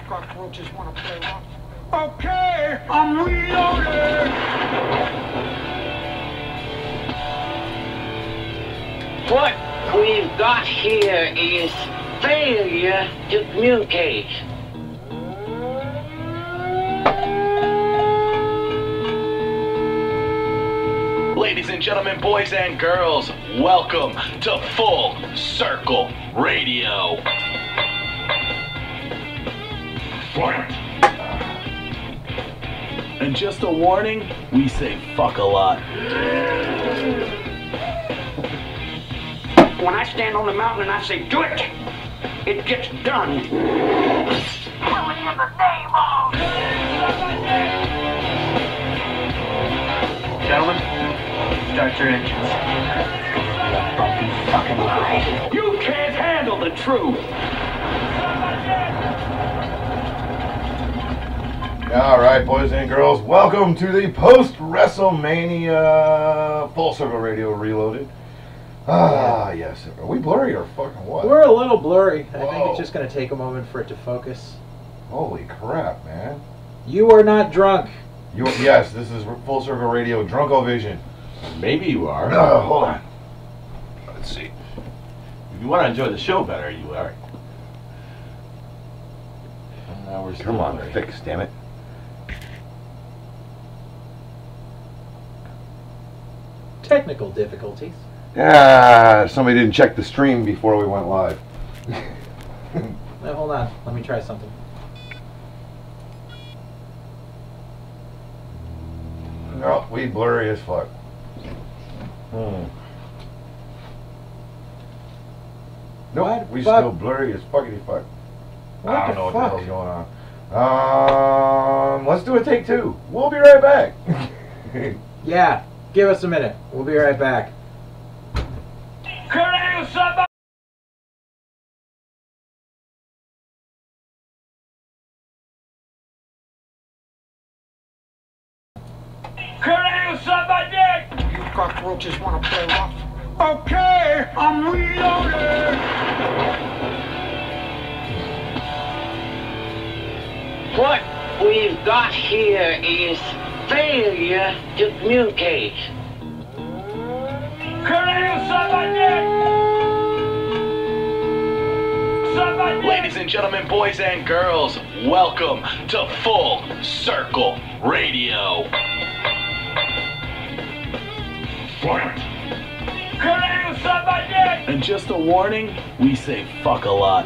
cockroaches want to play rough. Okay, I'm reloading! What we've got here is failure to communicate. Ladies and gentlemen, boys and girls, welcome to Full Circle Radio. Fight. And just a warning, we say fuck a lot. When I stand on the mountain and I say, do it, it gets done. Killing in the name of... Gentlemen, start your engines. You fucking lie. You can't handle the truth. All right, boys and girls, welcome to the post-WrestleMania Full Circle Radio Reloaded. Ah, yes. Are we blurry or fucking what? We're a little blurry. I think Whoa. it's just going to take a moment for it to focus. Holy crap, man. You are not drunk. Yes, this is Full Circle Radio Drunkovision. Maybe you are. Hold on. Let's see. If you want to enjoy the show better, you are. Now we're Come on, blurry. fix, damn it. Technical difficulties. Ah, somebody didn't check the stream before we went live. Now, hold on. Let me try something. No, we blurry as fuck. Nope, What? we Fuck. still blurry as fuckity fuck. What I don't the know what fuck? the hell's going on. Let's do a take two. We'll be right back. Yeah, give us a minute. We'll be right back. You cockroaches want to play rough. Okay, I'm reloading! What we've got here is failure to communicate. Ladies and gentlemen, boys and girls, welcome to Full Circle Radio. Fight. And just a warning, we say fuck a lot.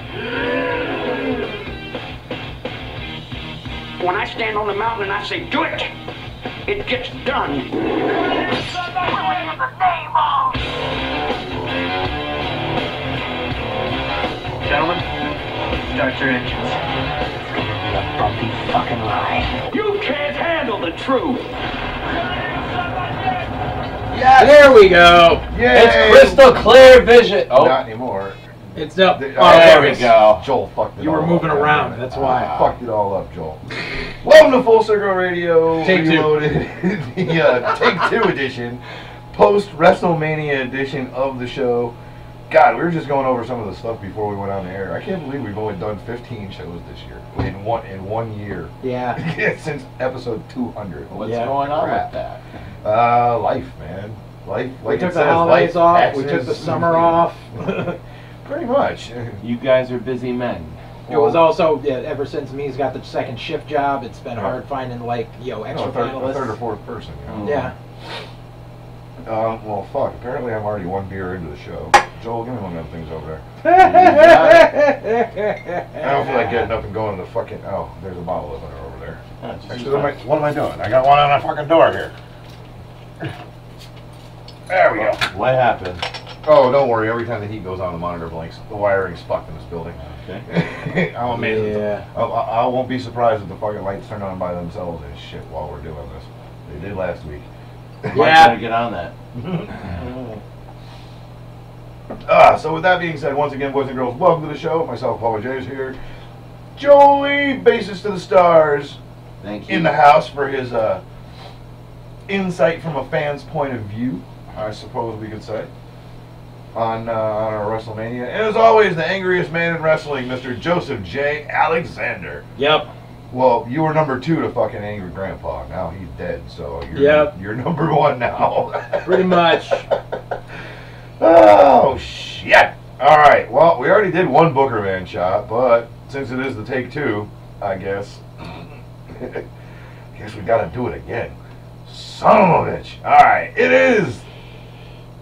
When I stand on the mountain and I say, do it, it gets done. Killing in the name of... Gentlemen, start your engines. You fucking lie. You can't handle the truth. Yes! There we go. Yay! It's crystal clear vision. Oh, Not anymore. It's up. The- Oh, there we go. Joel fucked it You all were moving up. around, that's why. I fucked it all up, Joel. Welcome to Full Circle Radio Take two. Reloaded, the Take Two edition, post-WrestleMania edition of the show. God, we were just going over some of the stuff before we went on the air. I can't believe we've only done 15 shows this year, in one year, Yeah. since episode 200. What's Yeah. going on Crap. with that? Life, man. Life, We like took it the says, holidays life off. We took taxes. the summer off. Pretty much. You guys are busy men. It was also, yeah, ever since me's got the second shift job, it's been hard finding, like, extra a third panelists. or fourth person. You know? Yeah. Well, fuck. Apparently, I'm already one beer into the show. Joel, give me one of them things over there. I don't feel like getting up and going to the fucking. Oh, there's a bottle opener over there. Oh, Jesus Actually, what am I doing? I got one on the fucking door here. There we go. What happened? Oh, don't worry. Every time the heat goes on, the monitor blinks. The wiring's fucked in this building. Okay. I'm amazed. Yeah. I won't be surprised if the fucking lights turn on by themselves and shit while we're doing this. They did last week. Might Yeah. gotta get on that. So with that being said, once again, boys and girls, welcome to the show. Myself, Paul J is here. Jolie, bassist to the stars, Thank you. in the house for his insight from a fan's point of view, I suppose we could say. on our WrestleMania. And as always, the angriest man in wrestling, Mr. Joseph J. Alexander. Yep. Well, you were number 2 to fucking Angry Grandpa. Now he's dead, so you're number 1 now. Pretty much. Oh, shit. All right. Well, we already did one Booker Man shot, but since it is the take 2, I guess we got to do it again. Son of a bitch. All right. It is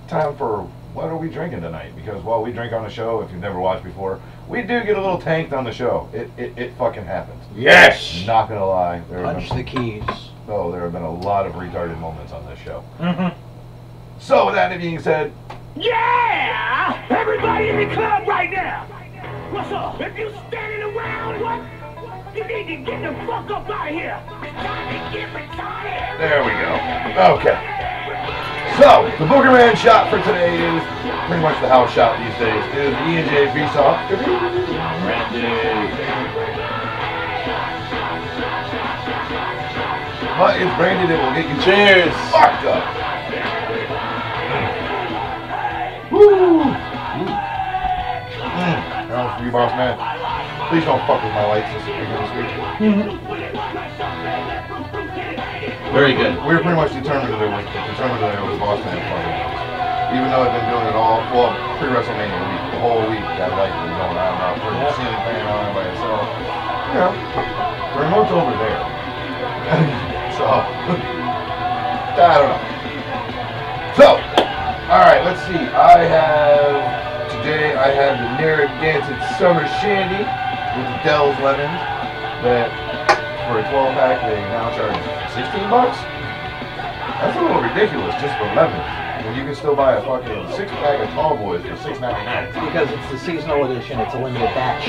time for what are we drinking tonight? Because while we drink on the show, if you've never watched before, we do get a little tanked on the show. It fucking happens. Yes. Not gonna lie. Punch the keys. Oh, there have been a lot of retarded moments on this show. Mm-hmm. So with that being said, Yeah! Everybody in the club right now! What's up? If you standing around, what? You need to get the fuck up out of here! It's time to get retarded! there we go. Okay. So, the Booger Man shot for today is pretty much the house shot these days. It is the E&J Peace Off. But it's brandy that will get you Cheers. fucked up. Woo! That was for you, boss man. Please don't fuck with my lights this week. Very good. We were pretty much determined that it was boss man fucking with us. Even though I've been doing it all, well, pre-WrestleMania week, the whole week, that light was going on and off, turning the ceiling fan on by itself. You know, the remote's over there. So, I don't know. So, alright, let's see. Today I have the Narragansett Summer Shandy with the Dell's Lemons that for a 12-pack they now charge $16. That's a little ridiculous just for lemons. When you can still buy a fucking 6-pack of Tall Boys for $6.99. Because it's the seasonal edition, it's a limited batch.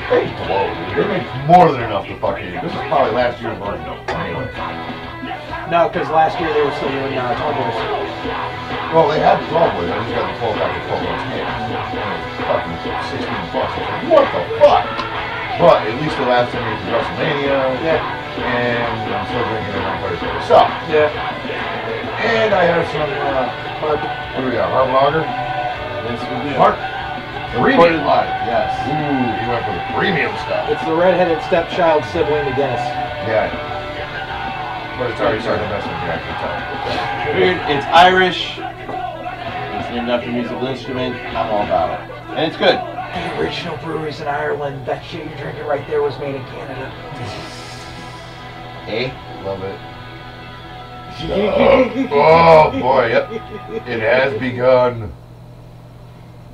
They blow, dude. They make more than enough to fucking. This is probably last year's version. Anyway. No, because last year they were still doing Tall Boys. Well, they had the Tall Boys. I just got the 12-pack of 12 ounce cans. Fucking $16. What the fuck? But at least the last 10 years of WrestleMania. Yeah. And I'm still drinking it on Thursday. So. Yeah. And I have some. What do we got? Hard lager. Yes, we do. Hard. Premium. Live, yes. Ooh, you went for the premium stuff. It's the redheaded stepchild sibling to Guinness. Yeah. But it's already starting the best one you actually tell. Dude, it's Irish. It's named after a musical instrument. I'm all about it. And it's good. The original breweries in Ireland, that shit you're drinking right there was made in Canada. Eh? Love it. Oh boy, yep. It has begun.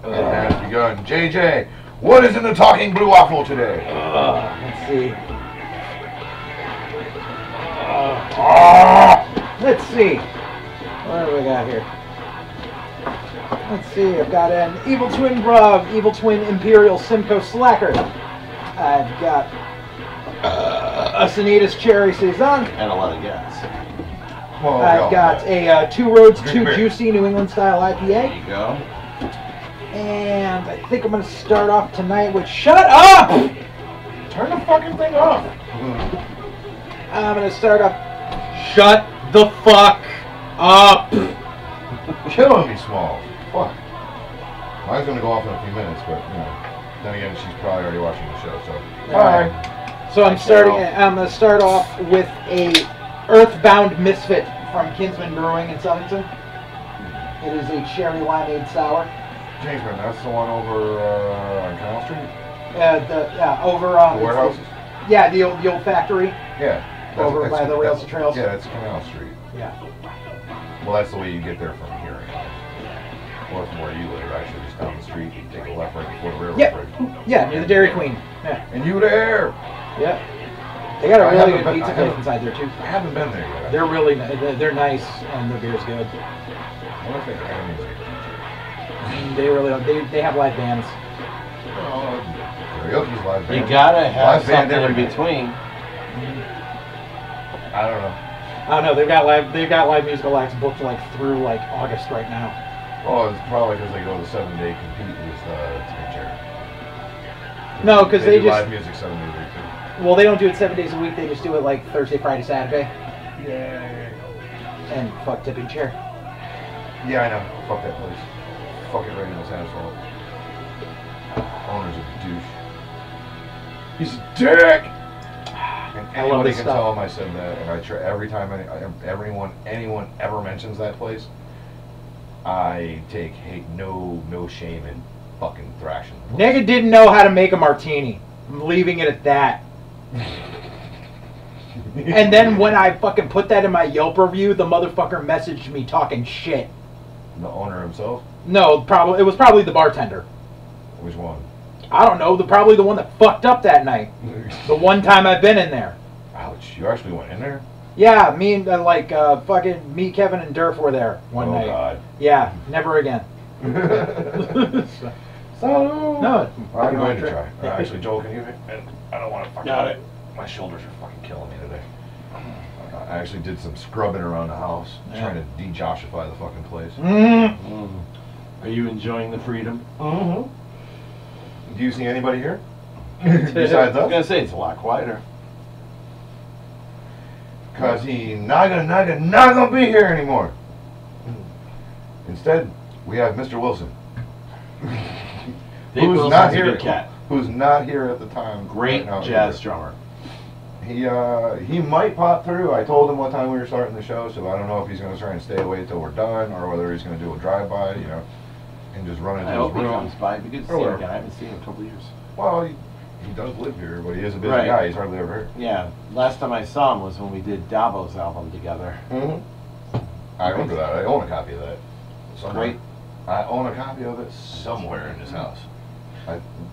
It has begun. JJ, what is in the Talking Blue Waffle today? Let's see. Let's see. What do we got here? Let's see. I've got an Evil Twin Imperial Simcoe Slacker. I've got a Sanitas Cherry Saison. And a lot of gas. Whoa, I've got a Two Roads Drink Too beer. Juicy New England Style There IPA. you go. And I think I'm going to start off tonight with Shut Up! Turn the fucking thing off. I'm going to start off. Shut the fuck up! Killing me, Small. Fuck. Mine's gonna go off in a few minutes, but you know. Then again, she's probably already watching the show, so. Bye. So I'm going to start off with a Earthbound Misfit from Kinsman Brewing in Southington. It is a cherry limeade sour. Jamesman, that's the one over on Canal Street? Over The warehouses? Yeah, the old factory. Yeah. Over by the rails and trails. Yeah, that's Canal Street. Yeah. Well, that's the way you get there from here. Or from where you live, actually, just down the street. You take a left right before the railroad bridge. Yeah, near the Dairy Queen. Yeah. And you there? Yep. They got a I really haven't good been- pizza I place haven't- inside there too. I haven't been there yet. They're really they're nice and the beer's good. I wonder if they have music. They really they have live bands. Oh, karaoke's live band. You gotta have Live band something in every day. between. I don't know. I don't know. They've got live musical acts booked through August right now. Oh, it's probably because they go to 7-day compete with Spin Chair. No, because they do just live music 7 days a week too. well they don't do it 7 days a week. They just do it Thursday, Friday, Saturday. Yeah. And fuck Tipping Chair. Yeah, I know. Fuck that place. fuck it right in his asshole. Owner's a douche. He's a dick! And I love anybody this can stuff. tell him I said that, and I try every time anyone ever mentions that place, I take no shame in fucking thrashing them. Nigga didn't know how to make a martini. I'm leaving it at that. And then when I fucking put that in my Yelp review, the motherfucker messaged me talking shit. The owner himself? No, it was probably the bartender. Which one? I don't know, probably the one that fucked up that night. The one time I've been in there. Ouch, you actually went in there? Yeah, me and fucking me, Kevin, and Durf were there one Oh night. god. Yeah, never again. So, No, I'm you going want to to try. Actually, Joel, can you? And I don't want to fucking. Got it. My shoulders are fucking killing me today. I actually did some scrubbing around the house, trying to de-Joshify the fucking place. Are you enjoying the freedom? Do you see anybody here? Besides I was gonna us? say it's a lot quieter. Cause he not gonna be here anymore. Instead, we have Mr. Wilson. Dave Who's Wilson's not a here? good cat. Who's not here at the time? Great right now jazz either. drummer. He might pop through. I told him what time we were starting the show, so I don't know if he's going to try and stay away till we're done, or whether he's going to do a drive-by, you know, and just run into I his hope he room. comes by. It'd be good to Or see him whatever. again. I haven't seen him in a couple of years. Well, he does live here, but he is a busy Right. guy. He's hardly ever here. Yeah, last time I saw him was when we did Davo's album together. I remember that. I own a copy of that. Somewhere. Great. I own a copy of it somewhere in this house.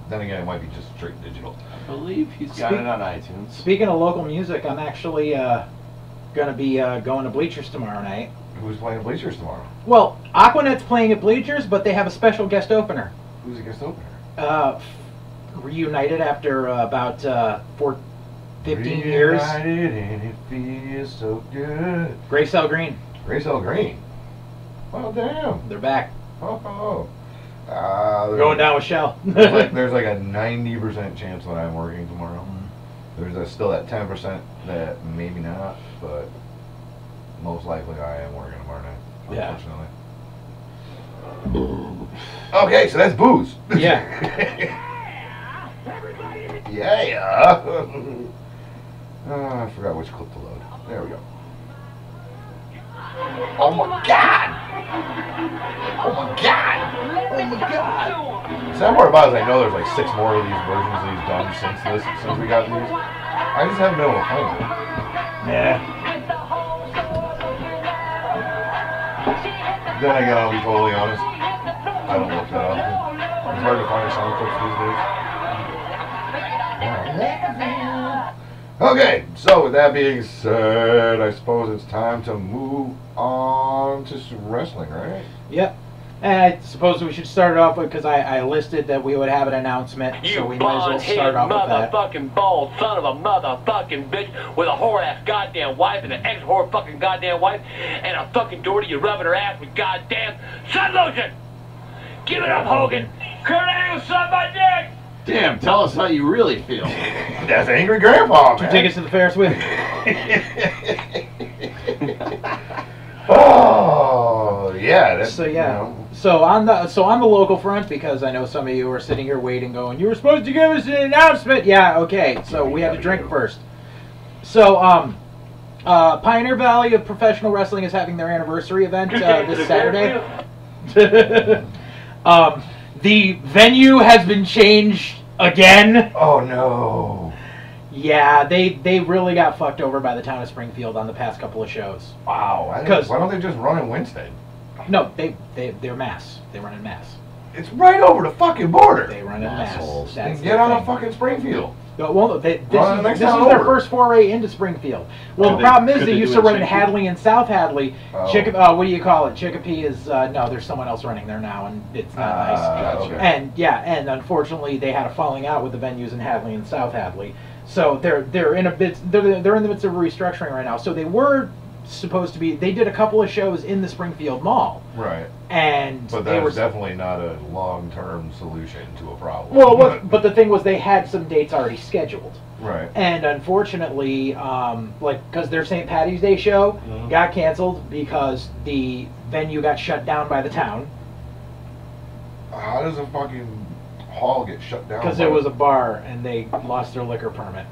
Then again, it might be just straight digital. I believe he's got Speak- it on iTunes. Speaking of local music, I'm actually gonna be going to Bleachers tomorrow night. Who's playing Bleachers tomorrow? Well, Aquanet's playing at Bleachers, but they have a special guest opener. Who's the guest opener? Reunited after about 15 years. Reunited and it feels so good. Grace L. Green, Grace L. Green. Oh, damn. they're back. Oh. Going down with Shell. there's like a 90% chance that I'm working tomorrow. There's still that 10% that maybe not, but most likely I am working tomorrow night, Yeah. unfortunately. Okay, so that's booze. Yeah. Yeah. I forgot which clip to load. There we go. Oh my god! Oh my god! Oh my god! The sad part about it is I know there's like 6 more of these versions that he's done since we got these. I just haven't been able to find them. Yeah. Then again, I'll be totally honest. I don't look that often. It's hard to find song clips these days. Okay, so with that being said, I suppose it's time to move on to some wrestling, right? Yep. And I suppose we should start it off with, because I listed that we would have an announcement, You so we might as well bald-headed start off with that. motherfucking bald son of a motherfucking bitch with a whore-ass goddamn wife and an ex-whore fucking goddamn wife and a fucking daughter you rubbing her ass with goddamn sun lotion! Give it up, Hogan! Kurt Angle sucked my dick! Damn, tell us how you really feel. That's Angry Grandpa, man. Tickets to the Ferris wheel. Oh, yeah. That's, So yeah, you know, so on the local front, because I know some of you are sitting here waiting, going, "You were supposed to give us an announcement." Yeah, okay. So we have to drink first. So Pioneer Valley of Professional Wrestling is having their anniversary event this Saturday. The venue has been changed again. oh no. Yeah, they really got fucked over by the town of Springfield on the past couple of shows. Wow. Why 'Cause- don't they just run in Winstead? No, they're mass. They run in mass. It's right over the fucking border. They run in mass. Assholes. That's Then get on the a thing. fucking Springfield. No, well, this Run the next is town their over. first foray into Springfield. Well, Could the they- problem is could they they used do to it run in Chicopee? Hadley and South Hadley. Oh. What do you call it? Chicopee is no, there's someone else running there now, and it's not nice. Gotcha. And yeah, and unfortunately they had a falling out with the venues in Hadley and South Hadley. So they're in the midst of restructuring right now. So they were supposed to be. They did a couple of shows in the Springfield Mall, Right. and But they that were was definitely not a long-term solution to a problem. well. It was, but the thing was, they had some dates already scheduled. Right. And unfortunately, because their St. Patty's Day show got canceled because the venue got shut down by the town. How does a fucking hall get shut down? Because it was a bar and they lost their liquor permit.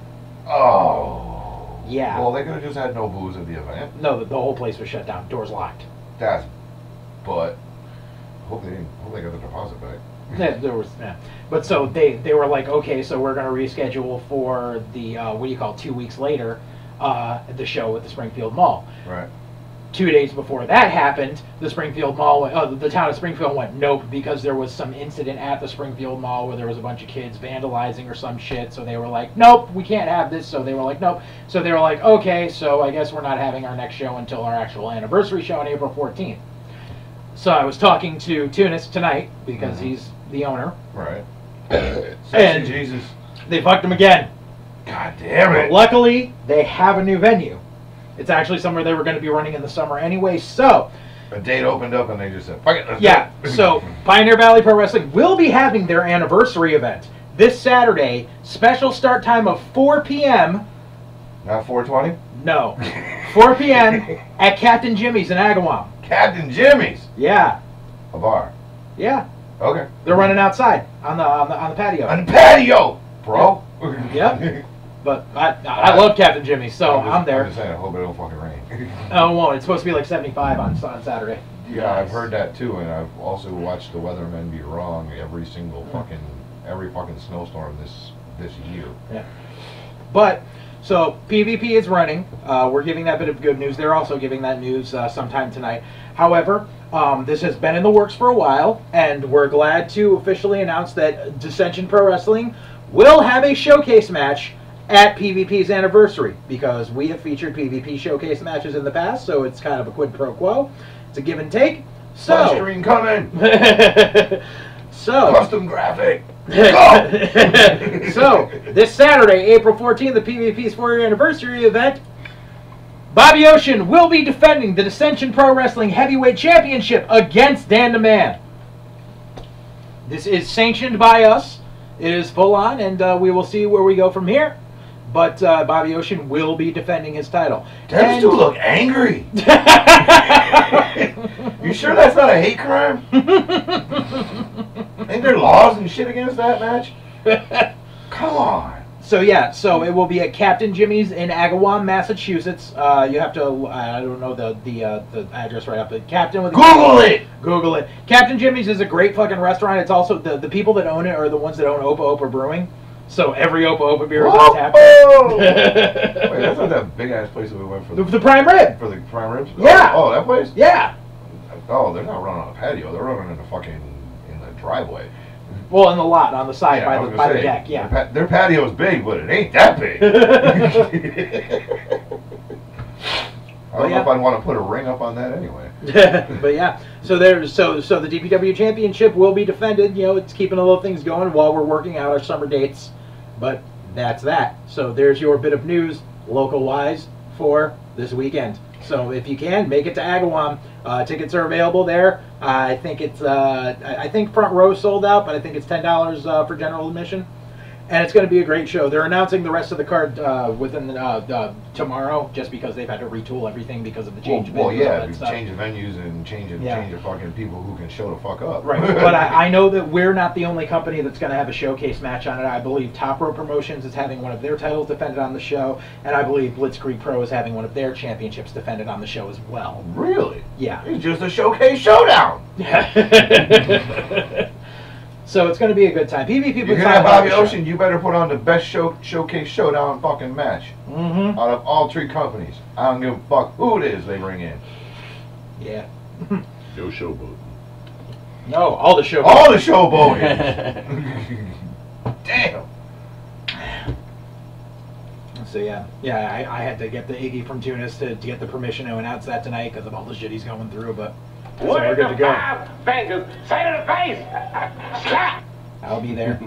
Oh. Yeah. Well, they could have just had no booze at the event. No, the whole place was shut down. Doors locked. But hope they got the deposit back. Yeah, there was, yeah. But so they were like, okay, so we're going to reschedule for the, 2 weeks later, the show at the Springfield Mall. Right. 2 days before that happened, the Springfield Mall, the town of Springfield went nope because there was some incident at the Springfield Mall where there was a bunch of kids vandalizing or some shit. So they were like, nope, we can't have this. So they were like, nope. So they were like, okay, so I guess we're not having our next show until our actual anniversary show on April 14th. So I was talking to Tunis tonight because he's the owner. Right. And Jesus. They fucked him again. God damn it. But luckily, they have a new venue. It's actually somewhere they were going to be running in the summer anyway, so... A date opened up and they just said, fuck it, let's yeah, do it. so Pioneer Valley Pro Wrestling will be having their anniversary event this Saturday. Special start time of 4 p.m. Not 4:20? No. 4 p.m. at Captain Jimmy's in Agawam. Captain Jimmy's? Yeah. A bar? Yeah. Okay. They're running outside on the patio. On the patio, bro! Yep. But I love Captain Jimmy's, so I'm there. I'm just saying, I hope it don't fucking rain. Oh, it won't. It's supposed to be like 75 on Saturday. Yeah, I've heard that too, and I've also watched the weathermen be wrong every fucking snowstorm this year. Yeah. But so PvP is running. We're giving that bit of good news. They're also giving that news sometime tonight. However, this has been in the works for a while, and we're glad to officially announce that Dissension Pro Wrestling will have a showcase match at PvP's anniversary, because we have featured PvP showcase matches in the past, so it's kind of a quid pro quo. It's a give and take. So, screen coming. So custom graphic. Go. So this Saturday, April 14th, the PvP's 4-year anniversary event, Bobby Ocean will be defending the Dissension Pro Wrestling Heavyweight Championship against Dan the Man. This is sanctioned by us. It is full on, and we will see where we go from here. But Bobby Ocean will be defending his title. Them two look angry. You sure that's not a hate crime? Ain't there laws and shit against that match? Come on. So yeah, so it will be at Captain Jimmy's in Agawam, Massachusetts. You have to, I don't know the address right up, but Captain with Google it. Google it. Captain Jimmy's is a great fucking restaurant. It's also the people that own it are the ones that own Opa Opa Brewing. So every Opa Opa beer is on tap. Wait, that's not that big ass place that we went for. The prime rib. For the prime ribs? Yeah. Oh, that place? Yeah. Oh, they're not running on a patio. They're running in the driveway. Well, in the lot, on the side, Yeah, by the deck, yeah. Their patio's big, but it ain't that big. I don't know if I'd want to put a ring up on that anyway. But yeah, so the DPW Championship will be defended. You know, it's keeping all the things going while we're working out our summer dates. But that's that. So there's your bit of news, local-wise, for this weekend. So if you can, make it to Agawam. Tickets are available there. I think it's I think front row sold out, but I think it's $10 for general admission. And it's going to be a great show. They're announcing the rest of the card within tomorrow, just because they've had to retool everything because of the change of venues. Well, yeah, and all that change of venues and change of fucking people who can show the fuck up. Right, but I know that we're not the only company that's going to have a showcase match on it. I believe Top Rope Promotions is having one of their titles defended on the show, and I believe Blitzkrieg Pro is having one of their championships defended on the show as well. Really? Yeah. It's just a showcase showdown. So it's going to be a good time. PvP You puts hear on that, a hell of Bobby a show. Ocean? You better put on the best showcase showdown fucking match out of all three companies. I don't give a fuck who it is they bring in. Yeah. Yo, showboat. No, all the show. All the showboating. Damn. So yeah, I had to get the Iggy from Tunis to get the permission to announce that tonight because of all the shit he's going through. But so What we're is good the to go. 5 fingers? Say to the face! Slap! I'll be there.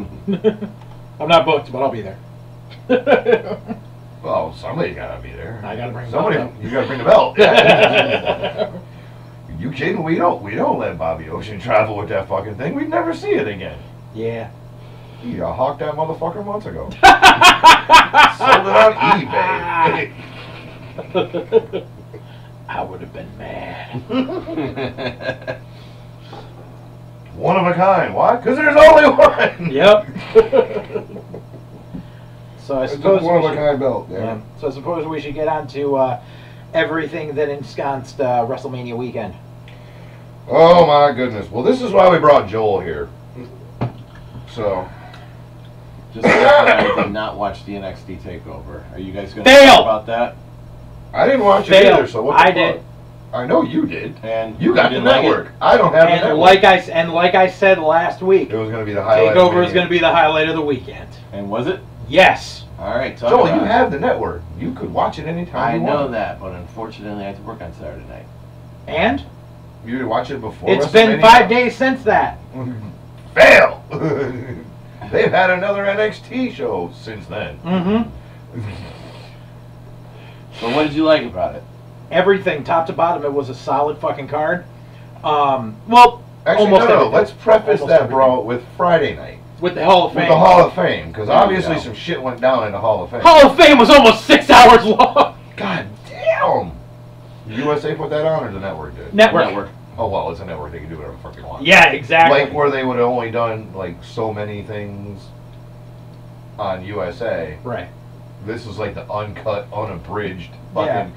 I'm not booked, but I'll be there. Well, somebody's gotta be there. I gotta bring the somebody. belt up. You gotta bring the belt. You kidding? We don't let Bobby Ocean travel with that fucking thing. We'd never see it again. Yeah. He hawked that motherfucker months ago. Sold it on eBay. I would have been mad. One of a kind. Why? Because there's only one. Yep. So I It's a suppose one of we a should, kind belt. yeah. Yeah. So I suppose we should get on to everything that ensconced WrestleMania weekend. Oh my goodness. Well, this is why we brought Joel here. So. Just I did not watch the NXT Takeover. Are you guys going to Fail! talk about that? I didn't watch it Fail. either. So what? The I fuck? did. I know you did. And You got the didn't like it? network. I don't have the And network. like I said last week, It was going to be the highlight. Takeover is going to be the highlight of the weekend. And was it? Yes. All right, talk Joel, about you it. have the network. You could watch it anytime I you know want. that, but unfortunately I had to work on Saturday night. And You watch it before. it's been WrestleMania? 5 days since that. Fail. They've had another NXT show since then. Mm-hmm. So what did you like about it? Everything, top to bottom, it was a solid fucking card. Well, Actually, almost no. everything. Let's preface Almost that, everything. bro, with Friday night. With the Hall of With Fame. the Hall of Fame, because There you obviously go. some shit went down in the Hall of Fame. Hall of Fame was almost 6 hours long. God damn! USA put that on, or the network did? Network. Oh well, it's a network. They can do whatever the fuck they want. Yeah, exactly. Like where they would have only done like so many things on USA. Right. This is like the uncut, unabridged fucking. Yeah.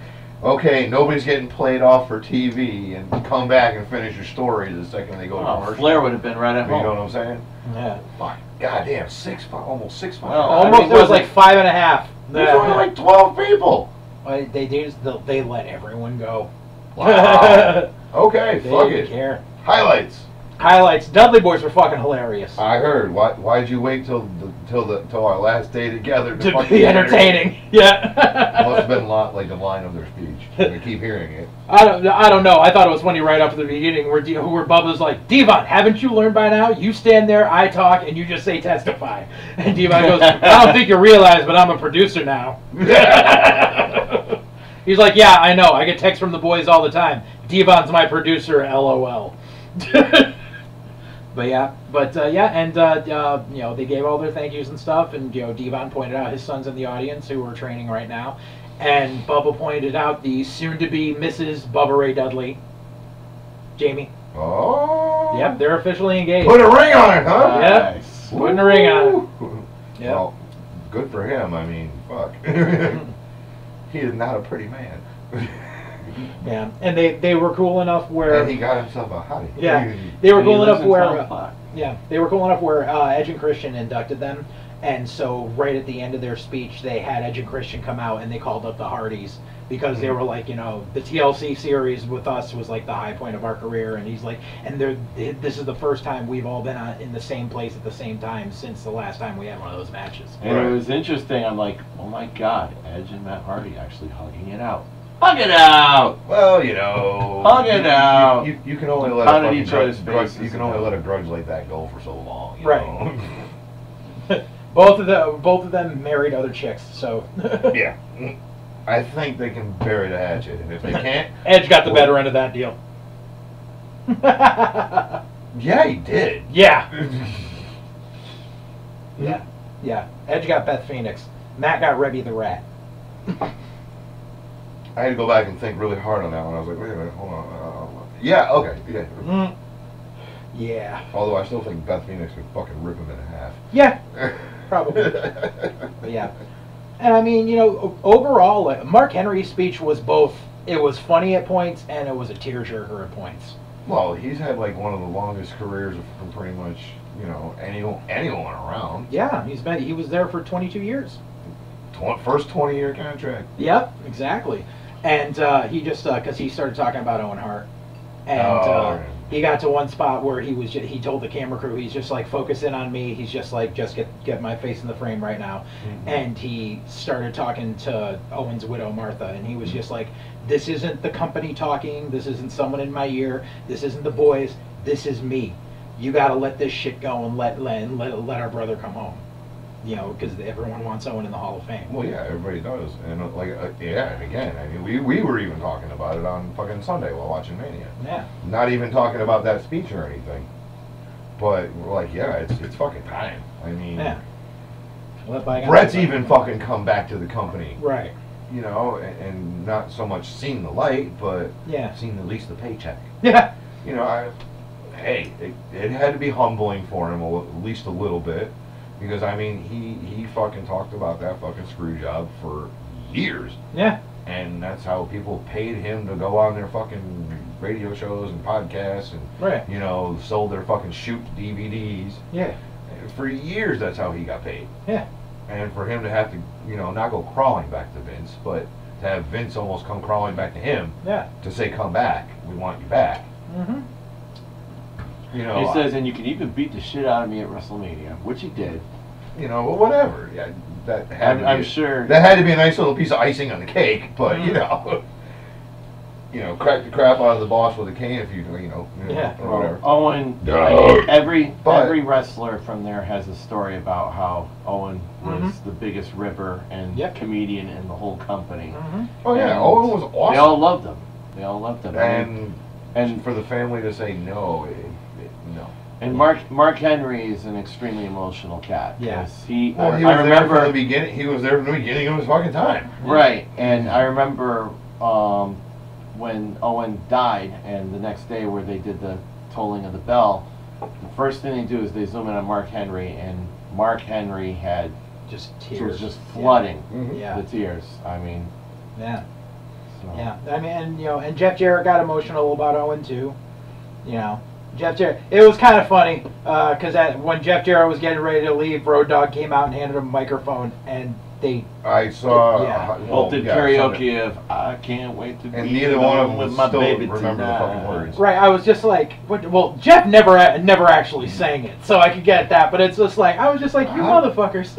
Okay, nobody's getting played off for TV, and come back and finish your story the second they go to Oh, commercial. Flair would have been right at You know home. what I'm saying? Yeah. Fuck. Goddamn, almost 6 months. Well, Almost, I mean, it was was like it- 5.5. There's only like 12 people. They let everyone go. Wow. Okay, They fuck didn't it. care. Highlights. Highlights. Dudley Boys were fucking hilarious. I heard. Why'd you wait till our last day together To fucking be entertaining. Yeah. Must have been like the line of their speech. I keep hearing it. I don't know. I thought it was funny right up at the beginning where Bubba's like, Devon, haven't you learned by now? You stand there, I talk, and you just say testify. And Devon goes, I don't think you realize, but I'm a producer now. He's like, yeah, I know. I get texts from the boys all the time. Devon's my producer, LOL. But yeah, and you know, they gave all their thank yous and stuff, and you know, Devon pointed out his son's in the audience who are training right now, and Bubba pointed out the soon-to-be Mrs. Bubba Ray Dudley, Jamie. Oh. Yep, they're officially engaged. Put a ring on it, huh? Yep, Nice. putting a ring on it. Ooh. Yep. Well, good for him. I mean, fuck. He is not a pretty man. Yeah, and they were cool enough where And he got himself a hottie. yeah, they were And he cool lives enough in where South Park. yeah, they were cool enough where Edge and Christian inducted them, and so right at the end of their speech, they had Edge and Christian come out and they called up the Hardys because they were like, you know, the TLC series with us was like the high point of our career, and he's like, and this is the first time we've all been in the same place at the same time since the last time we had one of those matches. And Right. it was interesting. I'm like, oh my God, Edge and Matt Hardy actually hugging it out. Hug it out! Well, you know. Hug it out. You can only let Pounded a fucking each other's grudge, faces you can and only all. let a grudge like that go for so long. You Right. know? Both of them married other chicks, so Yeah. I think they can bury the hatchet, and if they can't, Edge got the better end of that deal. yeah, he did. Yeah. Yeah, yeah. Edge got Beth Phoenix. Matt got Rebby the Rat. I had to go back and think really hard on that one. I was like, wait a minute, hold on. Yeah, okay, yeah. Mm. Yeah. Although I still think Beth Phoenix could fucking rip him in half. Yeah, probably. But yeah. And I mean, you know, overall, like, Mark Henry's speech was both, it was funny at points and it was a tearjerker at points. Well, he's had like one of the longest careers from pretty much, you know, anyone around. Yeah, he was there for 22 years. First 20-year contract. Yep, exactly. And he just, because he started talking about Owen Hart. And Oh, he got to one spot where he told the camera crew, he's just like, focus in on me. He's just like, just get my face in the frame right now. Mhm. And he started talking to Owen's widow, Martha. And he was just like, this isn't the company talking. This isn't someone in my ear. This isn't the boys. This is me. You got to let this shit go and let our brother come home. You know, because everyone wants Owen in the Hall of Fame. Well, yeah, everybody does, and yeah, and again, I mean, we were even talking about it on fucking Sunday while watching Mania. Yeah. Not even talking about that speech or anything, but we're like, yeah, it's fucking time. I mean, Yeah. Let bygones Brett's be even bygones. fucking come back to the company, Right. you know, and not so much seen the light, but Yeah. seen at least the paycheck. Yeah. You know, hey, it had to be humbling for him at least a little bit, because I mean he fucking talked about that fucking screw job for years. Yeah. And that's how people paid him to go on their fucking radio shows and podcasts and, Right. you know, sold their fucking shoot DVDs. Yeah. And for years, that's how he got paid. Yeah. And for him to have to, you know, not go crawling back to Vince, but to have Vince almost come crawling back to him Yeah. to say, come back, we want you back. Mm-hmm. You know, He says, and you can even beat the shit out of me at WrestleMania, which he did. you know, well, whatever. Yeah, that had to be, I'm sure. that had to be a nice little piece of icing on the cake, but you know, crack the crap out of the boss with a cane if you know, Yeah. or whatever. Owen, But- every wrestler from there has a story about how Owen was the biggest ripper and Yep. comedian in the whole company. Mm-hmm. Oh yeah, And Owen was awesome. They all loved him. They all loved him. and for the family to say no, no. And Mark Henry is an extremely emotional cat. Yeah. Yes, he. Well, he I was there remember from the beginning. He was there from the beginning of his fucking time. Right, and I remember when Owen died, and the next day where they did the tolling of the bell, the first thing they do is they zoom in on Mark Henry, and Mark Henry had Just he tears. was just flooding Yeah. the tears. I mean, Yeah. so. Yeah. I mean, and you know, and Jeff Jarrett got emotional about Owen too. You know, Jeff Jarrett. It was kind of funny because when Jeff Jarrett was getting ready to leave, Road Dogg came out and handed him a microphone, and they. I saw. Yeah. Both did yeah, karaoke of "I can't wait to and be neither one of them with my still baby remember tonight." the fucking words. Right, I was just like, what, well, Jeff never actually sang it, so I could get that. But it's just like I was just like, you motherfuckers.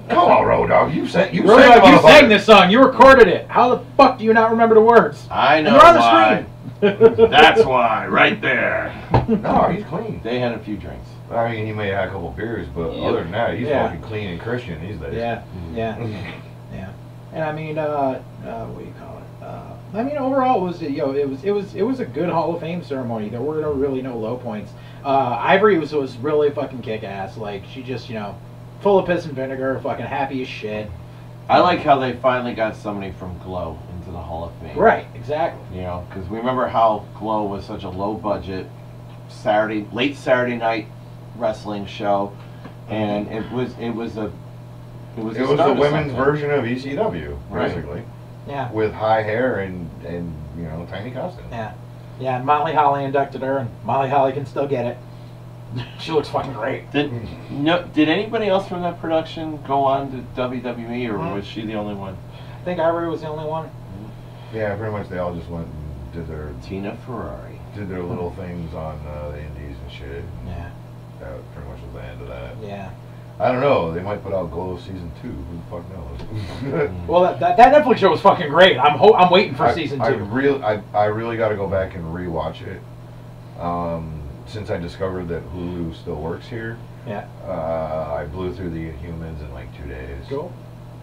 Come on, Road Dogg, you sang. You Road sang, Dogg, you motherfucker. sang this song. You recorded it. How the fuck do you not remember the words? I And know they're on the why. screen. That's why, right there. No, he's clean. They had a few drinks. I mean, he may have had a couple beers, but Yeah. other than that, he's Yeah. fucking clean and Christian these days. Yeah, yeah, yeah. And I mean, what do you call it? I mean, overall, it was it was a good Hall of Fame ceremony. There were really no low points. Ivory was really fucking kick ass. Like she just full of piss and vinegar, fucking happy as shit. I like how they finally got somebody from Glow into the Hall of Fame. Right, exactly. You know, because we remember how Glow was such a low budget late Saturday night wrestling show, and it was It was the start of women's something. version of ECW, Right. basically, Yeah, with high hair and tiny costumes. yeah, yeah. And Molly Holly inducted her, and Molly Holly can still get it. She looks fucking great. Did anybody else from that production go on to WWE, or was she the only one? I think Ivory was the only one. Yeah, pretty much they all just went and Tina Ferrari. did their little things on the indies and shit. Yeah, That pretty much was the end of that. yeah. I don't know. They might put out Glow season 2. Who the fuck knows? Well, that Netflix show was fucking great. I'm waiting for season 2. I really got to go back and rewatch it. Since I discovered that Hulu still works here, Yeah. I blew through the Inhumans in like 2 days. Cool.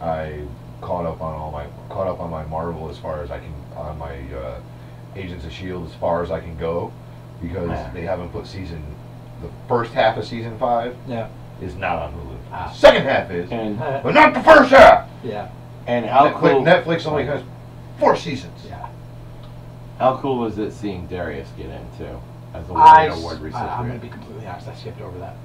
I caught up on my Marvel as far as I can, on my Agents of S.H.I.E.L.D. as far as I can go, because they haven't put the first half of season 5 Yeah. is not on Hulu. Ah. The second half is, And but not the first half. Yeah. and how cool Netflix only has 4 seasons. Yeah. how cool was it seeing Darius get in too as a I'm award going to recipient? be completely honest. I skipped over that.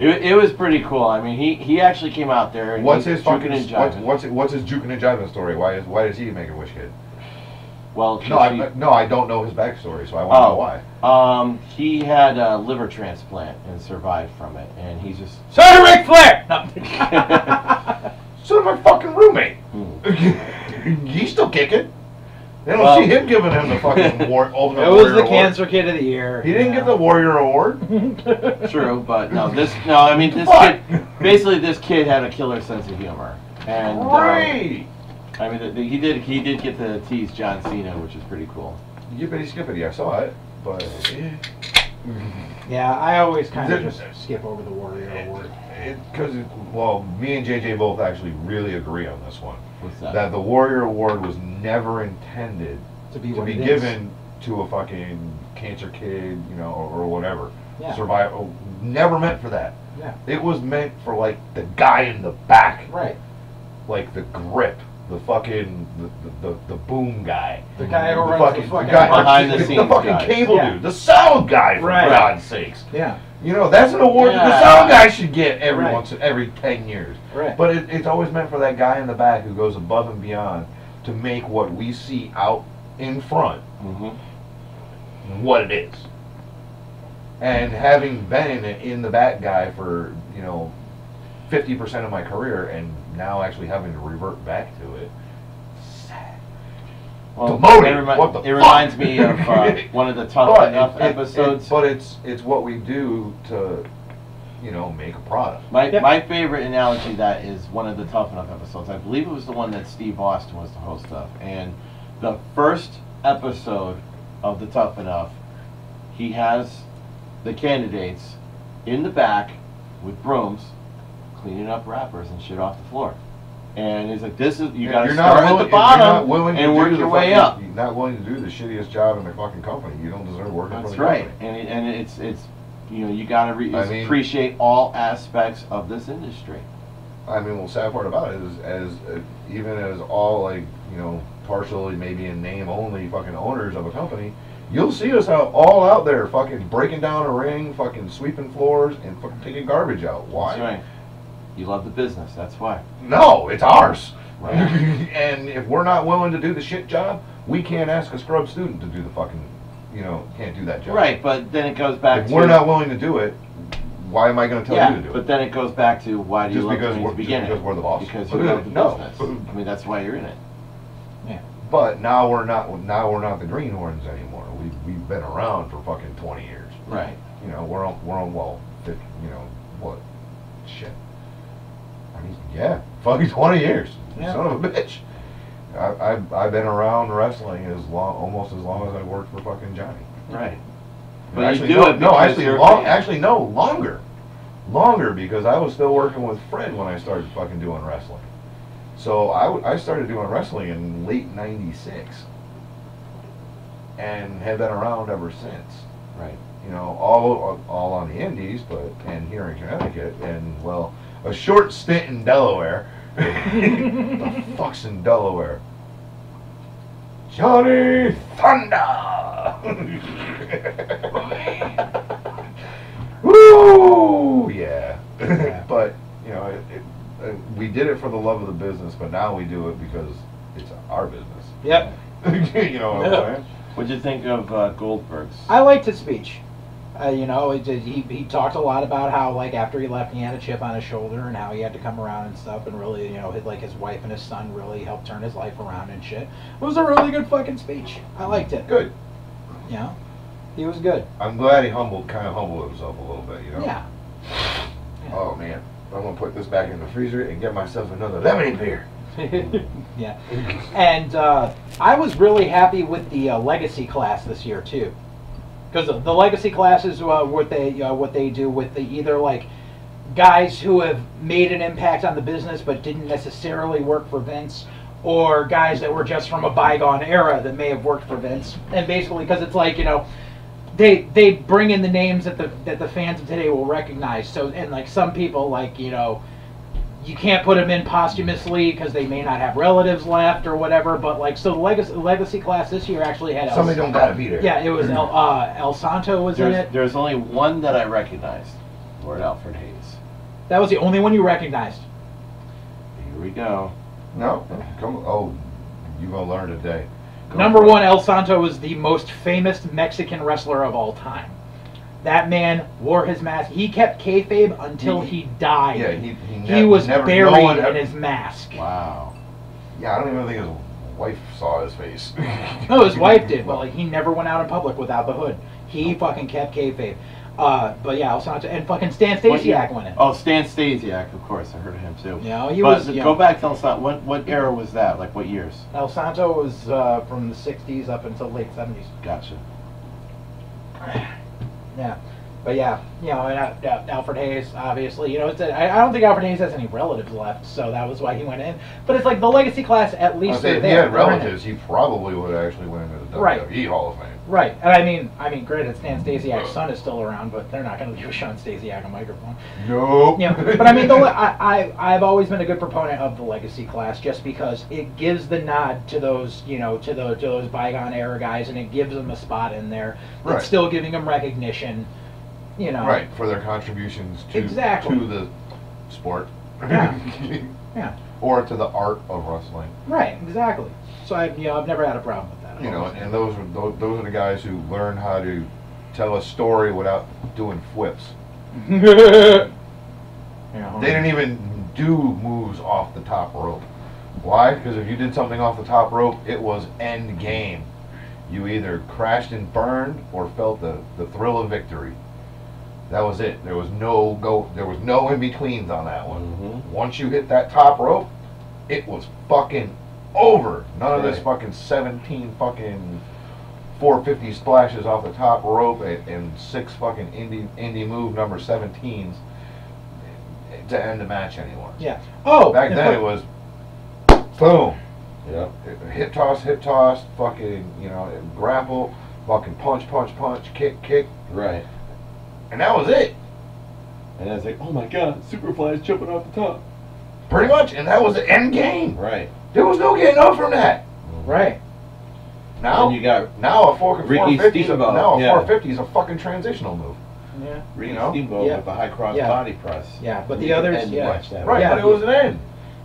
It was pretty cool. I mean, he actually came out there and What's he's his juking fucking and jiving. what's his juking and jiving story? Why does he make a wish kid? Well, No, I don't know his backstory, so I want to know why. He had a liver transplant and survived from it, and he's just So did Ric Flair! No. So did my fucking roommate. Hmm. He's still kicking. They don't Well- see him giving him the fucking Ultimate It was Warrior the Award. Cancer Kid of the Year. He didn't get the Warrior Award. true, but this Fuck. kid, basically this kid had a killer sense of humor, and Great. I mean he did get to tease John Cena, which is pretty cool. Yippity skippity, I saw it, but Yeah, I always kind of Did- just skip over the Warrior Award. because me and JJ both actually really agree on this one. What's that? That the Warrior Award was never intended To be to what be it is. given to a fucking cancer kid, or whatever. Yeah. Survival, never meant for that. Yeah. It was meant for like the guy in the back, Right. like the grip, the fucking the boom guy, The guy who the runs the fucking guy behind the the scenes fucking guy. cable Yeah. dude, the sound guy, for Right. God's sakes. Yeah. You know, that's an award that the Yeah. sound guy should get Right. every 10 years. Right. But it's always meant for that guy in the back who goes above and beyond to make what we see out in front what it is. And having been in the back guy for, 50% of my career, and now actually having to revert back to it, sad. Well, Demoted. What the it fuck? reminds me of one of the Tough But Enough episodes. but it's what we do to, make a product. My favorite analogy that is one of the Tough Enough episodes. I believe it was the one that Steve Austin was the host of. And the first episode of the Tough Enough, he has the candidates in the back with brooms cleaning up wrappers and shit off the floor. And he's like, "This is you got to start at the bottom and work your way up." You're not willing to do the shittiest job in the fucking company. You don't deserve working for That's the right, company. and it's you got to appreciate all aspects of this industry. I mean, well, sad part about it is, even as all partially maybe in name only fucking owners of a company, you'll see us all out there fucking breaking down a ring, fucking sweeping floors, and fucking taking garbage out. Why? That's right. You love the business. That's why. No, it's ours. Right. And if we're not willing to do the shit job, we can't ask a scrub student to do the fucking, can't do that job. Right, but then it goes back If to we're not willing to do it, why am I going to tell you to do but it? then it goes back to why do you Just love because it we're- to begin just because we're the boss? Because you love the No. business. I mean, that's why you're in it. But now we're not the greenhorns anymore. We've been around for fucking 20 years. Right. We're on what? Shit. I mean, yeah, fucking 20 years. Yeah. Son of a bitch. I've been around wrestling almost as long as I worked for fucking Johnny. Right. But Actually, you do it because actually, you're a fan. actually, no, longer, because I was still working with Fred when I started fucking doing wrestling. So I started doing wrestling in late '96, and have been around ever since. Right. All on the Indies, and here in Connecticut, and well, a short stint in Delaware. The fuck's in Delaware? Johnny Thunder! Woo! Yeah. But, we did it for the love of the business, but now we do it because it's our business. Yep. You know what I'm saying? What'd you think of Goldberg's? I liked his speech. He talked a lot about how, like, after he left, he had a chip on his shoulder and how he had to come around and stuff, and really, his wife and his son really helped turn his life around and shit. It was a really good fucking speech. I liked it. Good. He was good. I'm glad he kind of humbled himself a little bit, Yeah. Oh, man. I'm going to put this back in the freezer and get myself another lemonade beer. Yeah. And I was really happy with the legacy class this year too, because the legacy class is what they do with the either like guys who have made an impact on the business but didn't necessarily work for Vince, or guys that were just from a bygone era that may have worked for Vince. And basically, because it's like they bring in the names that the fans of today will recognize. So, and like some people, like you can't put them in posthumously because they may not have relatives left or whatever. But like, so the legacy class this year actually had Somebody don't gotta be there. Yeah, it was El Santo was in it. There's only one that I recognized, Lord Alfred Hayes. That was the only one you recognized. Here we go. No? Come on. Oh, you're going to learn today. Number one, El Santo was the most famous Mexican wrestler of all time. That man wore his mask. He kept kayfabe until he died. Yeah, he was never, buried no one in ever, his mask. Wow. Yeah, I don't even think his wife saw his face. No, his wife did, but like he never went out in public without the hood. He fucking kept kayfabe. But yeah, El Santo and fucking Stan Stasiak went in. Oh, Stan Stasiak, of course, I heard of him too. Yeah, he but was. Go back to El Santo. What era was that? Like what years? El Santo was from the '60s up until late '70s. Gotcha. Yeah, but yeah, and Alfred Hayes, obviously, it's I don't think Alfred Hayes has any relatives left, so that was why he went in. But it's like the legacy class, at least If he they're had relatives, he probably would have actually went into the WWE Hall of Fame. Right, and I mean, granted, Stan Stasiak's son is still around, but they're not going to give Sean Stasiak a microphone. Nope. Yeah, but I mean, I've always been a good proponent of the legacy class, just because it gives the nod to those, you know, to those bygone era guys, and it gives them a spot in there. It's Right. still giving them recognition, you know. Right, for their contributions to Exactly. to the sport. Yeah. Yeah. Or to the art of wrestling. Right, exactly. So I've never had a problem with that. You know, and those are the guys who learn how to tell a story without doing flips. Yeah. They didn't even do moves off the top rope. Why? Because if you did something off the top rope, it was end game. You either crashed and burned or felt the thrill of victory. That was it. There was no in betweens on that one. Mm-hmm. Once you hit that top rope, it was fucking over. None of this Right. fucking 17 fucking 450 splashes off the top rope and 6 fucking indie move number 17s to end the match anymore. Yeah. Oh. Back then it was boom. Yeah. Hip toss, fucking, you know, grapple, fucking punch, kick, Right. and that was it. And I was like, oh my god, Superfly is jumping off the top. Pretty much, and that was the end game. Right. There was no getting up from that. Right. Now And you got a Ricky 450 Steamboat, now a yeah. 450 is a fucking transitional move. Yeah. Ricky You know? Steamboat Yeah. with the high cross Yeah. body press. Yeah, but You the could others, end yeah. match that Right, way. Yeah. but it was an end.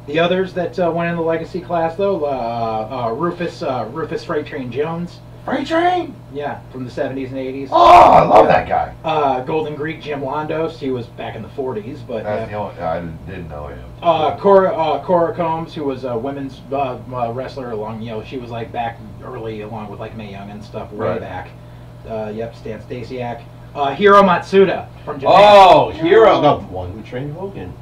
The others that went in the legacy class, though, Rufus Freight Train Jones. Freight Train? Yeah, from the 70s and 80s. Oh, I love that guy. Golden Greek Jim Londos. He was back in the 40s, but That's the only, I didn't know him. Cora Combs, who was a women's wrestler along, you know, she was like back early along with like Mae Young and stuff way Right. back. Yep, Stan Stasiak. Hiro Matsuda from Japan. Oh, Hero, the one who trained Hogan.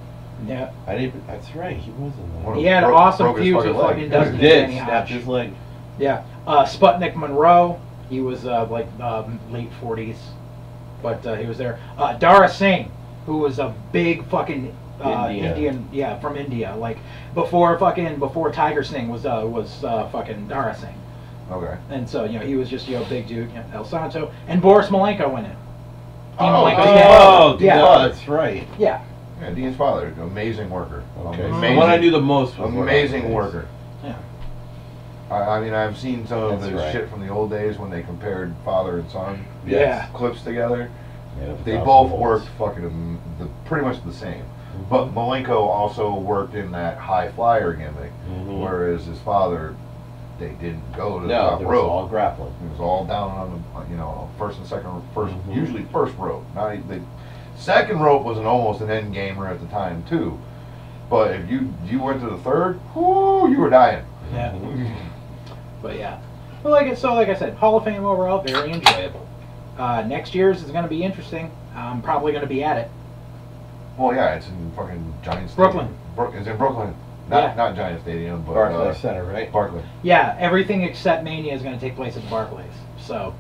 Yeah, I didn't. That's right. He was in One there. he had broke- awesome broke his feuds fucking with leg. fucking Yeah, Dusty He did. Danny Snapped Hodge. his leg. Yeah, Sputnik Monroe. He was like late 40s, but he was there. Dara Singh, who was a big fucking India. Indian, yeah, from India. Like before Tiger Singh was fucking Dara Singh. Okay. And so, you know, he was just, you know, big dude, you know, El Santo, and Boris Malenko in it. Dean Oh, Malenko's Dean dad. Oh, yeah, that's right. yeah, Yeah, Dean's father, amazing worker. Okay. Amazing, The one I knew the most was amazing worker. yeah. I mean, I've seen some of That's the right. shit from the old days when they compared father and son Yeah. clips together. Yeah, They Dawson both Balls. worked fucking pretty much the same. But Malenko also worked in that high flyer gimmick, Mhm. whereas his father, they didn't go to the No, top it was rope. all grappling. It was all down on the, you know, first and second, Mhm. usually first rope. Not the second rope was almost an end gamer at the time too. But if you went to the third, whoo, you were dying. Yeah. But yeah. Well, like I said, Hall of Fame overall, very enjoyable. Next year's is going to be interesting. I'm probably going to be at it. Well, yeah, it's in fucking Giant Stadium. Brooklyn. It's in Brooklyn. Yeah. Not Giant Stadium, but Barclays Center, right? Barclays. Yeah, everything except Mania is going to take place at Barclays. So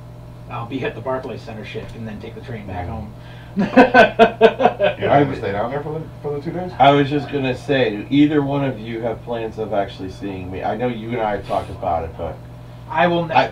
I'll be at the Barclays Center shift and then take the train back home. You're not gonna stay down there for the 2 days? I was just gonna say, do either one of you have plans of actually seeing me? I know you and I have talked about it, but I will I-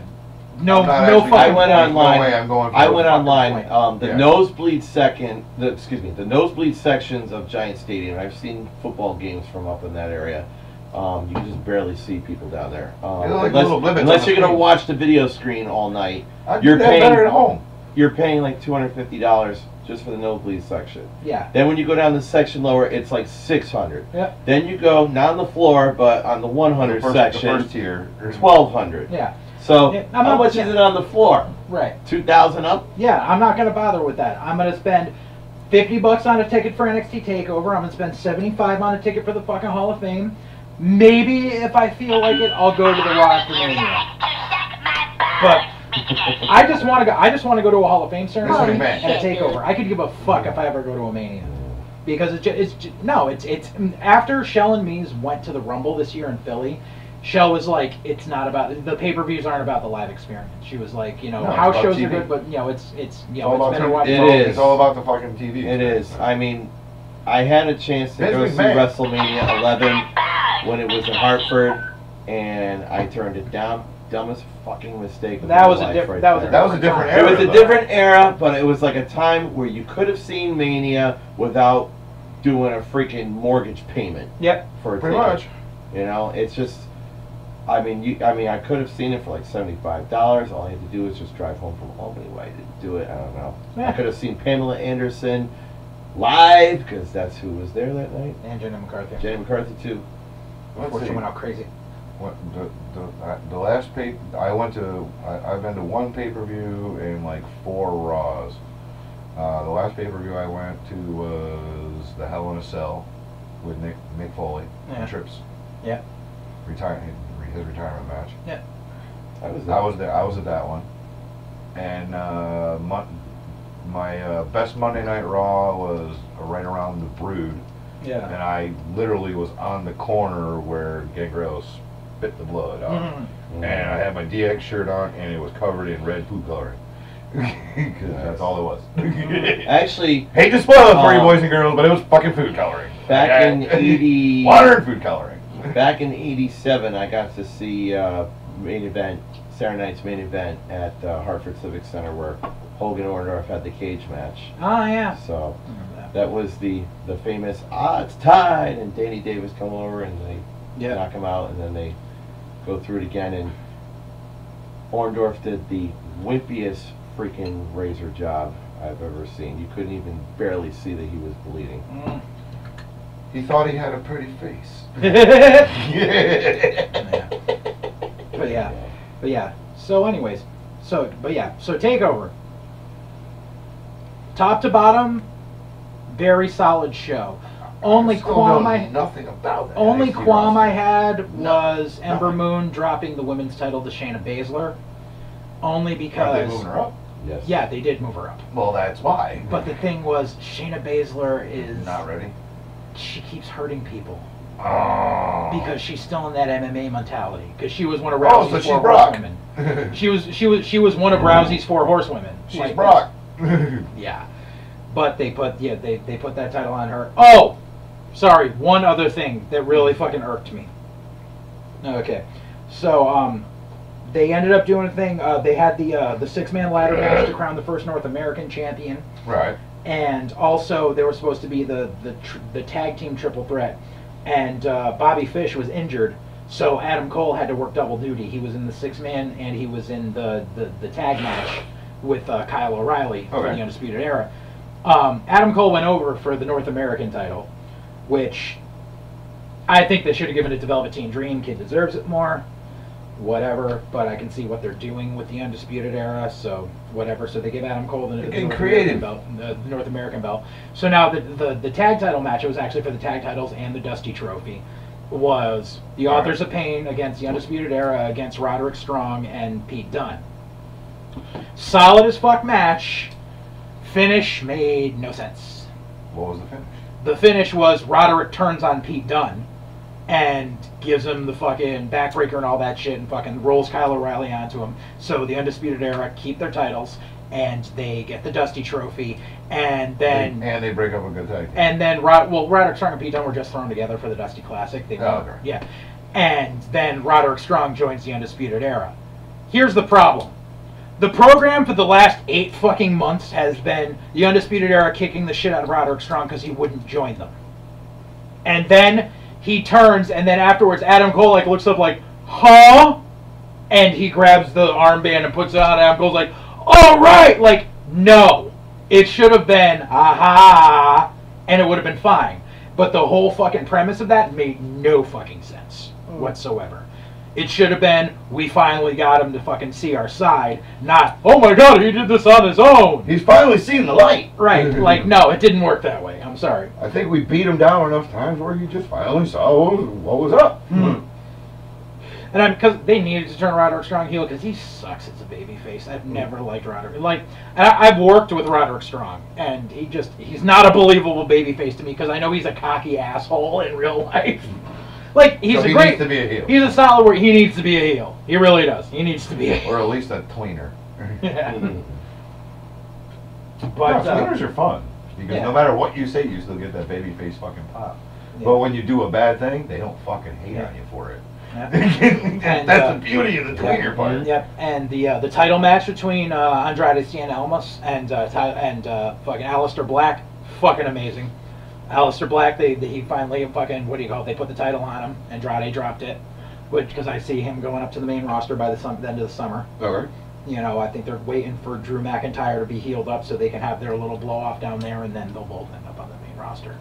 no I'm not no actually- fucking I went point. online. No way, I'm going for I a went fucking online. point. The Yeah. nosebleed the nosebleed sections of Giant Stadium. I've seen football games from up in that area. You can just barely see people down there. They're like little Unless, limits unless on you're the gonna screen. watch the video screen all night, I You're do that paying- better at home. you're paying like $250 just for the nosebleed section. Yeah. Then when you go down the section lower, it's like $600. Yep. Then you go not on the floor, but on the 100 The section, first tier. $1,200. Yeah. So Yeah, I'm how not- much is it on the floor? Right. 2,000 up? Yeah, I'm not gonna bother with that. I'm gonna spend $50 on a ticket for NXT Takeover. I'm gonna spend $75 on a ticket for the fucking Hall of Fame. Maybe if I feel like it, I'll go to the Raw after Mania. But I just want to go. I just want to go to a Hall of Fame ceremony and Mr. a Takeover. I could give a fuck if I ever go to a Mania. Because it's after Shell and Mees went to the Rumble this year in Philly. Shell was like, it's not about the pay-per-views aren't about the live experience. She was like, you know, No, it's house about shows are TV. good, but you know, it's It's all about better TV. watch. It It's is. all about the fucking TV. It is. I mean, I had a chance to Vince go see McMahon. WrestleMania 11 when it was in Hartford, and I turned it down dumbest fucking mistake of That my was a life different. right That was there. a That was a different time. It era. was a though. different era, but it was like a time where you could have seen Mania without doing a freaking mortgage payment Yep. for a Pretty ticket. much. You know, it's just. I mean, I could have seen it for like $75. All I had to do was just drive home from Albany. Why I didn't do it, I don't know. Yeah. I could have seen Pamela Anderson live because that's who was there that night. And Jenny McCarthy. Jenny McCarthy too. Let's Before she see. went out crazy. What, the last pay I've been to one pay-per-view and like 4 Raws. The last pay-per-view I went to was the Hell in a Cell with Mick Foley Yeah. and Trips. Yeah. His retirement match. Yeah. I was there. I was at that one. And my best Monday Night Raw was right around the Brood. Yeah. And I literally was on the corner where Gangrel spit the blood out. Mhm. And I had my DX shirt on, and it was covered in red food coloring. Because that's all it was. Actually, Hate to spoil it for you boys and girls, but it was fucking food coloring. back in 80, Water and food coloring. back in '87, I got to see main event, Saturday night's main event at Hartford Civic Center where Hogan Orndorff had the cage match. Oh yeah. So I remember that. that was the famous it's tied, and Danny Davis come over and they Yeah. knock him out, and then they go through it again, and Orndorff did the wimpiest freaking razor job I've ever seen. You couldn't even barely see that he was bleeding. Mm. He thought he had a pretty face. Yeah. But yeah. So anyways, so Takeover. Top to bottom, very solid show. Only Still qualm know I nothing about that. only NXT qualm roster. I had was No, Ember nothing. Moon dropping the women's title to Shayna Baszler. Only Aren't they because moving her up? Yes. yeah, they did move her up. Well, that's why. But the thing was, Shayna Baszler is Not ready. she keeps hurting people Oh. because she's still in that MMA mentality. Because she was one of Oh, Rousey's so she's 4 Brock. horsewomen. She was one of Rousey's 4 horsewomen. She's Like, Brock. Yeah, but they put that title on her. Oh, sorry. One other thing that really fucking irked me. Okay, so they ended up doing a thing. They had the 6-man ladder match to crown the first North American champion, Right. and also they were supposed to be the tag team triple threat. And Bobby Fish was injured, so Adam Cole had to work double duty. He was in the 6-man and he was in the tag match with Kyle O'Reilly for Okay. the Undisputed Era. Adam Cole went over for the North American title, which I think they should have given it to Velveteen Dream. Kid deserves it more. Whatever, but I can see what they're doing with the Undisputed Era, so whatever. So they give Adam Cole the getting North creative. American belt, the North American belt. So now the tag title match, it was actually for the tag titles and the Dusty Trophy, was the Authors of Pain against the Undisputed Era against Roderick Strong and Pete Dunne. Solid as fuck match. Finish made no sense. What was the finish? The finish was Roderick turns on Pete Dunne and gives him the fucking backbreaker and all that shit and fucking rolls Kyle O'Reilly onto him. So the Undisputed Era keep their titles and they get the Dusty Trophy, and then And they break up a good tag team. and then Roderick Strong and Pete Dunne were just thrown together for the Dusty Classic. They Oh, okay. yeah, and then Roderick Strong joins the Undisputed Era. Here's the problem. The program for the last 8 fucking months has been the Undisputed Era kicking the shit out of Roderick Strong because he wouldn't join them. And then he turns, and then afterwards Adam Cole like looks up like, huh? And he grabs the armband and puts it on. Adam Cole's like, all right! Like, no. It should have been, aha, and it would have been fine. But the whole fucking premise of that made no fucking sense whatsoever. It should have been, we finally got him to fucking see our side, not, oh my god, he did this on his own. He's finally seen the light. Right, like, no, it didn't work that way. I'm sorry. I think we beat him down enough times where he just finally saw what was up. And because they needed to turn Roderick Strong heel because he sucks as a babyface. I've never liked Roderick. Like, I've worked with Roderick Strong, and he's not a believable babyface to me because I know he's a cocky asshole in real life. Like, he's So a he great. needs to be a heel. He's a solid where he needs to be a heel. He really does. He needs to be a heel. Or at least a tweener. Yeah. No, But tweeners are fun. Because yeah. no matter what you say, you still get that baby face fucking pop. Yeah. But when you do a bad thing, they don't fucking hate Yeah. on you for it. That's the beauty of the tweener part. Yep, and the title match between Andrade Cien Almas and fucking Aleister Black, fucking amazing. Aleister Black, he finally fucking, what do you call it? They put the title on him. Andrade dropped it, because I see him going up to the main roster by the end of the summer. Okay. You know, I think they're waiting for Drew McIntyre to be healed up so they can have their little blow off down there, and then they'll both end up on the main roster.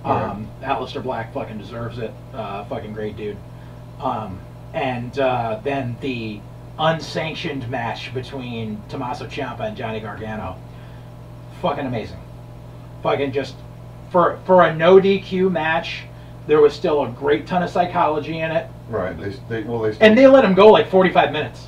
Aleister Black fucking deserves it. Fucking great dude. And then the unsanctioned match between Tommaso Ciampa and Johnny Gargano. Fucking amazing. Fucking just, for a no DQ match, there was still a great ton of psychology in it. Right. And they let him go like 45 minutes.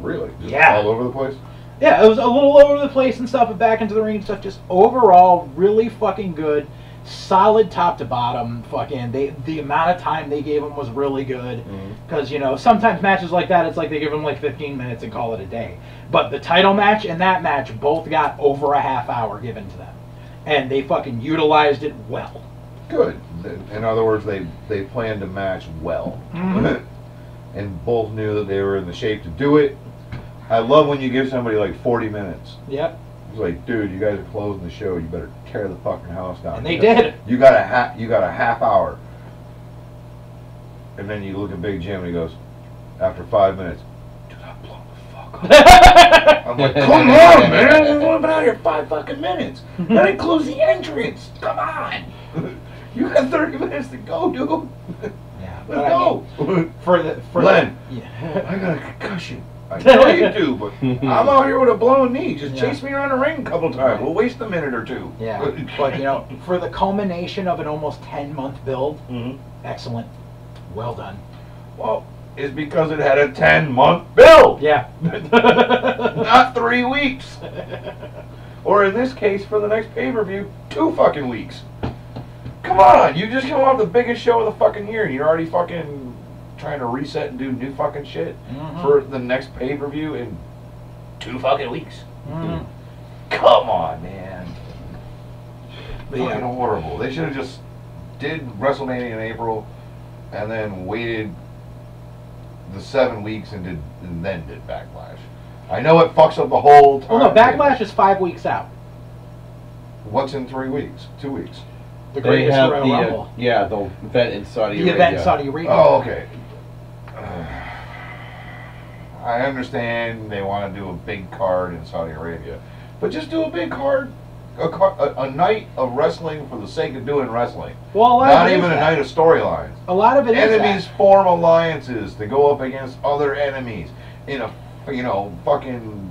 Really? Just Yeah. all over the place? Yeah, it was a little all over the place and stuff, but back into the ring and stuff. Just overall, really fucking good. Solid top to bottom. Fucking, the amount of time they gave him was really good. Because, you know, sometimes matches like that, it's like they give him like 15 minutes and call it a day. But the title match and that match both got over a half hour given to them. And they fucking utilized it well. Good. In other words, they planned to match well. And both knew that they were in the shape to do it. I love when you give somebody like 40 minutes. Yep. It's like, dude, you guys are closing the show. You better tear the fucking house down. And they did. You got a half hour. And then you look at Big Jim and he goes, after 5 minutes, dude, I blow the fuck up. I'm like, come on, man. We've only been out here 5 fucking minutes. That includes the entrance. Come on. You got 30 minutes to go, dude. Yeah. Let's go. Glenn, I got a concussion. I know you do, but I'm out here with a blown knee. Just chase me around the ring a couple times. We'll waste a minute or two. Yeah, but you know, for the culmination of an almost 10-month build, excellent. Well done. Well, it's because it had a 10-month build. Yeah. Not 3 weeks. Or in this case, for the next pay-per-view, 2 fucking weeks. Come on, you just come off the biggest show of the fucking year and you're already fucking trying to reset and do new fucking shit for the next pay-per-view in 2 fucking weeks. Come on, man. Fucking horrible. They should have just did WrestleMania in April and then waited the 7 weeks and then did Backlash. I know it fucks up the whole time. Well, no, Backlash is 5 weeks out. What's in 3 weeks? 2 weeks? The greatest Royal Rumble. the event in Saudi Arabia. The event in Saudi Arabia. Oh, okay. I understand they want to do a big card in Saudi Arabia, but just do a big card, a night of wrestling for the sake of doing wrestling. Well, not even a night of storylines. A lot of it enemies form alliances to go up against other enemies in a fucking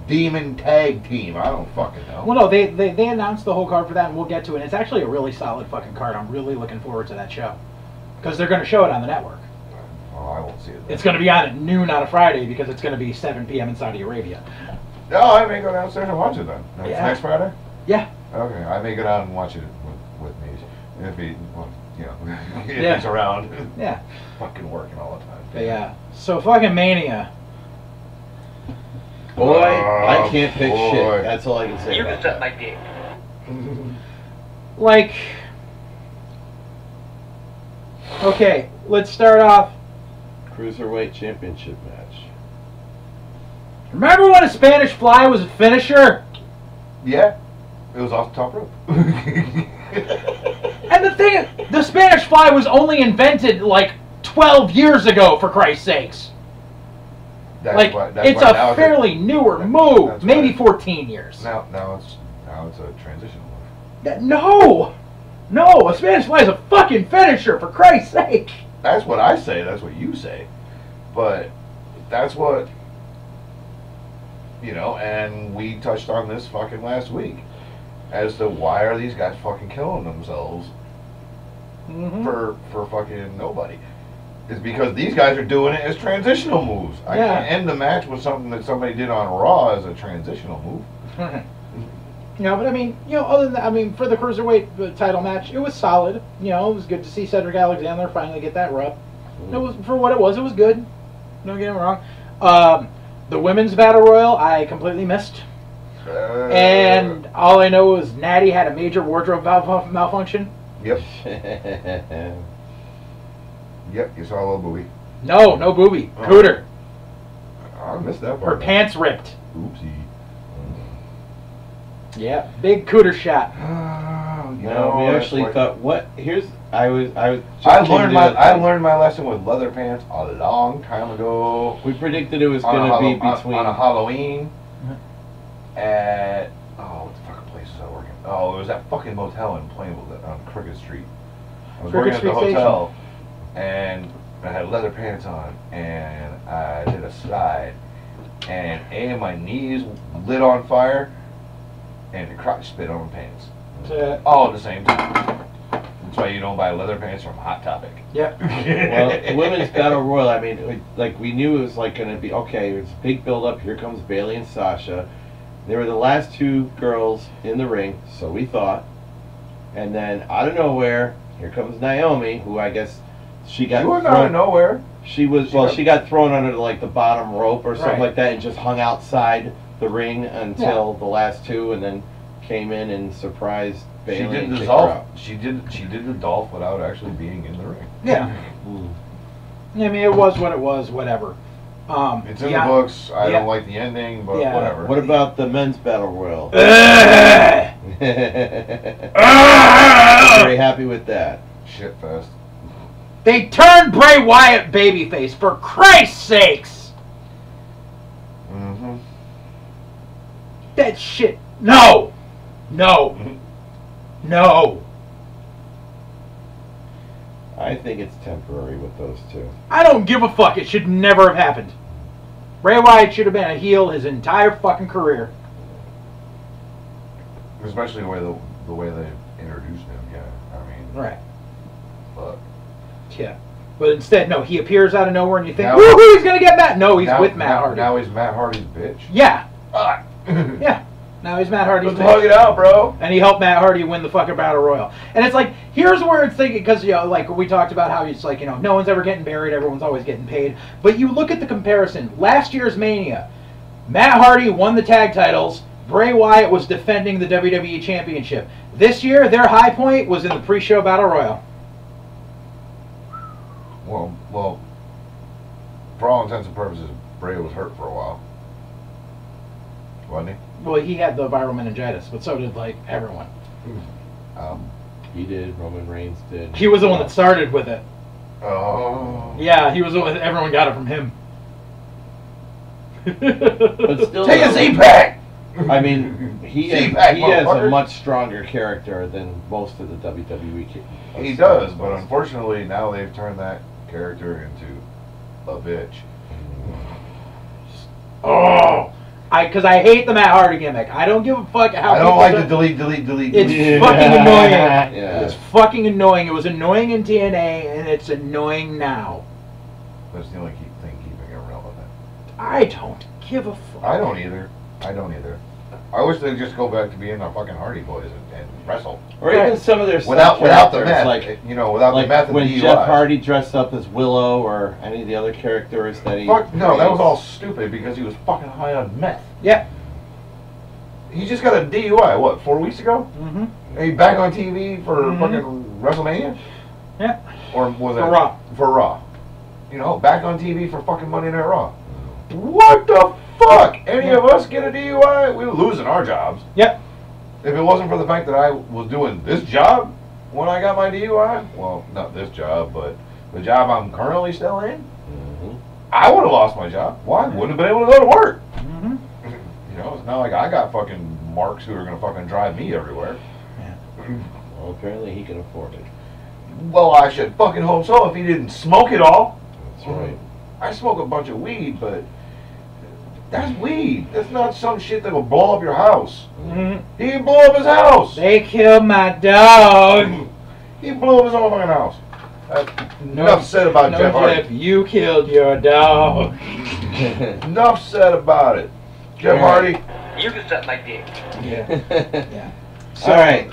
demon tag team. I don't fucking know. Well, no, they announced the whole card for that, and we'll get to it. It's actually a really solid fucking card. I'm really looking forward to that show because they're going to show it on the network. Oh, I won't see it. It's going to be on at noon on a Friday because it's going to be 7 p.m. in Saudi Arabia. No, I may go downstairs and watch it then. Next Friday? Yeah. Okay, I may go down and watch it with me. If he, if he's around. Yeah. Fucking working all the time. But yeah. So fucking Mania. Boy, I can't pick shit. That's all I can say. You can suck my dick. Like, okay, let's start off. Cruiserweight Championship match. Remember when a Spanish Fly was a finisher? Yeah, it was off the top rope. And the thing is, the Spanish Fly was only invented like 12 years ago, for Christ's sakes. It's a fairly newer move, maybe 14 years. Now it's a transitional move. No, a Spanish Fly is a fucking finisher, for Christ's sake. That's what I say. That's what you say. But that's what and we touched on this fucking last week as to why are these guys fucking killing themselves for fucking nobody. It's because these guys are doing it as transitional moves. I can't end the match with something that somebody did on Raw as a transitional move. But I mean, other than that, for the Cruiserweight title match, it was solid. It was good to see Cedric Alexander finally get that rub. It was, for what it was good. Don't get me wrong. The women's battle royal, I completely missed. And all I know is Natty had a major wardrobe malfunction. Yep. Yep, you saw a little booby. No, no booby. Oh. Cooter. I missed that Her part. pants ripped. Oopsie. Yeah, big cooter shot. No, we actually thought. What? Here's. I learned my lesson with leather pants a long time ago. We predicted it was on going a to be Hallow- between. on a Halloween at what the fucking place was I working? Oh, it was that fucking motel in Plainville on Crooked Street. I was Crooked working at the Street hotel, and I had leather pants on, and I did a slide, and my knees lit on fire, and the crotch spit on my pants, all at the same time. That's why you don't buy leather pants from Hot Topic. Yep. Well, the women's battle royal. I mean, we knew it was like going to be okay. It's a big build up. Here comes Bayley and Sasha. They were the last two girls in the ring, so we thought. And then out of nowhere, here comes Naomi, who I guess she got. You were out of nowhere. She got thrown under like the bottom rope or something like that, and just hung outside the ring until the last two, and then came in and surprised Bayley. She did and the kicked her Dolph. out. She did the Dolph without actually being in the ring. Yeah. I mean, it was what it was. Whatever. It's in the books. I don't like the ending, but whatever. What about the men's battle royal? Very happy with that. Shit fest. They turned Bray Wyatt babyface, for Christ's sakes! Mm-hmm. That shit. No! No! No! I think it's temporary with those two. I don't give a fuck. It should never have happened. Bray Wyatt should have been a heel his entire fucking career. Especially the way they introduced him. Yeah, I mean. Right. But. Yeah. But instead, no, he appears out of nowhere and you think, Now- woohoo, he's gonna get Matt. No, he's with Matt Hardy. Now he's Matt Hardy's bitch. Yeah. Ah. Yeah. Now he's Matt Hardy's Let's bitch. hug it out, bro. And he helped Matt Hardy win the fucking Battle Royal. And it's like, here's where it's thinking, because, like we talked about how it's like, no one's ever getting buried, everyone's always getting paid. But you look at the comparison. Last year's Mania, Matt Hardy won the tag titles, Bray Wyatt was defending the WWE Championship. This year, their high point was in the pre-show Battle Royal. Well, for all intents and purposes, Bray was hurt for a while. Wasn't he? Well, he had the viral meningitis, but so did, like, everyone. He did. Roman Reigns did. He was the one that started with it. Oh. Yeah, he was the one, everyone got it from him. But still, Take a Z-Pack! I mean, he has a much stronger character than most of the WWE. He does, but unfortunately now they've turned that character into a bitch. Oh! Because I hate the Matt Hardy gimmick. I don't give a fuck how I don't people like do- the delete. It's fucking annoying. Yeah. It's fucking annoying. It was annoying in TNA, and it's annoying now. That's the only thing keeping it relevant. I don't give a fuck. I don't either. I wish they'd just go back to being the fucking Hardy Boys and wrestle. Or even some of their without the characters, meth, like without the meth and when the Jeff DUIs. Hardy dressed up as Willow or any of the other characters that he. Fuck no, that was all stupid because he was fucking high on meth. Yeah. He just got a DUI. What, 4 weeks ago? Mm-hmm. And he back on TV for fucking WrestleMania? Yeah. Or was it For Raw. For Raw. Back on TV for fucking Monday Night Raw. What the fuck? Any of us get a DUI? We were losing our jobs. Yep. If it wasn't for the fact that I was doing this job when I got my DUI, well, not this job, but the job I'm currently still in, I would have lost my job. Why? Wouldn't have been able to go to work. Mm-hmm. It's not like I got fucking marks who are going to fucking drive me everywhere. Yeah. Well, apparently he can afford it. Well, I should fucking hope so if he didn't smoke it all. That's right. I smoke a bunch of weed, but that's weed. That's not some shit that will blow up your house. Mm-hmm. He didn't blow up his house. They killed my dog. He blew up his own fucking house. Enough said about No, Jeff Hardy. Jeff, you killed your dog. Enough said about it. Jeff Hardy. You can suck my dick. Yeah. Yeah. All right.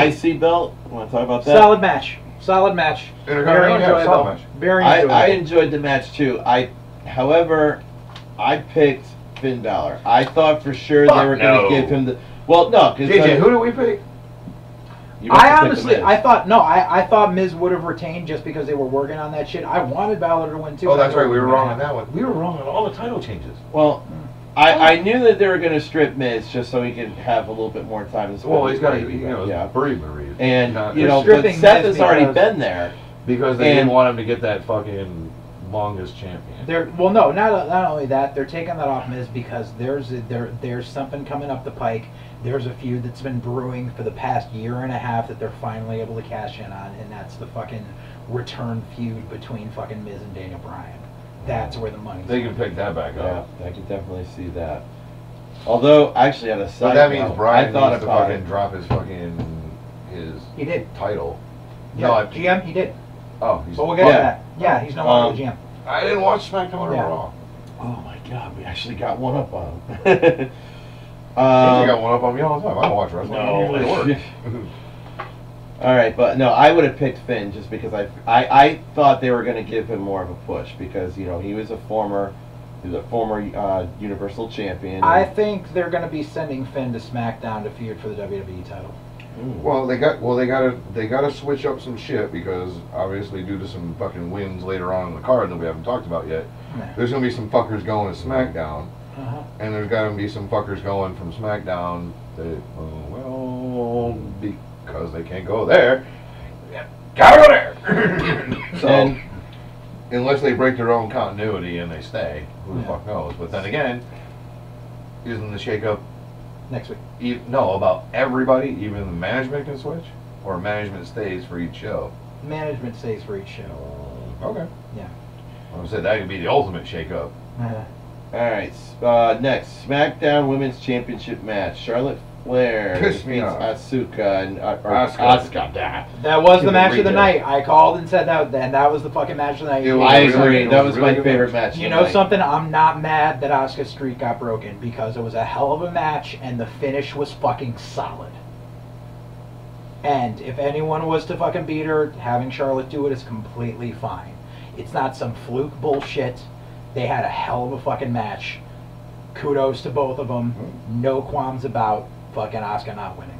IC belt. Want to talk about that? Solid match. Solid match. Very Solid enjoyable. match. Very I enjoyable. enjoyed the match too. However, I picked Finn Balor. I thought for sure they were going to give him the. Well, no, because JJ, who do we pick? You must I have picked honestly, The Miz. I thought Miz would have retained just because they were working on that shit. I wanted Balor to win too. Oh, that's right. We were wrong on that one. We were wrong on all the title changes. Well, I knew that they were going to strip Miz just so he could have a little bit more time to spend. Well, with he's got to, Baby, you know, yeah. bereavement reason. And Not- you They're know, but stripping Seth Miz has already because- been there. because they and- didn't want him to get that fucking longest champion. Not only that, they're taking that off Miz because there's something coming up the pike. There's a feud that's been brewing for the past year and a half that they're finally able to cash in on, and that's the fucking return feud between fucking Miz and Daniel Bryan. That's where the money's They can pick that back Yeah, up. I can definitely see that. Although, actually, on a But side that means note, Brian I thought needs to about fucking it. drop his fucking his He did. title. Yeah, No, GM, he did. Oh, he's, But we'll get Yeah. to that. Yeah, he's no longer the GM. I didn't watch SmackDown or Yeah. Raw. Oh my God, we actually got one up on him. You got one up on me all the time. I don't watch wrestling. I usually work. All right, but no, I would have picked Finn just because I thought they were going to give him more of a push because he was a former Universal Champion. I think they're going to be sending Finn to SmackDown to feud for the WWE title. Well, they gotta switch up some shit because obviously due to some fucking wins later on in the card that we haven't talked about yet, there's gonna be some fuckers going to SmackDown, and there's gotta be some fuckers going from SmackDown that because they can't go there, gotta go there. So And- unless they break their own continuity and they stay, who the Yeah. fuck knows? But then again, isn't the shakeup Next week. about everybody, even the management can switch, or management stays for each show? Management stays for each show. Okay. Yeah. I said that could be the ultimate shakeup. All right, next SmackDown Women's Championship match: Charlotte Flair Piss me defeats off. Asuka and Asuka. That was the Keep it match of the retail. night. I called and said that, and that was the fucking match of the night. It was I really- agree. it That was was a really my good favorite match. match. You of know the night. something? I'm not mad that Asuka's streak got broken because it was a hell of a match and the finish was fucking solid. And if anyone was to fucking beat her, having Charlotte do it is completely fine. It's not some fluke bullshit. They had a hell of a fucking match. Kudos to both of them. No qualms about fucking Asuka not winning.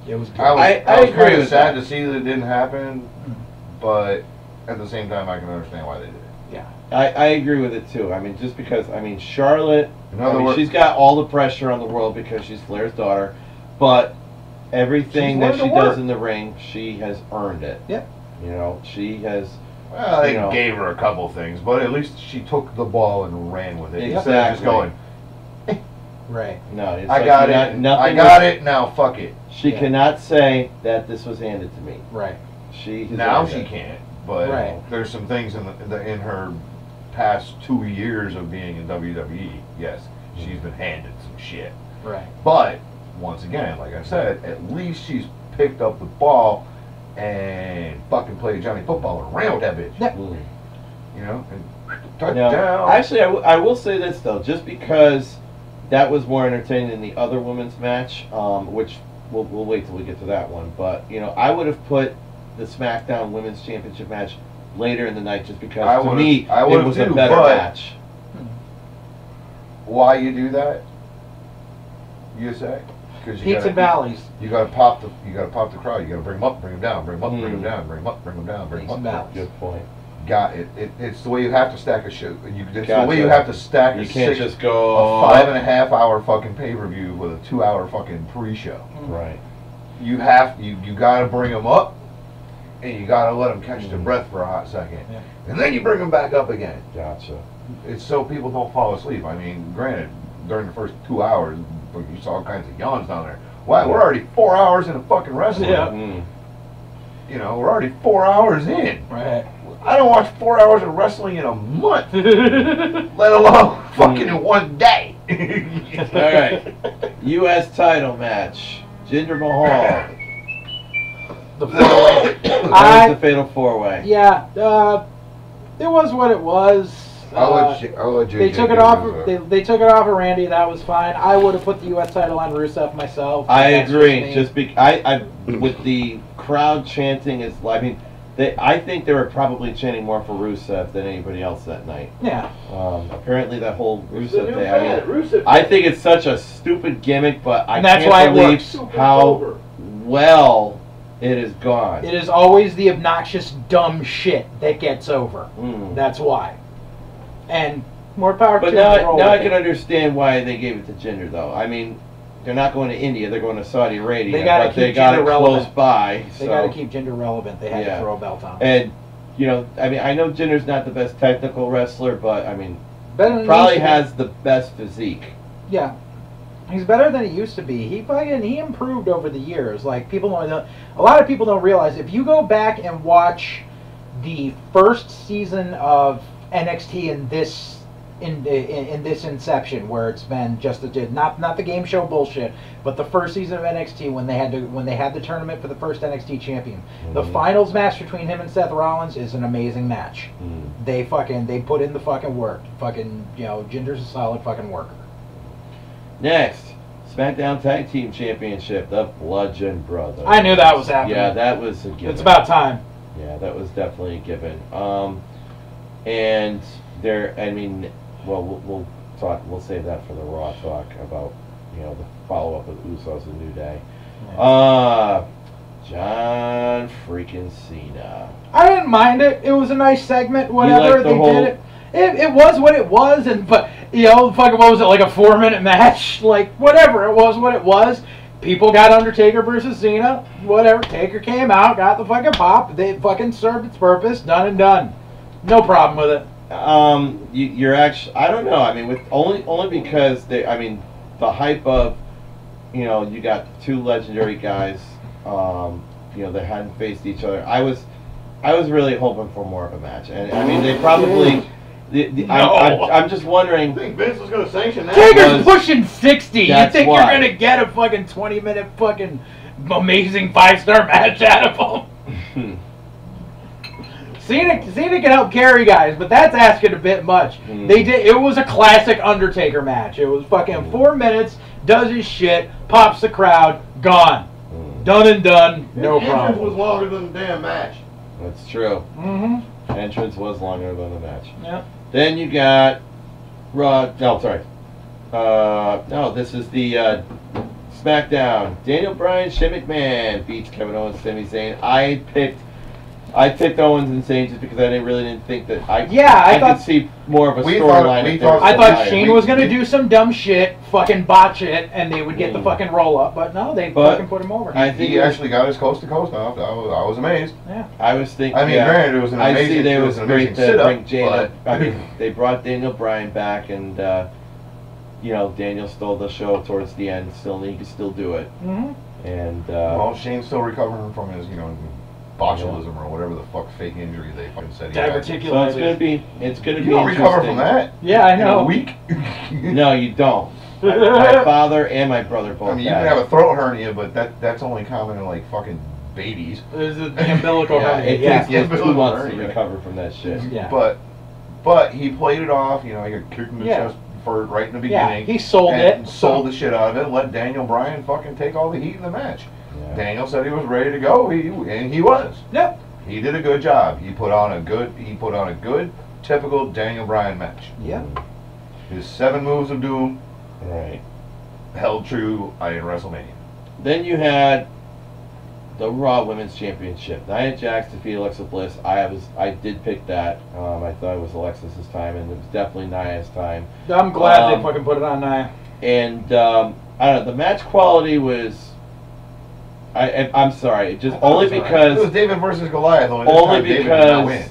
It was good. I was agree kind of with sad that. to see that it didn't happen, but at the same time, I can understand why they did it. Yeah. I agree with it too. I mean, just because Charlotte, In other words, she's got all the pressure on the world because she's Flair's daughter, but everything She's that learned she to does work. in the ring, she has earned it. Yep. You know, she has. well, they you know. gave her a couple things, but at least she took the ball and ran with it instead of just Exactly. going, Right. No, it's I like got not- it, nothing I got was- it, now fuck it. She Yeah. cannot say that this was handed to me. Right. She has Now earned she it. can't, but Right. there's some things in her past 2 years of being in WWE, yes, she's been handed some shit. Right. But, once again, like I said, at least she's picked up the ball and fucking played Johnny Football and ran with that bitch. Yeah. Mm. You know? And No, touchdown. actually, I will say this though, just because that was more entertaining than the other women's match, which we'll wait till we get to that one. But I would have put the SmackDown Women's Championship match later in the night, just because I to would've- me I it would've was a too, better but- match. Why you do that? You say? Because Peaks and valleys. You gotta pop the crowd. You gotta bring them up, bring them down, bring them up, bring them Mm. down, bring them up, bring them down, bring Peaks them and up. valleys. Good point. Got it. It's the way you have to stack a show. It's the Gotcha. way you have to stack You a can't six, just a go 5.5 hour fucking pay-per-view with a 2 hour fucking pre-show. Right. You gotta bring them up, and you gotta let them catch their breath for a hot second, Yeah. and then you bring them back up again. Gotcha. It's so people don't fall asleep. I mean, granted, during the first 2 hours, you saw all kinds of yawns down there. Why? We're already 4 hours into fucking wrestling. Yeah. Mm. You know, we're already 4 hours in. Right. I don't watch 4 hours of wrestling in a month, let alone fucking in one day. All right. U.S. title match: Jinder Mahal. The That was the fatal four-way. Yeah. It was what it was. I'll let JJ They took it give off. his, They took it off of Randy. That was fine. I would have put the U.S. title on Rusev myself. I That's agree. just me. Just I with the crowd chanting is. I mean, I think they were probably chanting more for Rusev than anybody else that night. Yeah. Apparently, that whole It's the Rusev new thing. fad, Rusev. I think it's such a stupid gimmick, but I And that's can't why it believe works. Super how over. well It is gone. It is always the obnoxious, dumb shit that gets over. That's why. And more power But to now I it. can understand why they gave it to Jinder, though. I mean, they're not going to India; they're going to Saudi Arabia. They gotta but they keep got it Jinder close relevant. by. They so. got to keep Jinder relevant. They had Yeah. to throw a belt on. And you know, I mean, I know Jinder's not the best technical wrestler, but I mean, Better than probably he used to has the best physique. be. Yeah. He's better than he used to be. He improved over the years. Like people don't, a lot of people don't realize if you go back and watch the first season of NXT in this inception, where it's been just not the game show bullshit, but the first season of NXT when they had the tournament for the first NXT champion. The finals match between him and Seth Rollins is an amazing match. They put in the fucking work. Fucking, you know, Jinder's a solid fucking worker. Next, SmackDown Tag Team Championship, the Bludgeon Brothers. I knew that was happening. Yeah, that was a given. It's about time. Yeah, that was definitely a given. And there, I mean, well, we'll talk. We'll save that for the Raw talk about, you know, the follow up with Usos and New Day. John freaking Cena. I didn't mind it. It was a nice segment. Whatever liked the they whole- did it. It was what it was, but you know, fucking what was it, like a 4-minute match? Like whatever, it was what it was. People got Undertaker versus Cena. Whatever. Taker came out, got the fucking pop. They fucking served its purpose. Done and done. No problem with it. You're actually, I don't know. I mean, with only because they, I mean, the hype of, you know, you got two legendary guys, you know, that hadn't faced each other. I was really hoping for more of a match, and I mean, they probably. I'm just wondering. You think Vince was going to sanction that? Taker's pushing 60. You That's think why. you're gonna get a fucking 20-minute fucking amazing 5-star match out of him? Cena can help carry guys, but that's asking a bit much. They did. It was a classic Undertaker match. It was fucking 4 minutes. Does his shit. Pops the crowd. Gone. Done and done. No The entrance problem. was longer than the damn match. That's true. Mm-hmm. Entrance was longer than the match. Yeah. Then you got Raw. No, sorry. No, this is the SmackDown. Daniel Bryan, Shane McMahon beats Kevin Owens, Sami Zayn. I picked Owens and Zayn just because I really didn't think that I thought- could see more of a We storyline. thought- we if they were thought- I so thought tired. Shane was gonna do some dumb shit, fucking botch it, and they would get the fucking roll up. But no, they But fucking put him over. I think He actually got his coast to coast off. I was amazed. Yeah. I was thinking. I mean, yeah, granted, it was an I amazing. see they it was an great amazing to sit-up, bring Jane up. but I mean, they brought Daniel Bryan back, and you know, Daniel stole the show towards the end. Still, he could still do it. Mm-hmm. And well, Shane's still recovering from his, you know, botulism or whatever the fuck fake injury they fucking said he had. so it's Diverticulitis. gonna You be don't recover interesting. from that Yeah, I in a know. week. No, you don't. My father and my brother both. I mean, you had can have it. a throat hernia, but that's only common in like fucking babies. There's the umbilical Yeah, hernia. it Yeah. takes like 2 months to hernia. recover from that shit. Yeah. But he played it off. You know, he got kicked in the Yeah. chest for right in the Yeah, beginning. he sold and it. sold the shit out of it. Let Daniel Bryan fucking take all the heat in the match. Yeah. Daniel said he was ready to go. And he was. Yep. He did a good job. He put on a good typical Daniel Bryan match. Yep. His 7 moves of doom Right. held true in WrestleMania. Then you had the Raw Women's Championship. Nia Jax defeated Alexa Bliss. I did pick that. I thought it was Alexis's time, and it was definitely Nia's time. I'm glad they fucking put it on Nia. And I don't know. The match quality was. I'm sorry. Just only it was because. David versus Goliath. Only Only this time David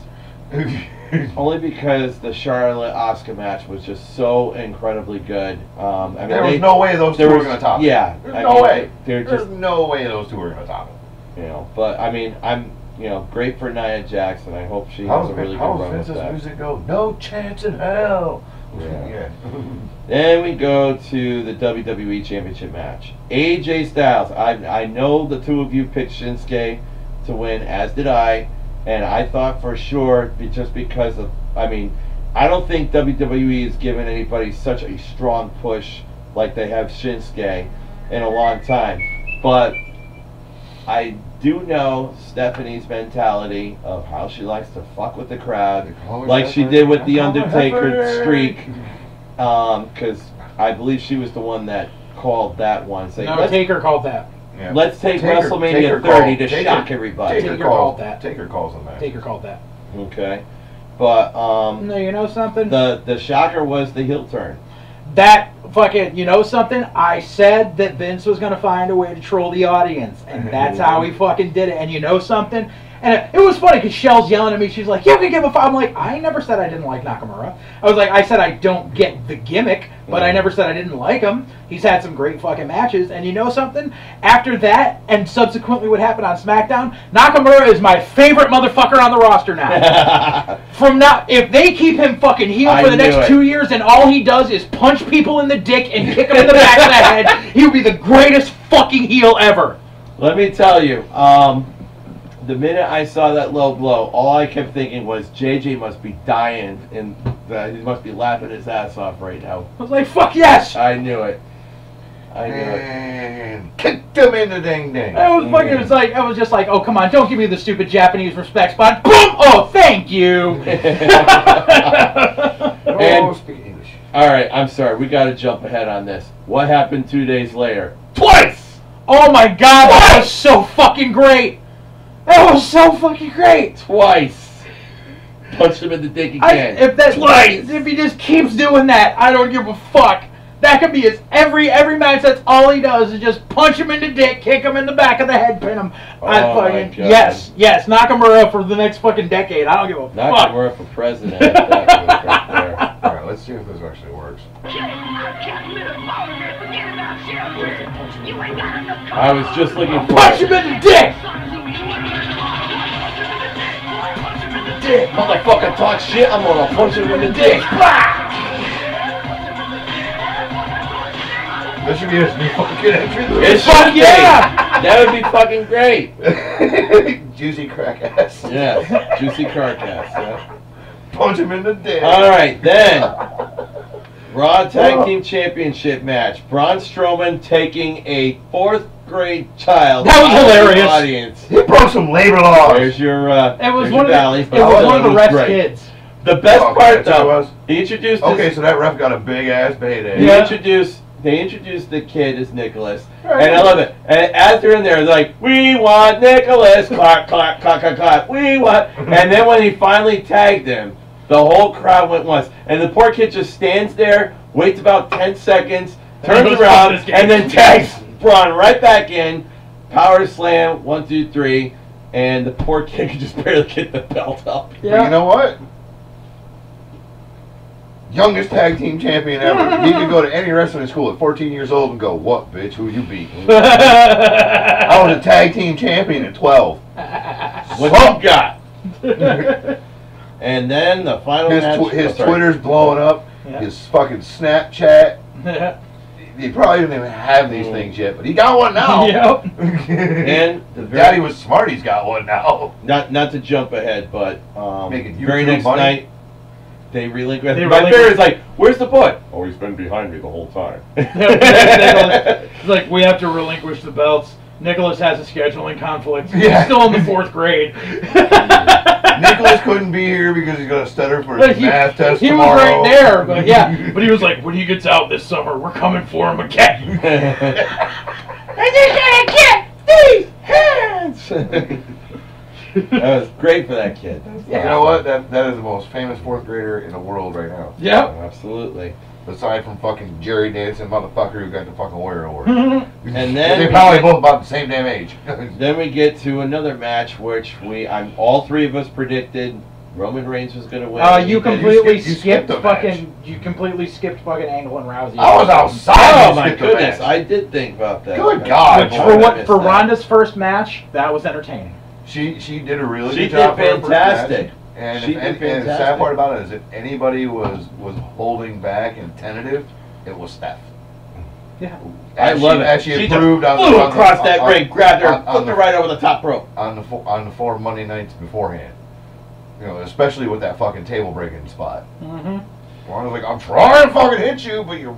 did not win. Only because the Charlotte Asuka match was just so incredibly good. I mean, There was no way those two there were was- going to top it. Yeah, There's I no mean, way. They're There's just, no way those two were going to top it. you know. But I mean, I'm, you know, great for Nia Jax, and I hope she has a really good run with Vince's that. music go? No chance in hell. Yeah. Then we go to the WWE Championship match. AJ Styles. I know the two of you picked Shinsuke to win, as did I, and I thought for sure, just because of, I mean, I don't think WWE has given anybody such a strong push like they have Shinsuke in a long time. But I do know Stephanie's mentality of how she likes to fuck with the crowd, like she did with the Undertaker streak, because I believe she was the one that called that one. Saying, No, Taker called that. Yeah. let's take Taker WrestleMania called- 30 to Taker- shock everybody. Taker Taker called calls that. Taker calls the match. Taker called that. Okay, but No, you know something? the shocker was the heel turn. That fucking, you know something? I said that Vince was going to find a way to troll the audience, and that's how he fucking did it. And you know something? And it was funny because Shell's yelling at me. She's like, "You can give a fuck." I'm like, I never said I didn't like Nakamura. I was like, I said I don't get the gimmick, but I never said I didn't like him. He's had some great fucking matches. And you know something? After that, and subsequently what happened on SmackDown, Nakamura is my favorite motherfucker on the roster now. From now, if they keep him fucking heel I for the knew next it. 2 years and all he does is punch people in the dick and kick them in the back of the head, he would be the greatest fucking heel ever. Let me tell you, the minute I saw that low blow, all I kept thinking was JJ must be dying and he must be laughing his ass off right now. I was like, fuck yes! I knew it. I knew it. And kicked him in the ding ding. I was fucking, it was like, I was just like, oh, come on, don't give me the stupid Japanese respect spot. Boom! Oh, thank you! Oh, speak English. All right, I'm sorry. We got to jump ahead on this. What happened 2 days later? Twice! Oh my god, that was so fucking great! That was so fucking great! Twice. Punch him in the dick again. If he just keeps doing that, I don't give a fuck. That could be his every match. That's all he does is just punch him in the dick, kick him in the back of the head, pin him. I Oh my fucking God. yes, Nakamura for the next fucking decade. I don't give a fuck. Nakamura for president. That was right there. All right, let's see if this actually works. I was just looking for Punch him it. in the dick. Dick, motherfucker, talk shit. I'm gonna punch him in the dick. This should be his new fucking entrance. It Fuck should be. yeah. That would be fucking great. Juicy crack ass. Yeah, juicy carcass. Yeah. Punch him in the dick. All right, then. Raw Tag Team Championship match. Braun Strowman taking a 4th grade child. That was out of the hilarious. Audience. He broke some labor laws. There's your. It was there's one your of Valley, the, but it was still, one of the ref's great. kids. The best Okay, part that's what it though, was. he introduced. Okay, his, so that ref got a big ass payday. Yeah. They introduced the kid as Nicholas, Right. and I love it. And as they're in there, they're like, "We want Nicholas!" Clap, clap, clap, clap, clap. We want. And then when he finally tagged him, the whole crowd went once, and the poor kid just stands there, waits about 10 seconds, turns goes around, off his game. and then tags Braun right back in. Power slam, 1, 2, 3, and the poor kid could just barely get the belt up. But you know what? Youngest tag team champion ever. He could go to any wrestling school at 14 years old and go, "What, bitch? Who you beat?" I was a tag team champion at 12. What you got? And then the final His, match. his oh, sorry. Twitter's blowing up. Yeah. His fucking Snapchat. He probably didn't even have these things yet, but he got one now. Yep. And the Daddy was smart. He's got one now. not to jump ahead, but Making very YouTube next money? night they relinquished. They My relinquished- favorite is like, "Where's the boy?" Oh, he's been behind me the whole time. It's like, we have to relinquish the belts. Nicholas has a scheduling conflict. Yeah. He's still in the 4th grade. Nicholas couldn't be here because he's got to stutter for his math test he tomorrow. was right there, but yeah. But he was like, when he gets out this summer, we're coming for him again. And you're gonna get these hands. That was great for that kid. You know what? That is the most famous 4th grader in the world right now. Yep. Absolutely. Aside from fucking Jerry Dancing motherfucker who got the fucking Warrior Award. And then They're we probably get- both about the same damn age. Then we get to another match, which all 3 of us predicted Roman Reigns was going to win. You you completely skipped skipped the fucking. You completely skipped fucking Angle and Rousey. I was outside. Oh and my skipped the goodness! match. I did think about that. Good God. Which boy, for missed that. Ronda's first match, that was entertaining. She did a really She good job did for her first fantastic. match. And, She if, did and the sad fantastic. part about it is if anybody was holding back and tentative, it was Steph. Yeah. I As love she, it. As she She improved just on flew the, on across the, that on, ring, grabbed her, on flipped her right over the top rope. on the 4 Monday nights beforehand. You know, especially with that fucking table breaking spot. Mm-hmm. I was like, I'm trying to fucking hit you, but you're.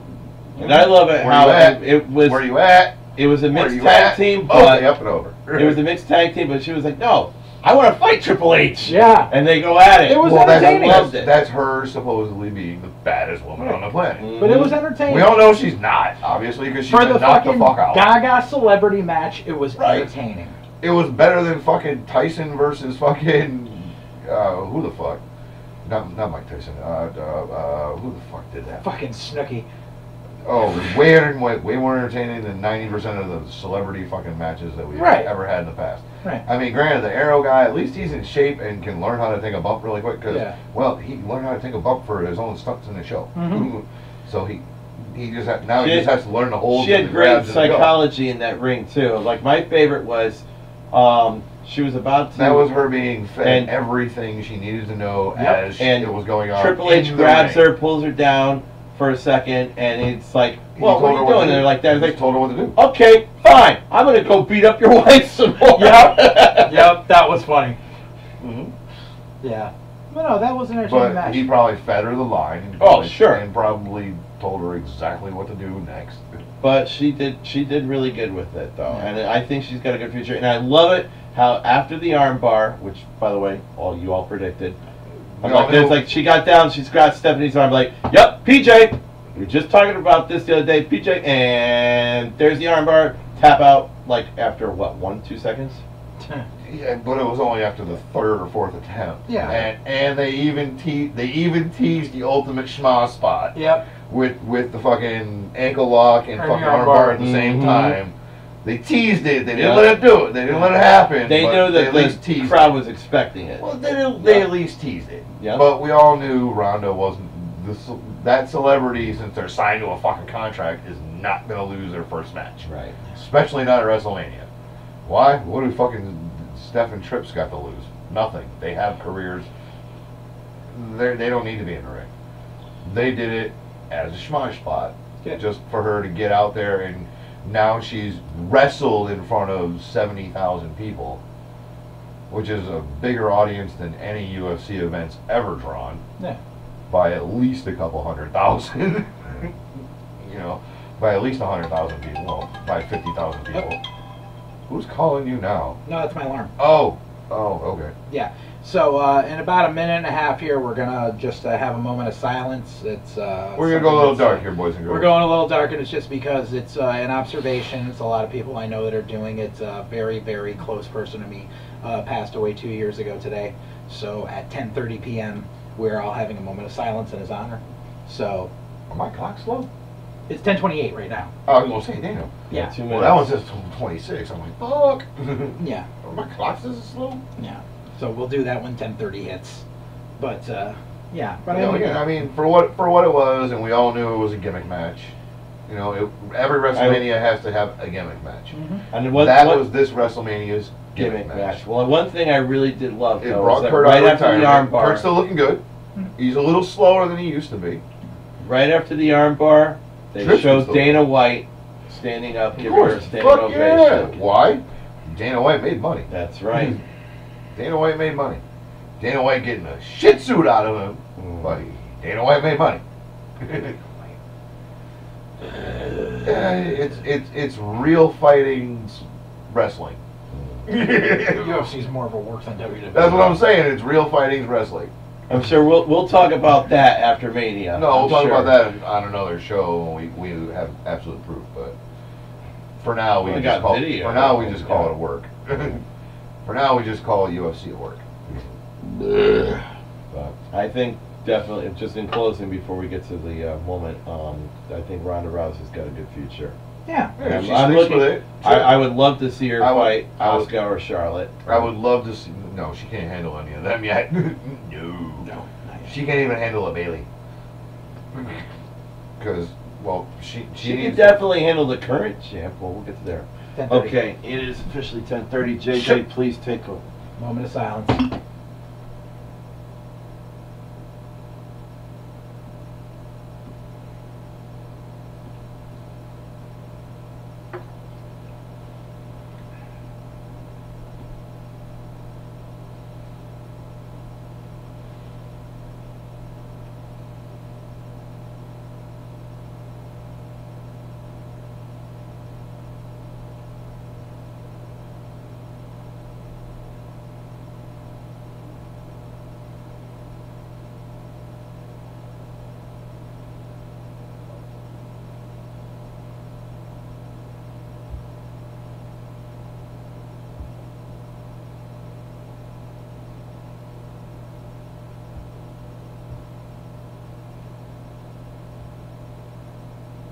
And I love it Where how you at? it was. Where you at? It was a Where mixed you tag at? team, Okay, but up and over. it was a mixed tag team. But she was like, "No, I want to fight Triple H. Yeah. And they go at it. It was Well, entertaining. Loved it. that's her supposedly being the baddest woman on the planet. But it was entertaining. We all know she's not, obviously, because she's For been the knocked the fucking fuck out. Gaga celebrity match, it was Right. entertaining. It was better than fucking Tyson versus fucking who the fuck? Not Mike Tyson. Who the fuck did that? Fucking Snooki. Oh, it was way more entertaining than 90% of the celebrity fucking matches that we've Right. ever had in the past. Right. I mean, granted, the Arrow guy, at least he's in shape and can learn how to take a bump really quick. Because, Yeah. well, he learned how to take a bump for his own stunts in the show. Mhm. So he just he She just has to learn to hold. She and had the great grabs and the go. psychology in that ring too. Like my favorite was, she was about to. That was her being fed And- everything she needed to know Yep. as And it was going on. Triple H in the grabs ring. her, pulls her down for a second, and it's like, He "Well, what told are her you what doing?" to And do. they're like that. He It's just like, told her what to do. "Okay, fine. I'm gonna go beat up your wife some more." Yep. Yep, that was funny. Mhm. Yeah. But no, that was an entertaining But match. he probably fed her the line. And Oh, probably- sure. And probably told her exactly what to do next. But she did really good with it though, Yeah. and I think she's got a good future. And I love it how after the armbar, which by the way, you all predicted. I'm We all like, there's knew. like she got down, she's got Stephanie's arm. Like, yep, PJ. We were just talking about this the other day, PJ, and there's the armbar. Tap out like after what, 1-2 seconds? Yeah, but it was only after the third or fourth attempt. Yeah. And they even teased the ultimate schma spot Yep. with the fucking ankle lock and And fucking the armbar armbar. at the same Mhm. time. They teased it. They didn't Yeah. let it do it. They didn't let it happen. They but knew they that at least the teased crowd it. was expecting it. Well, they at least teased it. Yeah. But we all knew Ronda wasn't that celebrity, since they're signed to a fucking contract, is not gonna lose their first match. Right. Especially not at WrestleMania. Why? What do fucking Steph and Trips got to lose? Nothing. They have careers. They don't need to be in the ring. They did it as a schmosh spot, Yeah. just for her to get out there, and now she's wrestled in front of 70,000 people, which is a bigger audience than any UFC event's ever drawn. Yeah. By at least a couple 100,000. You know, by at least 100,000 people. Well, by 50,000 people. Who's calling you now? No, that's my alarm. Oh, okay. Yeah. So in about a minute and a half here, we're gonna just have a moment of silence. It's We're gonna go a little dark here, boys and girls. We're going a little dark, and it's just because it's an observation. It's a lot of people I know that are doing it. A very, very close person to me passed away 2 years ago today. So at 10:30 p.m., we're all having a moment of silence in his honor. So Are my clock slow? it's 10:28 right now. Oh, I was gonna say, damn. Yeah. 2 Well, minutes. that one says 26. I'm like, fuck. Yeah. My clock says it's slow. Yeah. So we'll do that when 10:30 hits. But yeah. But You know, again, I mean, for what it was, and we all knew it was a gimmick match. You know, every WrestleMania has to have a gimmick match. And what, That what was this WrestleMania's gimmick match? Well, one thing I really did love It though brought was that Kurt right out of after the retirement. armbar, Kurt's still looking good. He's a little slower than he used to be. right after the armbar, they Trish was showed still Dana White standing up, Of giving her a course. standing Fuck ovation. yeah. Why? Dana White made money. That's right. Dana White made money. Dana White getting a shit suit out of him, but Dana White made money. Yeah, it's real fighting wrestling. UFC's more of a work than WWE. That's what I'm saying. It's real fighting wrestling. I'm sure we'll talk about that after Mania. No, we'll I'm talk sure. about that on another show when we have absolute proof. But for now, we We just got call video. for now we just call it a work. For now, we just call it UFC a work. But I think definitely, just in closing, before we get to the moment, I think Ronda Rousey's got a good future. Yeah. Yeah, if she I'm sticks looking. with it, I would love to see her I would- fight I would- Asuka or Charlotte. I would love to see. No, she can't handle any of them yet. No. She can't even handle a Bailey. Because, well, she She can needs. definitely handle the current champ. Well, we'll get to there. 10:30. Okay, it is officially 10:30. JJ, Shut- please take over. Moment of silence.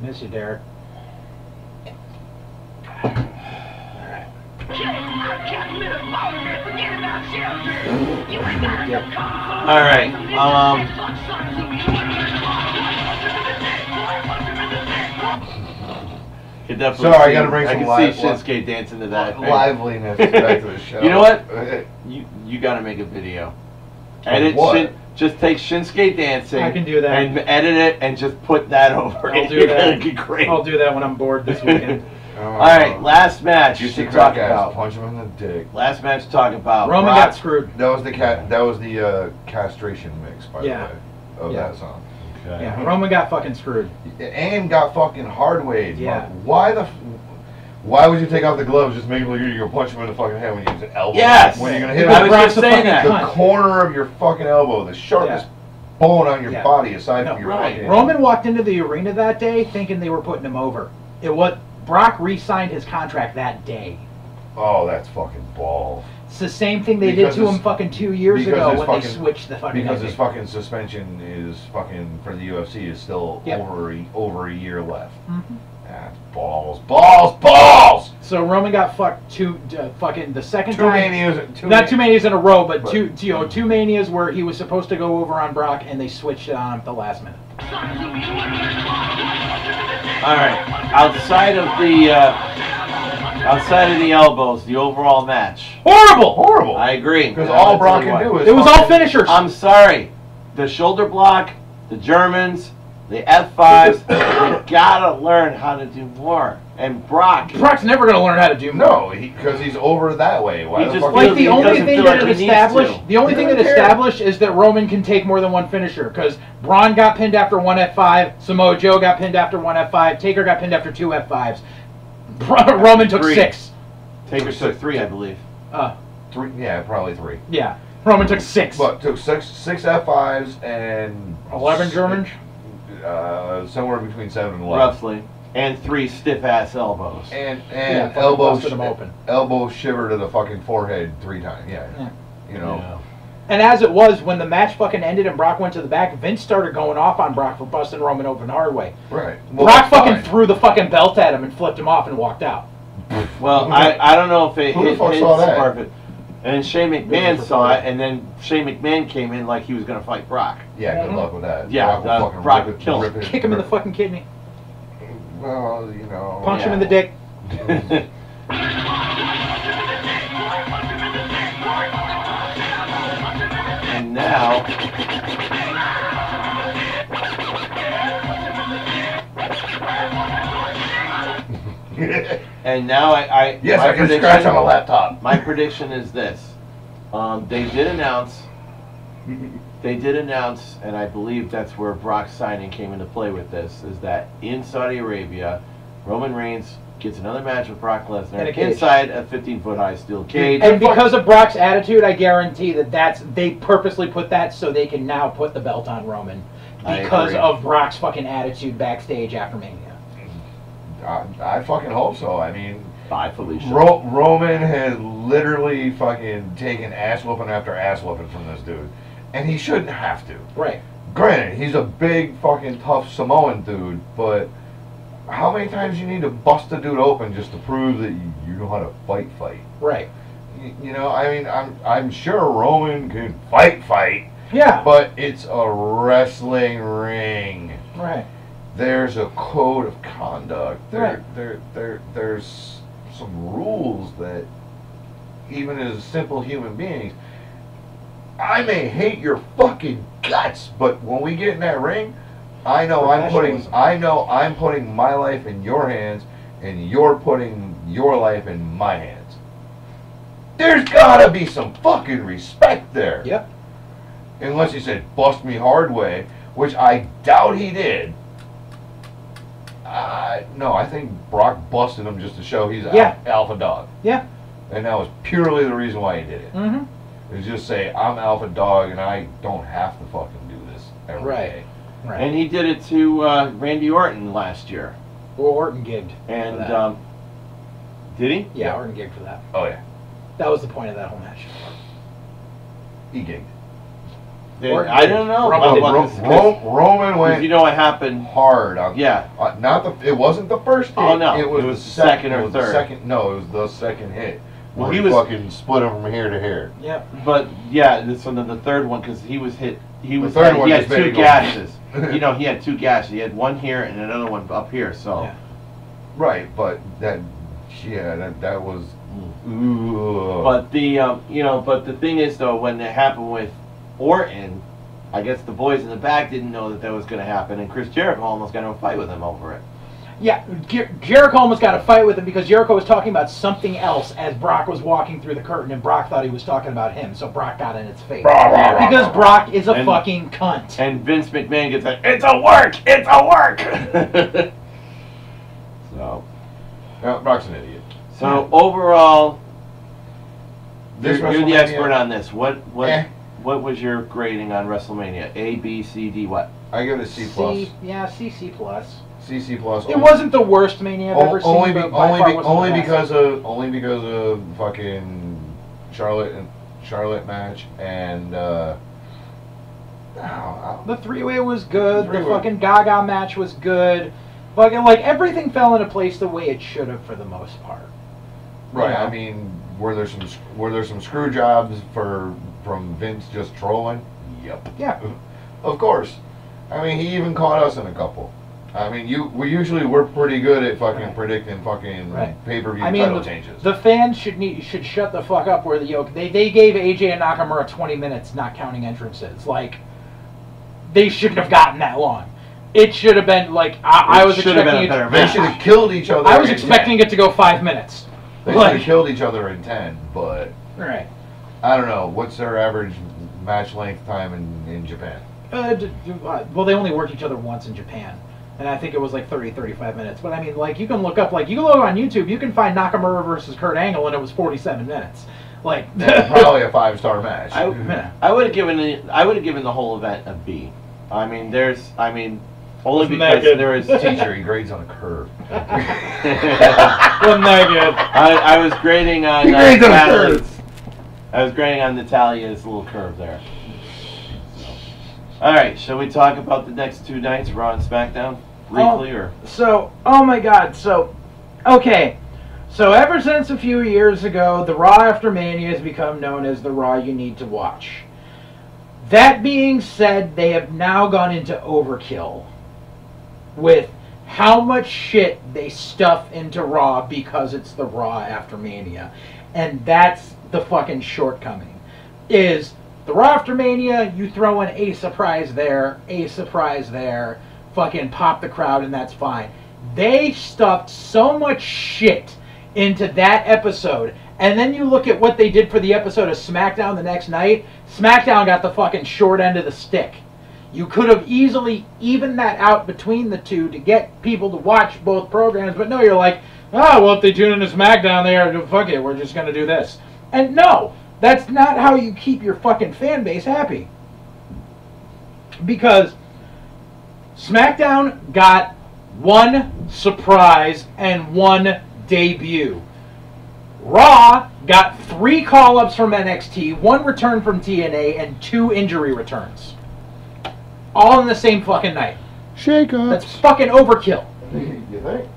Miss you, Derek. All right. Could definitely Sorry, I see- gotta bring I some can live- see Shinsuke dancing to that. liveliness back to the show. You know what? You gotta make a video. Edit what? just take Shinsuke dancing. I can do that. And edit it and just put that over I'll it. do that. It'd be great. I'll do that when I'm bored this weekend. All right, last match You to see talk guys about. punch him in the dick. Last match to talk about. Roman Brock- got screwed. That was the castration mix, by Yeah. the way, of Yeah. that song. Yeah, Roman got fucking screwed. And got fucking hard weighed. Yeah. Why would you take off the gloves? Just make it look like you're gonna punch him in the fucking head when you use an elbow. Yes! When you're gonna hit I him. was Brock's just a saying fucking that. The cunt. corner of your fucking elbow, the sharpest bone on your Yeah. body, aside No, from your right. fucking. Roman walked into the arena that day thinking they were putting him over. Brock re-signed his contract that day. Oh, that's fucking balls. It's the same thing they Because did to him his- fucking 2 years because ago his when they fucking- switched the fucking Because his ending. fucking suspension is fucking for the UFC is still Yep. over a year left. Mhm. That's balls. So Roman got fucked fucking the second Two time. manias. Not two manias in a row, but But- two manias where he was supposed to go over on Brock and they switched it on him at the last minute. All right. Outside of the elbows, the overall match. Horrible. I agree. Because And all I'll Brock tell you can why. do is. It was all fucking- finishers. I'm sorry. The shoulder block, the Germans, the F5s, they gotta learn how to do more. And Brock, Brock's never gonna learn how to do more. No, because he's over that way. Why He the just fuck? Like the He only doesn't thing feel that like it he needs established, to. the only thing that doesn't care. established is that Roman can take more than one finisher. Because Braun got pinned after one F5, Samoa Joe got pinned after one F5, Taker got pinned after two F5s. Roman took 3. 6. Taker took 3, I believe. Three, yeah, probably 3. Yeah, Roman took 6. But took six F5s and 11 Germans. Somewhere between 7 and 11. Roughly. And 3 stiff-ass elbows. And Yeah, fucking elbow busted him open. elbow shiver to the fucking forehead 3 times. Yeah. Yeah. You know. Yeah. And as it was, when the match fucking ended and Brock went to the back, Vince started going off on Brock for busting Roman open the hard way. Right. Well, Brock that's fucking fine. threw the fucking belt at him and flipped him off and walked out. Well, I don't know if it Who the hit fuck his saw that? part of it. And Shane This McMahon is saw it, reported. and then Shane McMahon came in like he was going to fight Brock. Yeah, good Mhm. luck with that. Yeah, Brock will fucking Brock rip it, kills rip it, Kick him in the rip- fucking kidney. Well, you know. Punch him Yeah. in the dick. And now, I Yes, my I can prediction- scratch on a laptop. My prediction is this: they did announce, and I believe that's where Brock's signing came into play with this. Is that in Saudi Arabia, Roman Reigns gets another match with Brock In a Lesnar cage. inside a 15-foot high steel cage. And because of Brock's attitude, I guarantee that they purposely put that so they can now put the belt on Roman I because agree. of Brock's fucking attitude backstage after Mania. I fucking hope so. I mean, Bye, Felicia. Roman has literally fucking taken ass whooping after ass whooping from this dude, and he shouldn't have to. Right. Granted, he's a big fucking tough Samoan dude, but how many times you need to bust a dude open just to prove that you know how to fight? Right. You know, I mean, I'm sure Roman can fight, Yeah. but it's a wrestling ring. Right. There's a code of conduct. Right. There's some rules that even as simple human beings, I may hate your fucking guts, but when we get in that ring, I know I'm putting my life in your hands, and you're putting your life in my hands. There's gotta be some fucking respect there. Yep. Unless he said, bust me hard way, which I doubt he did. No, I think Brock busted him just to show he's alpha dog. Yeah. And that was purely the reason why he did it. Mm-hmm. It was just say, I'm alpha dog and I don't have to fucking do this every day. Right. And he did it to Randy Orton last year. Well, Orton gigged. And for that. did he? Yeah, Orton gigged for that. Oh yeah, That was the point of that whole match. he gigged. I don't know. Roman went. You know what happened? Hard on. Yeah. It wasn't the first hit. Oh no. It was the second or third. No, it was the second hit. Well, he was fucking split him from here to here. Yep. But yeah, this one, the third one, because he was hit. He had 2 gashes. You know, he had 2 gashes. He had one here and another one up here. So. Yeah. Right, but that was. But the thing is though, when it happened with Orton, I guess the boys in the back didn't know that was going to happen, and Chris Jericho almost got into a fight with him over it. Yeah, Jericho almost got a fight with him because Jericho was talking about something else as Brock was walking through the curtain, and Brock thought he was talking about him, so Brock got in its face. Because Brock is a fucking cunt. And Vince McMahon gets like, it's a work! It's a work! So. Brock's an idiot. So, overall, This you're the WrestleMania- expert on this. What Eh. what was your grading on WrestleMania? A, B, C, D, what? I give it a C plus. C plus. C plus. It wasn't the worst Mania I've ever seen, but by far wasn't only the best. because of fucking Charlotte match and the 3-way was good. The Three-way. fucking Gaga match was good. Fucking like everything fell into place the way it should have for the most part. right. Yeah. I mean, were there some screw jobs from Vince just trolling? Yep. Yeah. Of course. I mean, he even caught us in a couple. I mean, we're pretty good at fucking predicting fucking pay-per-view title changes. The fans should shut the fuck up. Where they gave AJ and Nakamura 20 minutes, not counting entrances. Like, they shouldn't have gotten that long. It should have been like I was expecting it. They should have killed each other. I was expecting it to go 5 minutes. They should have killed each other in 10, but right. I don't know. What's their average match length time in Japan? Well, they only worked each other once in Japan. And I think it was like 30, 35 minutes. But I mean, like, you can look on YouTube, you can find Nakamura versus Kurt Angle, and it was 47 minutes. Like, probably a 5-star match. I would have given the whole event a B. I mean, only because there is teacher, he grades on a curve. Wasn't that good? I was grading on He grades on a curve. I was grading on Natalia's little curve there. All right, shall we talk about the next 2 nights, Raw and SmackDown, briefly, or? So, oh my God, okay. So ever since a few years ago, the Raw after Mania has become known as the Raw you need to watch. That being said, they have now gone into overkill with how much shit they stuff into Raw because it's the Raw after Mania. And that's the fucking shortcoming. Is the Raw after Mania, you throw in a surprise there, fucking pop the crowd, and that's fine. They stuffed so much shit into that episode, and then you look at what they did for the episode of SmackDown the next night. SmackDown got the fucking short end of the stick. You could have easily evened that out between the two to get people to watch both programs, but no, you're like, oh, well, if they tune into SmackDown, they are, fuck it, we're just going to do this. And no, that's not how you keep your fucking fan base happy. Because SmackDown got 1 surprise and 1 debut. Raw got 3 call-ups from NXT, 1 return from TNA, and 2 injury returns. All in the same fucking night. Shake-ups. That's fucking overkill. You think?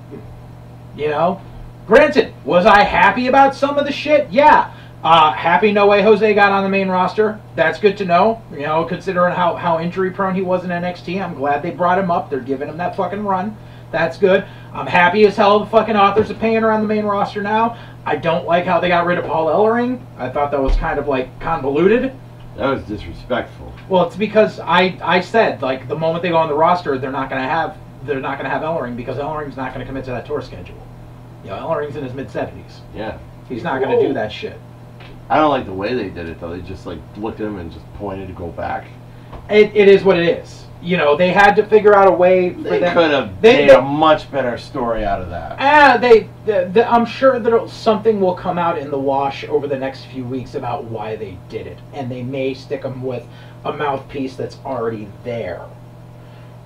You know? Granted, was I happy about some of the shit? Yeah. Happy No Way Jose got on the main roster. That's good to know. You know, considering how injury prone he was in NXT. I'm glad they brought him up. They're giving him that fucking run. That's good. I'm happy as hell the fucking authors are paying her on the main roster now. I don't like how they got rid of Paul Ellering. I thought that was kind of like convoluted. That was disrespectful. Well, it's because I said, like, the moment they go on the roster, they're not gonna have Ellering because Ellering's not gonna commit to that tour schedule. You know, Ellering's in his mid-70s. Yeah. He's not gonna do that shit. I don't like the way they did it though. They just like looked at him and just pointed to go back. It is what it is. You know, they had to figure out a way. They could have made a much better story out of that. I'm sure that something will come out in the wash over the next few weeks about why they did it, and they may stick them with a mouthpiece that's already there.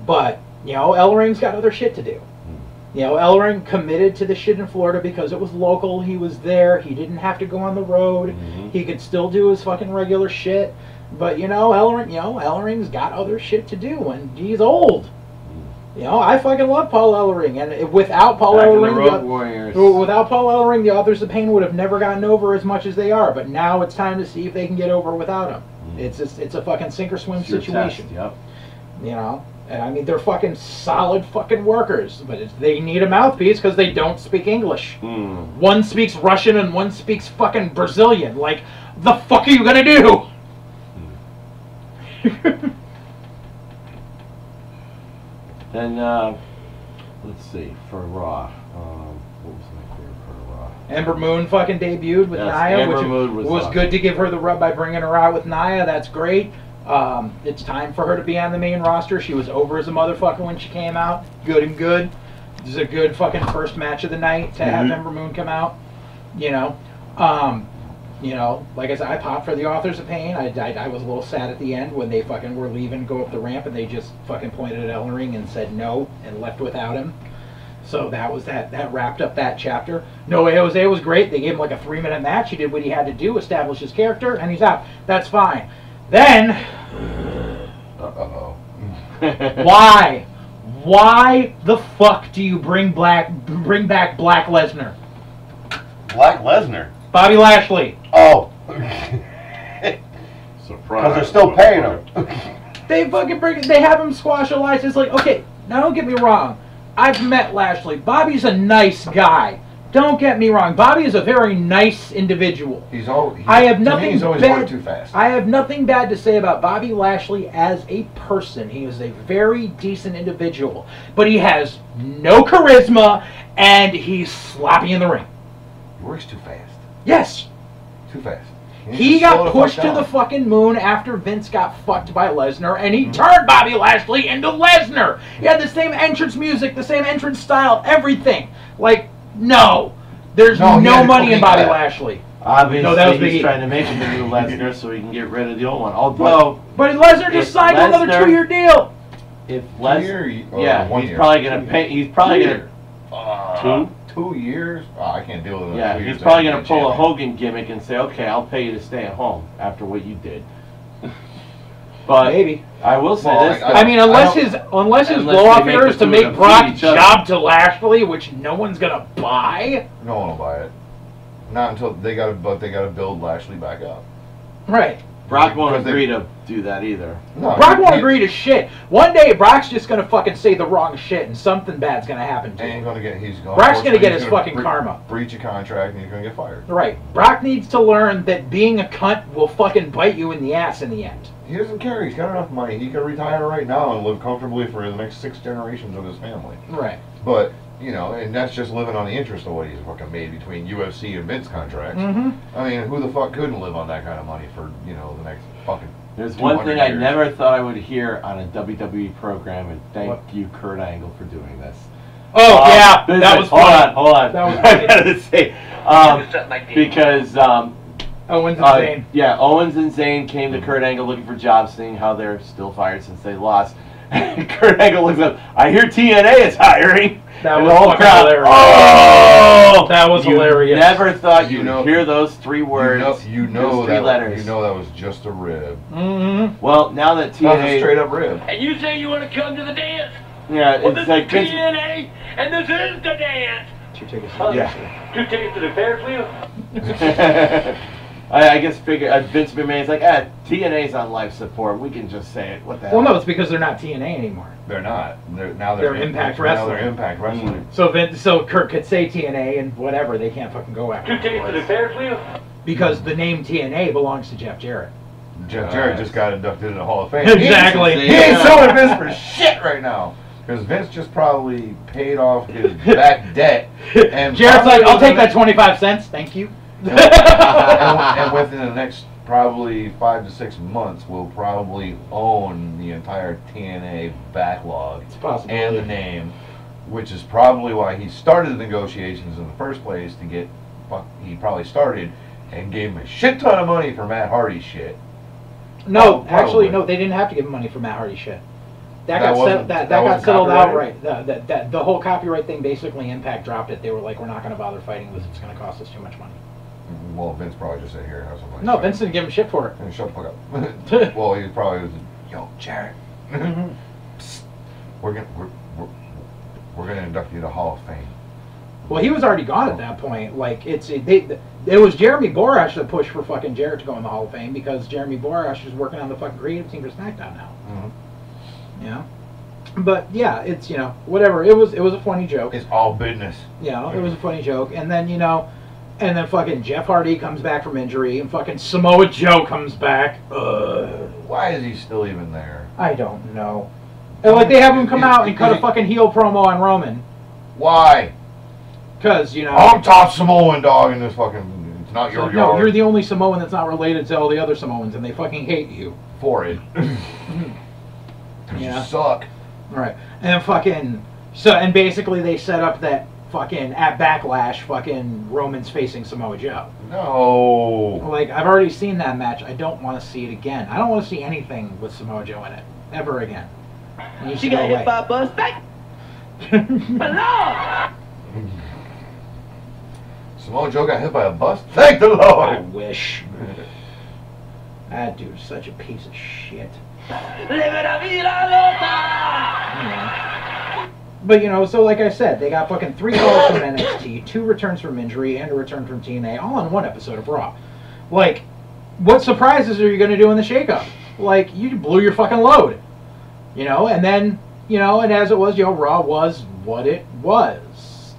But you know, Ellering's got other shit to do. You know, Ellering committed to the shit in Florida because it was local. He was there. He didn't have to go on the road. He could still do his fucking regular shit. But Ellering's got other shit to do, and he's old. I fucking love Paul Ellering, and without Paul Ellering, the Authors of Pain would have never gotten over as much as they are. But now it's time to see if they can get over without him. It's a fucking sink or swim situation. Test, yep. And I mean, they're fucking solid fucking workers, but they need a mouthpiece because they don't speak English. One speaks Russian and one speaks fucking Brazilian. Like, the fuck are you gonna do? Then, let's see, for Raw, what was my favorite for Raw? Ember Moon fucking debuted with Yes, Nia, Ember which Moon was awesome. good to give her the rub by bringing her out with Nia. That's great. It's time for her to be on the main roster. She was over as a motherfucker when she came out. Good and good. This is a good fucking first match of the night to have Ember Moon come out. Like I said, I popped for the Authors of Pain. I was a little sad at the end when they fucking were leaving, go up the ramp, and they just fucking pointed at Ellering and said no and left without him. So that was that. That wrapped up that chapter. No Jose was great. They gave him like a 3-minute match. He did what he had to do, establish his character, and he's out. That's fine. Then, why the fuck do you bring back Black Lesnar? Black Lesnar. Bobby Lashley. Oh. Surprise. Because they're still paying him. They fucking they have him squash a license. Like, okay, now don't get me wrong. I've met Lashley. Bobby's a nice guy. Don't get me wrong. Bobby is a very nice individual. I have nothing he's always bad. worked too fast. I have nothing bad to say about Bobby Lashley as a person. He is a very decent individual, but he has no charisma and he's sloppy in the ring. He works too fast. Yes. Too fast. He got pushed to the fucking moon after Vince got fucked by Lesnar, and he turned Bobby Lashley into Lesnar. He had the same entrance music, the same entrance style, everything. Like, no. There's no money in Bobby Lashley. Obviously, he's trying to make him the new Lesnar so he can get rid of the old one. Although, but Lesnar just signed another 2-year deal. If Lesnar, he's probably gonna pay. He's probably gonna 2 years. Oh, I can't deal with it. Yeah, he's probably gonna pull a Hogan gimmick and say, "Okay, I'll pay you to stay at home after what you did." But maybe I will say this. I mean, unless his blow off here is to make Brock job to Lashley, which no one's gonna buy. No one will buy it. Not until they gotta build Lashley back up. Right. Brock won't agree to do that either. No, Brock won't agree to shit. One day, Brock's just gonna fucking say the wrong shit, and something bad's gonna happen to him. Brock's gonna get his fucking karma. Breach a contract, and he's gonna get fired. Right. Brock needs to learn that being a cunt will fucking bite you in the ass in the end. He doesn't care. He's got enough money. He can retire right now and live comfortably for the next 6 generations of his family. Right. But, and that's just living on the interest of what he's fucking made between UFC and Vince contracts. I mean, who the fuck couldn't live on that kind of money for, the next fucking There's one thing I never thought I would hear on a WWE program, and thank you, Kurt Angle, for doing this. Oh, yeah. That was funny. Hold on. That was I gotta say, because, Owens and Zayn. Yeah, Owens and Zayn came to Kurt Angle looking for jobs, seeing how they're still fired since they lost. Kurt Angle looks up, I hear TNA is hiring. That was fucking hilarious. Oh! That was hilarious. Never thought you'd hear those 3 words, those 3 letters. You know that was just a rib. Well, now that TNA... That was a straight up rib. And you say you want to come to the dance? Yeah, well, it's this like... is TNA, and this is the dance. 2 tickets to the dance. 2 tickets to the Ferris wheel? I guess Vince McMahon's like, TNA's on life support. We can just say it. What the hell? Well, no, it's because they're not TNA anymore. They're not. They're Impact Wrestling. Now they're Impact Wrestling. So Kurt could say TNA and whatever. They can't fucking go after 2 tickets to the Ferris wheel? Because the name TNA belongs to Jeff Jarrett. Jeff Jarrett just got inducted into the Hall of Fame. Exactly. He ain't suing Vince for shit right now. Because Vince just probably paid off his back debt. And Jarrett's like, I'll take that 25 cents. Thank you. and within the next probably 5 to 6 months, we'll probably own the entire TNA backlog and the name, which is probably why he started the negotiations in the first place to get. He probably started and gave him a shit ton of money for Matt Hardy shit. No, actually, no, they didn't have to give him money for Matt Hardy shit. That got settled outright. The whole copyright thing, basically, Impact dropped it. They were like, we're not going to bother fighting this. It's going to cost us too much money. Well, Vince probably just said here. Have something. No, Vince didn't give him shit for it. And shut the fuck up. Well, he probably was. Yo, Jarrett. Psst. We're gonna induct you to Hall of Fame. Well, he was already gone at that point. Like it was Jeremy Borash that pushed for fucking Jarrett to go in the Hall of Fame because Jeremy Borash is working on the fucking creative team for SmackDown now. Mm-hmm. You know, but yeah, it's whatever. It was a funny joke. It's all business. It was a funny joke, and then and then fucking Jeff Hardy comes back from injury, and fucking Samoa Joe comes back. Why is he still even there? I don't know. And like they have him come out and cut a fucking heel promo on Roman. Why? Because I'm top Samoan dog in this fucking. It's not your yard. No, you're the only Samoan that's not related to all the other Samoans, and they fucking hate you for it. You suck. Right, and fucking and basically they set up that fucking at Backlash, fucking Roman's facing Samoa Joe. No. Like I've already seen that match. I don't want to see it again. I don't want to see anything with Samoa Joe in it ever again. She got hit by a bus. Hello. Samoa Joe got hit by a bus? Thank the Lord! I wish. That dude's such a piece of shit. But so like I said, they got fucking 3 calls from NXT, 2 returns from injury, and a return from TNA, all in one episode of Raw. Like, what surprises are you going to do in the shakeup? Like, you blew your fucking load. And then, and as it was, Raw was what it was.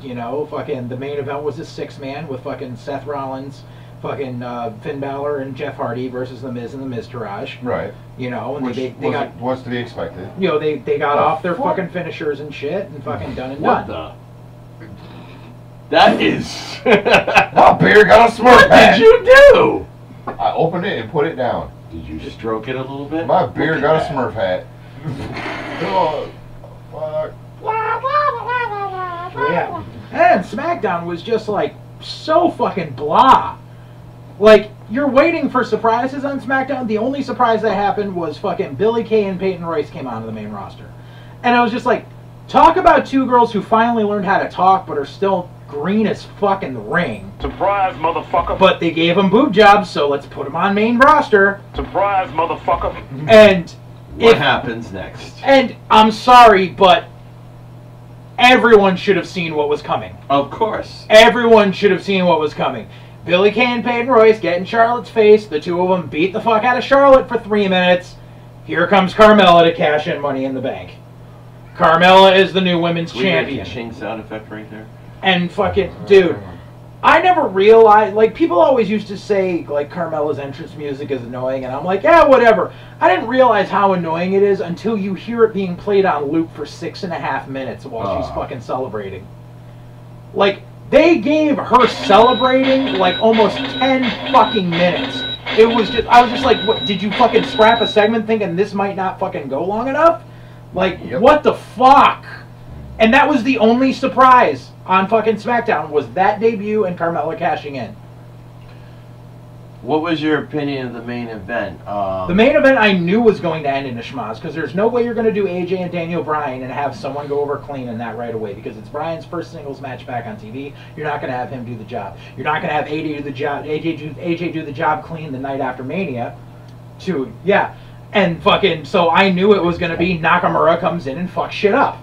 Fucking the main event was a 6-man with fucking Seth Rollins, fucking Finn Balor and Jeff Hardy versus The Miz and The Miztourage. Right. And they got what's to be expected. They got off their fucking finishers and shit and fucking done and done. What the? That is. My beer got a Smurf hat. What did you do? I opened it and put it down. Did you stroke it a little bit? My beer got a Smurf hat. Oh, fuck. Yeah. And SmackDown was just like so fucking blah. Like, you're waiting for surprises on SmackDown. The only surprise that happened was fucking Billie Kay and Peyton Royce came onto the main roster. And I was just like, talk about 2 girls who finally learned how to talk but are still green as fuck in the ring. Surprise, motherfucker. But they gave them boob jobs, so let's put them on main roster. Surprise, motherfucker. And what happens next? And I'm sorry, but everyone should have seen what was coming. Of course. Everyone should have seen what was coming. Billie Kay and Peyton Royce get in Charlotte's face. The 2 of them beat the fuck out of Charlotte for 3 minutes. Here comes Carmella to cash in Money in the Bank. Carmella is the new women's champion. Ching sound effect right there. And fucking, dude, I never realized, like, people always used to say, like, Carmella's entrance music is annoying, and I'm like, yeah, whatever. I didn't realize how annoying it is until you hear it being played on loop for 6.5 minutes while she's fucking celebrating. Like, they gave her celebrating, like, almost 10 fucking minutes. It was just, I was just like, what, did you fucking scrap a segment thinking this might not fucking go long enough? Like, what the fuck? And that was the only surprise on fucking SmackDown, was that debut and Carmella cashing in. What was your opinion of the main event? The main event I knew was going to end in a schmoz, because there's no way you're going to do AJ and Daniel Bryan and have someone go over clean in that right away, because it's Bryan's first singles match back on TV. You're not going to have him do the job. You're not going to have AJ do the job. AJ do the job clean the night after Mania. And fucking, so I knew it was going to be Nakamura comes in and fucks shit up.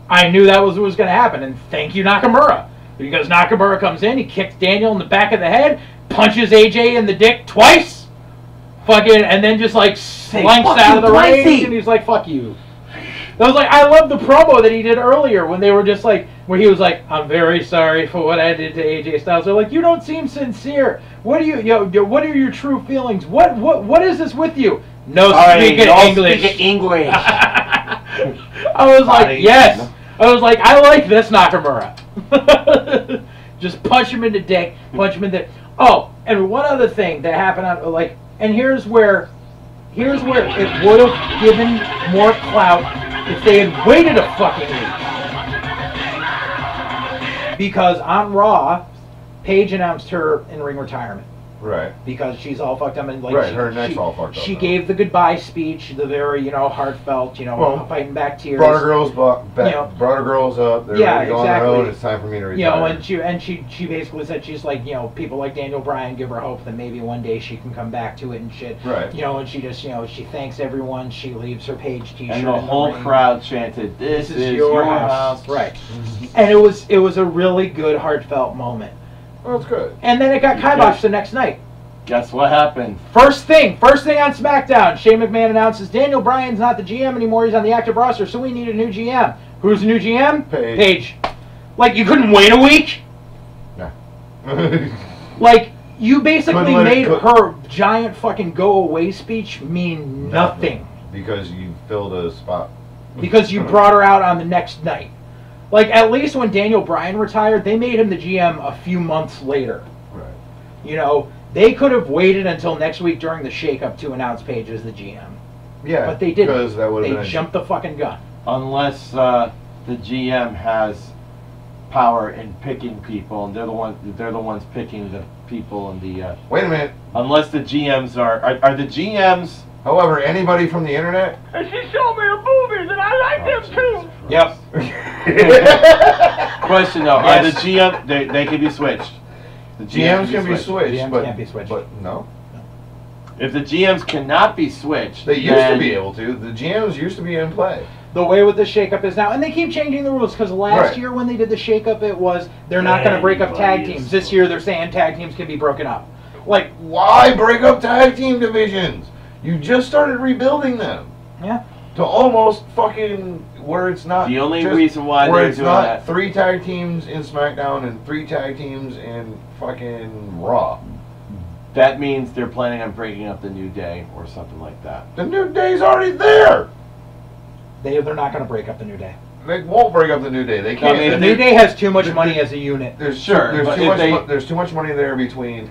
I knew that was what was going to happen, and thank you, Nakamura. Because Nakamura comes in, he kicks Daniel in the back of the head, punches AJ in the dick twice, fucking, and then just like slinks out of the ring, and he's like, fuck you. That was like, I love the promo that he did earlier when they were just like, where he was like, I'm very sorry for what I did to AJ Styles. They're like, you don't seem sincere. What do you, what are your true feelings? What is this with you? No speaking English. I was like, yes. I was like, I like this Nakamura. Just punch him in the dick, punch him in the... Oh, and one other thing that happened, like, and here's where it would have given more clout if they had waited a fucking week. Because on Raw, Paige announced her in-ring retirement. Right. Because she's all fucked up and like Right, her neck's all fucked up She now. gave the goodbye speech, the very heartfelt, Well, fighting back tears. Brought her girls back, You know. brought her girls up. They're Yeah, ready to go on their exactly. own. It's time for me to retire. And she basically said she's like, people like Daniel Bryan give her hope that maybe one day she can come back to it and shit. Right. And she just, she thanks everyone. She leaves her Paige T-shirt. And the in whole ring. crowd chanted, "This is your house." Right. And it was a really good, heartfelt moment. Well, it's good. And then it got kiboshed the next night. Guess what happened? First thing on SmackDown, Shane McMahon announces Daniel Bryan's not the GM anymore. He's on the active roster, so we need a new GM. Who's the new GM? Paige. Like, you couldn't wait a week? Nah. Like, you basically Couldn't let it made cook. her giant fucking go-away speech mean nothing. Because you filled a spot. Because you brought her out on the next night. Like, at least when Daniel Bryan retired, they made him the GM a few months later. Right. They could have waited until next week during the shakeup to announce Paige as the GM. Yeah. But they didn't. Because that would have They been jumped the fucking gun. Unless the GM has power in picking people, and they're the ones picking the people in the. Wait a minute. Unless the GMs are the GMs. However, anybody from the internet. And she showed me the movies, and I like them too. Yep. Question though, are the GM they can be switched? The GMs can be switched, GMs but can't be switched. But no. If the GMs cannot be switched, They used to be able to. The GMs used to be in play. The way with the shakeup is now, and they keep changing the rules, because last Right. year when they did the shakeup, it was they're not going to break up tag teams. This year they're saying tag teams can be broken up. Like, Why break up tag team divisions? You just started rebuilding them. yeah. To almost fucking where it's not. The only just- reason why where they're it's doing not that. 3 tag teams in SmackDown and 3 tag teams in fucking Raw. That means they're planning on breaking up the New Day or something like that. The New Day's already there. They're not going to break up the New Day. They won't break up the New Day. They can't. mean, The they- New Day has too much money as a unit. There's Sure, There's but too if much. they- There's too much money there between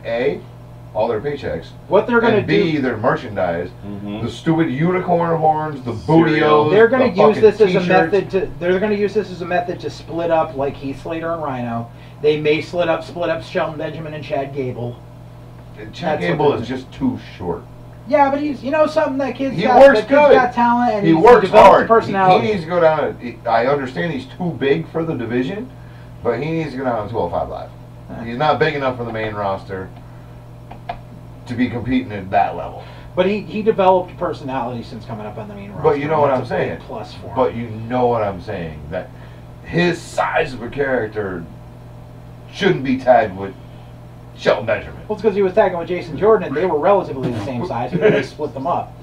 all their paychecks, What they're going to and B, do, their merchandise, Mhm. the stupid unicorn horns, the Cereal. bootios. they're going the to use fucking this as a t-shirts. method to. They're going to use this as a method to split up like Heath Slater and Rhino. They may split up Shelton Benjamin and Chad Gable. And That's Chad what Gable they're is just too short. Yeah, but he's something that kid's He got. works that kid's good. got talent and He he's works developed hard. a personality. He needs to go down. I understand he's too big for the division, but he needs to go down to 205 Live. He's not big enough for the main roster to be competing at that level. But he developed personality since coming up on the main roster. But you know what That's I'm a saying. big plus for him. But you know what I'm saying. That his size of a character shouldn't be tagged with Shelton Benjamin. Well, it's because he was tagging with Jason Jordan, and they were relatively the same size, but then they split them up.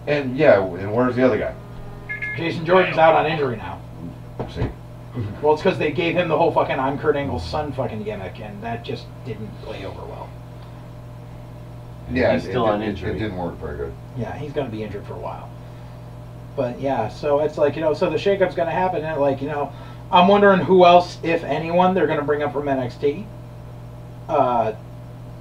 And yeah, and where's the other guy? Jason Jordan's out on injury now. See, Well, it's because they gave him the whole fucking I'm Kurt Angle's son fucking gimmick, and that just didn't play over well. yeah, He's still on it injury. didn't work very good. Yeah, he's going to be injured for a while. But yeah, so it's like, so the shakeup's going to happen, and like, I'm wondering who else, if anyone, they're going to bring up from NXT.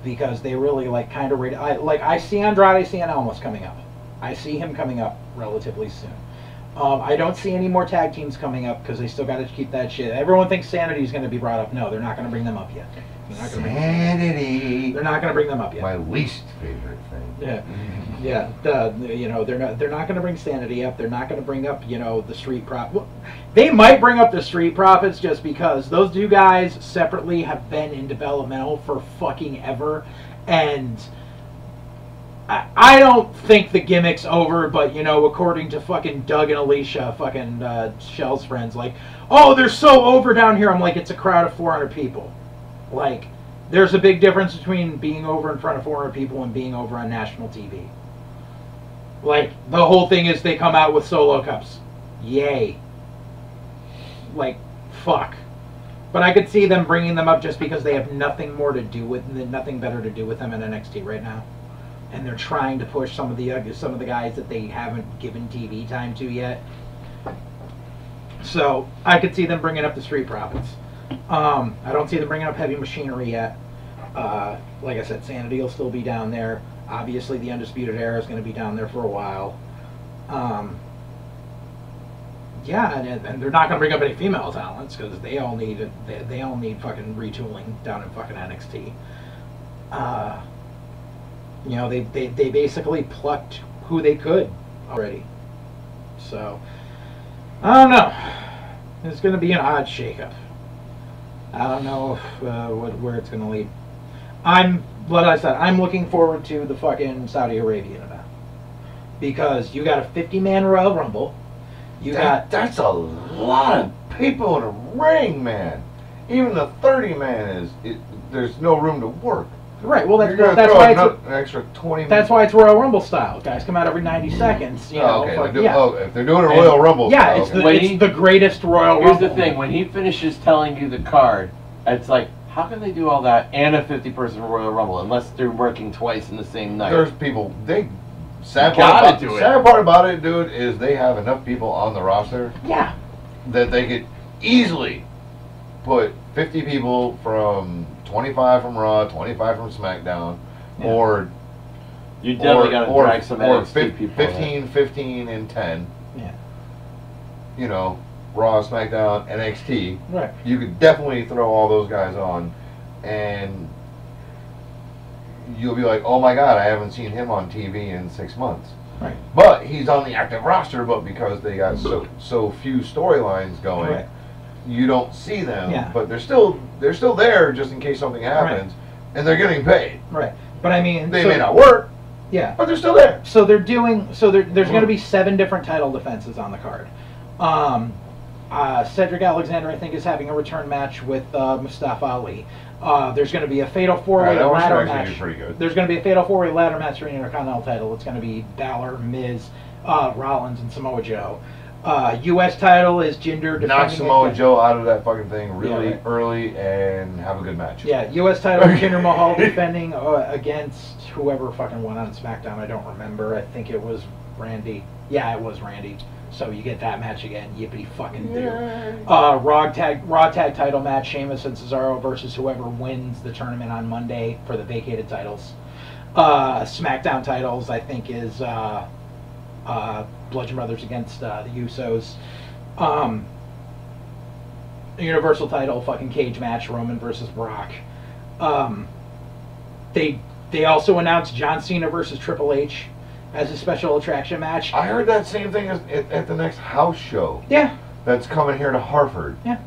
Because they really kind of I see Andrade Cien almost coming up. I see him coming up relatively soon. I don't see any more tag teams coming up because they still got to keep that shit. Everyone thinks Sanity is going to be brought up. No, they're not going to bring them up yet. Sanity. They're not going to bring them up yet. My least favorite thing. Yeah, yeah. They're not going to bring Sanity up. They're not going to bring up the Street Profits. Well, they might bring up the Street Profits just because those two guys separately have been in developmental for fucking ever, and I don't think the gimmick's over. But according to fucking Doug and Alicia, fucking Shell's friends, oh, they're so over down here. I'm like, it's a crowd of 400 people. Like, there's a big difference between being over in front of 400 people and being over on national TV. Like, the whole thing is they come out with solo cups. Yay. Like, fuck. But I could see them bringing them up just because they have nothing more to do with, nothing better to do with them in NXT right now. And they're trying to push some of the guys that they haven't given TV time to yet. So, I could see them bringing up the Street Profits. I don't see them bringing up Heavy Machinery yet. Like I said, Sanity will still be down there. Obviously, the Undisputed Era is going to be down there for a while. Yeah, and they're not going to bring up any female talents because they all need fucking retooling down in fucking NXT. You know, they basically plucked who they could already. So, I don't know. It's going to be an odd shakeup. I don't know if, where it's going to lead. Like I said, I'm looking forward to the fucking Saudi Arabian event. Because you got a 50-man Royal Rumble. That's a lot of people in a ring, man. Even the 30-man there's no room to work. Right, well, that's throw why it's an extra 20 that's why it's Royal Rumble style. Guys come out every 90 seconds. You know, okay. fuck, If they're doing a Royal Rumble yeah, style, it's the greatest Royal Here's Rumble. the thing: when he finishes telling you the card, it's like, how can they do all that and a 50-person Royal Rumble unless they're working twice in the same night? there's people. Sad do it. part about it, dude, is they have enough people on the roster Yeah. that they could easily put 50 people from 25 from Raw, 25 from SmackDown, Yeah. or You definitely got to drag some or NXT people. 15, 15, and 10. Yeah. You know, Raw, SmackDown, NXT. Right. You could definitely throw all those guys on, and you'll be like, oh my god, I haven't seen him on TV in 6 months. Right. But he's on the active roster, but because they got so few storylines going, Right. you don't see them. Yeah. But they're still there just in case something happens, and they're getting paid. Right. But I mean, They may not work, Yeah. but they're still there. So there's going to be 7 different title defenses on the card. Cedric Alexander, I think, is having a return match with Mustafa Ali. There's going to be a fatal 4-way that one should ladder actually match. be pretty good. There's going to be a fatal 4-way ladder match for the Intercontinental title. It's going to be Balor, Miz, Rollins, and Samoa Joe. U.S. title is Jinder defending Knock Samoa against- Joe out of that fucking thing really Yeah, right. early and have a good match. Yeah, U.S. title Jinder Mahal defending against whoever fucking won on SmackDown. I don't remember. I think it was Randy. Yeah, it was Randy. So you get that match again. Yippee fucking do. Raw tag title match. Sheamus and Cesaro versus whoever wins the tournament on Monday for the vacated titles. SmackDown titles, I think, is Bludgeon Brothers against the Usos. Universal title fucking cage match. Roman versus Brock. They also announced John Cena versus Triple H as a special attraction match. I heard that same thing at the next house show. Yeah. That's coming here to Hartford. Yeah.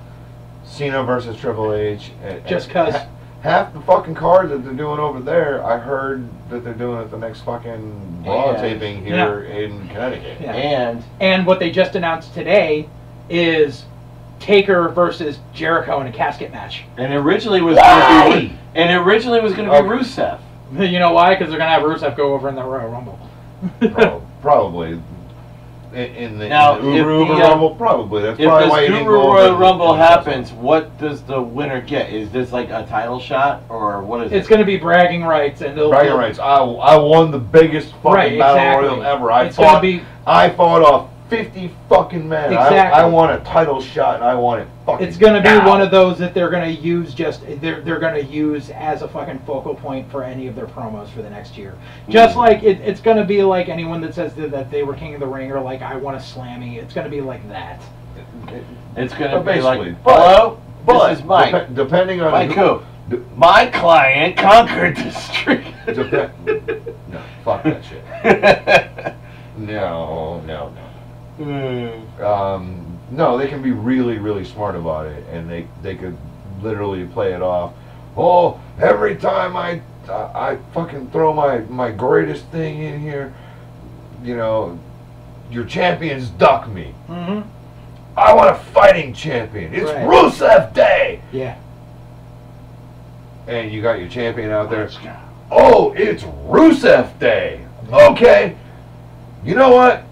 Cena versus Triple H. Just 'cause. Half the fucking card that they're doing over there, I heard that they're doing at the next fucking Raw And- taping here in Connecticut. Yeah. And what they just announced today is Taker versus Jericho in a casket match. And originally was Why? going to be Rusev. You know why? Because they're going to have Rusev go over in the Royal Rumble. Probably. In the Now, Uru if the, Rumble, probably. That's If probably this why you didn't Guru go Royal over Rumble the- happens, what does the winner get? Is this like a title shot, or what is It's it? going to be bragging rights. And Bragging rights. I won the biggest fucking Right, battle exactly. royal ever. It's gonna be- I fought off 50 fucking men. Exactly. I want a title shot, and I want it fucking It's going to be now. one of those that they're going to use they're going to use as a fucking focal point for any of their promos for the next year. Just like it's going to be like anyone that says that they were King of the Ring or like I want a Slammy. It's going to be like that. It's going to be Basically. like, hello, But this is Mike. depending on Mike who? My client conquered the street. No, fuck that shit. No. No, they can be really, really smart about it, and they could literally play it off. Oh, every time I fucking throw my greatest thing in here, you know, your champions duck me. Mm-hmm. I want a fighting champion. It's Right. Rusev Day. Yeah. And you got your champion out there. Oh, it's Rusev Day. Okay. You know what?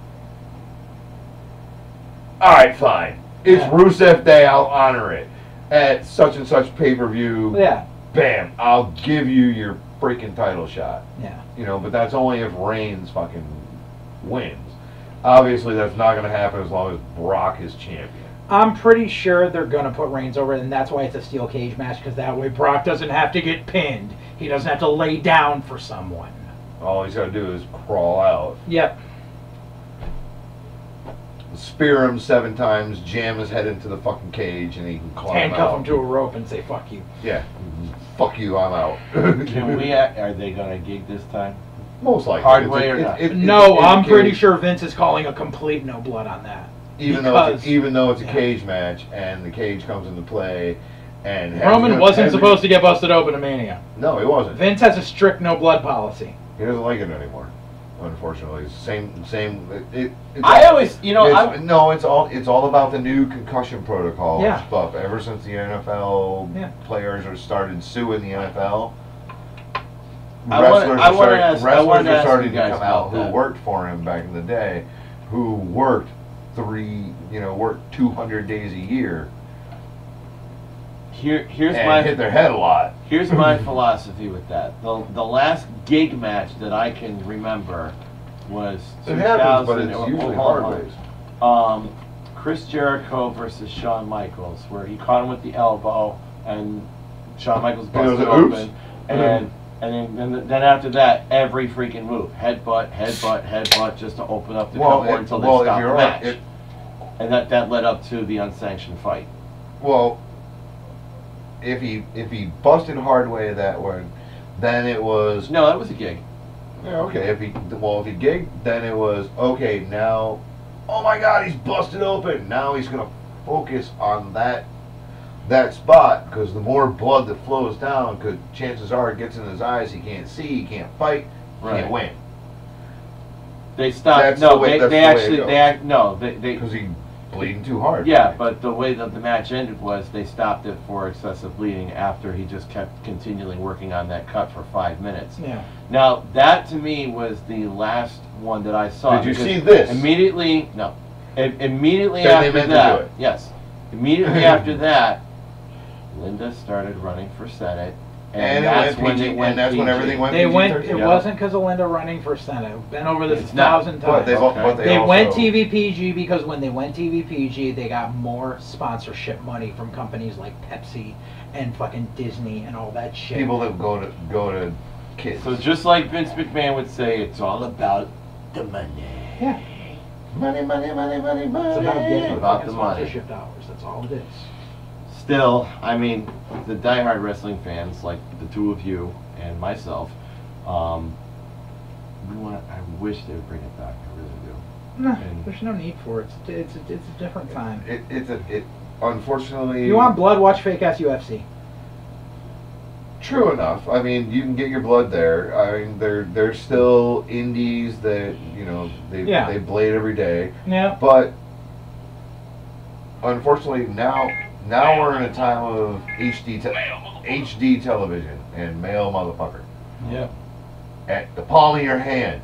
Alright, fine. It's Rusev Day, I'll honor it. At such and such pay-per-view, Yeah. bam, I'll give you your freaking title shot. Yeah. You know, but that's only if Reigns fucking wins. Obviously, that's not going to happen as long as Brock is champion. I'm pretty sure they're going to put Reigns over, and that's why it's a steel cage match, because that way Brock doesn't have to get pinned. He doesn't have to lay down for someone. All he's got to do is crawl out. Yep. spear him 7 times, jam his head into the fucking cage, and he can climb Handcuff out. him to a rope and say, fuck you. Yeah. Fuck you, I'm out. Can we? Are they gonna gig this time? Most likely. Hard way or not? No, it's a I'm pretty cage. sure Vince is calling a complete no blood on that. Even though it's a cage match, and the cage comes into play, and Roman wasn't supposed to get busted open at Mania. No, he wasn't. Vince has a strict no blood policy. He doesn't like it anymore. Unfortunately, same. I always, you know, it's all about the new concussion protocol Yeah. stuff. Ever since the NFL players are started suing the NFL, wrestlers are starting to come out who worked for him back in the day, who worked 200 days a year. Here's and my hit their head a lot. Here's my philosophy with that. The last gig match that I can remember was It happens, but 2000 it's usually hard ways. Chris Jericho versus Shawn Michaels, where he caught him with the elbow and Shawn Michaels busted open, and then after that, every freaking move, headbutt, just to open up the cover until they stopped the match, and that led up to the unsanctioned fight. Well, if he busted hard way that one, then it was no, that was a gig. Yeah, okay. If he gigged, then it was okay. Now, oh my God, he's busted open. Now he's gonna focus on that spot, because the more blood that flows down, because chances are it gets in his eyes. He can't see. He can't fight. He can't win. They stopped. Because he bleeding too hard. Yeah, but the way that the match ended was they stopped it for excessive bleeding after he just kept continually working on that cut for 5 minutes. Yeah. Now that to me was the last one that I saw. Did you see this? Immediately, no. Immediately Then they after meant to that, do it. yes. Immediately after that, Linda started running for Senate. And that's when it went. And that's when everything went. They went. PG-13. It wasn't because of Linda running for Senate. We've been over this It's not. 1,000 But times. they They also went TV PG because when they went TV PG, they got more sponsorship money from companies like Pepsi and fucking Disney and all that shit. people that go to kids. So just like Vince McMahon would say, it's all about the money. Yeah. Money. It's about getting About fucking the money. sponsorship dollars. That's all it is. Still, I mean, the diehard wrestling fans, like the two of you and myself, I wish they would bring it back. I really do. No, And- there's no need for it. It's a different time. Unfortunately. You want blood? Watch fake ass UFC. True enough. I mean, you can get your blood there. I mean, there's still indies that they blade every day. Yeah. But unfortunately, now we're in a time of HD television and male motherfucker Yeah. at the palm of your hand.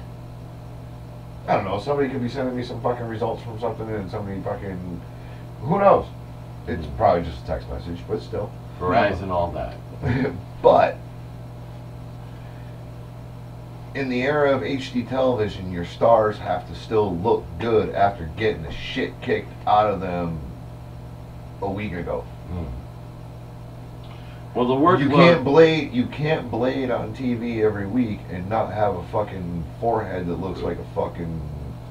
I don't know. Somebody could be sending me some fucking results from something, and somebody fucking who knows? It's probably just a text message, but still. Verizon, all that. But in the era of HD television, your stars have to still look good after getting the shit kicked out of them a week ago. Well, the word You can't blade on TV every week and not have a fucking forehead that looks like a fucking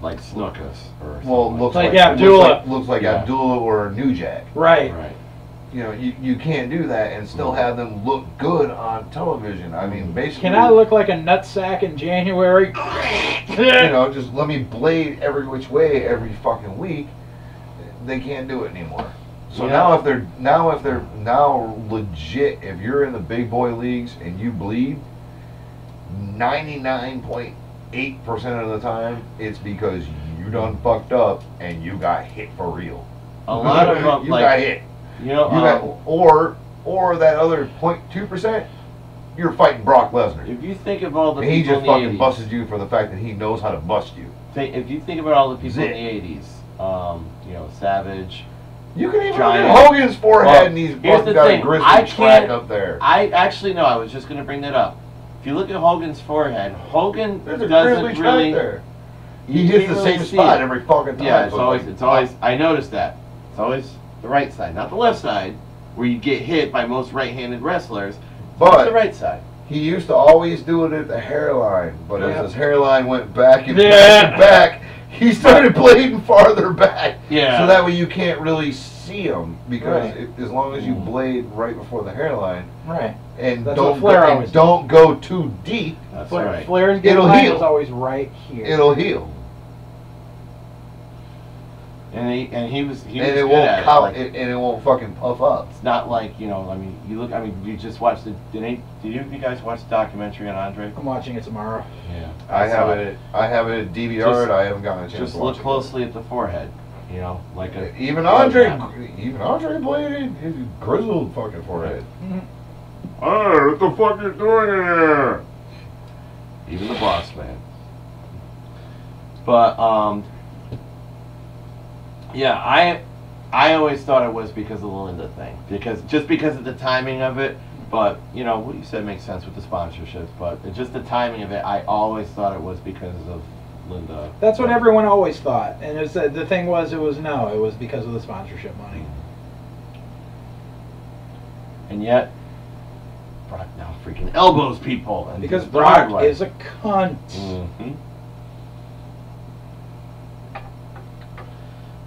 like Snookus or well, something looks like like Abdullah. looks like Yeah. Abdullah or New Jack. Right. Right. You know, you can't do that and still have them look good on television. I mean, basically. Can I look like a nutsack in January? You know, just let me blade every which way every fucking week. They can't do it anymore. So Yeah. now if they're legit, if you're in the big boy leagues and you bleed, 99.8% of the time it's because you done fucked up and you got hit for real. A lot of them, you like, got hit. you know, You got, or that other 0.2%, you're fighting Brock Lesnar. if you think of all the And he people just in the fucking 80s, busted you for the fact that he knows how to bust you. if you think about all the people Zit. in the 80s, you know, Savage. You can even Giant. look at Hogan's forehead Well, and he's here's fucking the got thing, a grizzly I track can't- up there. I actually know. I was just going to bring that up. If you look at Hogan's forehead, Hogan There's a doesn't grizzly really. track there. you He hits can't the really same see spot it. every fucking time. Yeah, it's but always. like, It's always. I noticed that. It's always the right side, not the left side, where you get hit by most right-handed wrestlers. It's But the right side. he used to always do it at the hairline, but Yeah. as his hairline went back and Yeah. back and back, he started blading farther back. Yeah. So that way you can't really see him because Right. as long as you blade right before the hairline Right. and That's don't what Flair go, always and don't go too deep, That's right. Flair's It'll game plan heal. was always right here. it'll heal. And he was And good it at won't it. count, Like, and it won't fucking puff up. it's not like, you know, I mean, you look, I mean, you just watched the, did you guys watch the documentary on Andre? I'm watching it tomorrow. Yeah. I have saw it. I have it DVR'd. Just- I haven't gotten a chance Just to look watch closely at the forehead, you know, like a. it. Even Andre Yeah. bladed his grizzled fucking forehead. Hey, what the fuck you doing in here? Even the boss man. But yeah, I always thought it was because of the Linda thing, because of the timing of it. But you know what you said makes sense with the sponsorships, but just the timing of it, I always thought it was because of Linda. That's what everyone always thought, and it was, the thing was, it was because of the sponsorship money. And yet, Brock now freaking elbows people, and Because does the hard Brock way. is a cunt. Mm-hmm.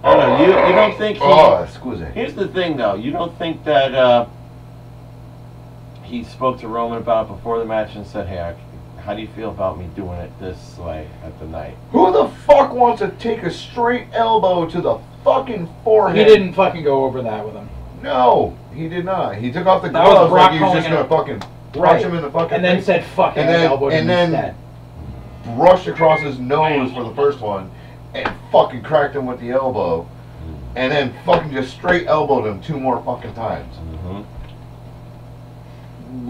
I don't know. You don't think he? Oh, excuse me. Here's the thing, though. You don't think that he spoke to Roman about it before the match and said, "Hey, how do you feel about me doing it this way at the night?" Who the fuck wants to take a straight elbow to the fucking forehead? He didn't fucking go over that with him. No, he did not. He took off the That was gloves Brock like he was just calling gonna it fucking Right. punch him in the fucking And then face. said fucking And then- elbowed him and then- instead. Rushed across his nose for the first one and fucking cracked him with the elbow. And then fucking just straight elbowed him 2 more fucking times. Mm-hmm.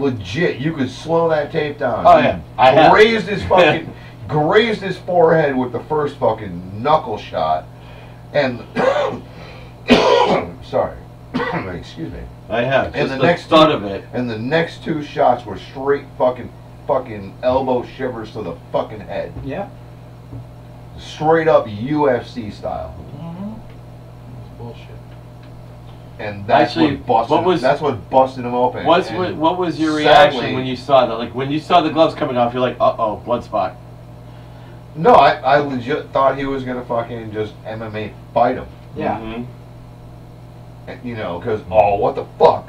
Legit, you could slow that tape down. Oh, He yeah. I have. grazed his fucking grazed his forehead with the first fucking knuckle shot. And sorry. Excuse me. I have. And Just the the next thought two- of it. And the next 2 shots were straight fucking elbow shivers to the fucking head. Yeah. Straight up UFC style. Mm-hmm. Bullshit. And that's Actually, that's what busted him open. And What was your reaction sadly- when you saw that? Like when you saw the gloves coming off, you're like, "Uh-oh, blood spot." No, I legit thought he was gonna fucking just MMA fight him. Yeah. Mhm. And, you know, because what the fuck,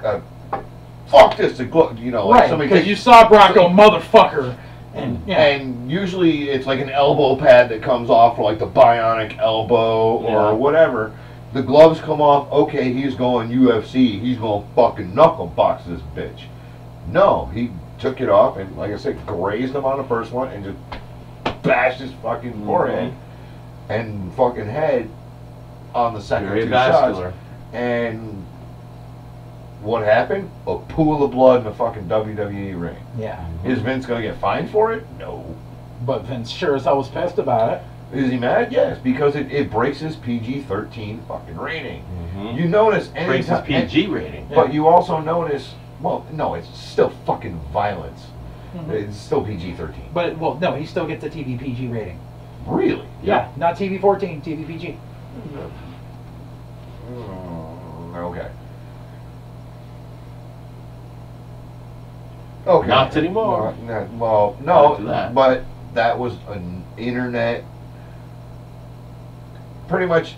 fuck this, you know, like Right, somebody because takes- you saw Brock go, motherfucker. And, yeah. And usually it's like an elbow pad that comes off, or like the bionic elbow Yeah. or whatever. The gloves come off. Okay, he's going UFC. He's going fucking knuckle box this bitch. No, he took it off and, like I said, grazed him on the first one and just bashed his fucking forehead and fucking head on the second Very 2 vascular. shots. And what happened? A pool of blood in the fucking WWE ring. Yeah. Is Vince gonna get fined for it? No. But Vince sure as hell was pissed about it. Is he mad? Yes, because it breaks his PG-13 fucking rating. Mhm. You notice Breaks his anytime, PG rating. but you also notice, well, no, it's still fucking violence. Mhm. It's still PG-13. But, well, no, he still gets a TV PG rating. Really? Yeah, not TV 14, TV PG. Okay. Okay. Not anymore. Well, After no, that. but that was an internet. Pretty much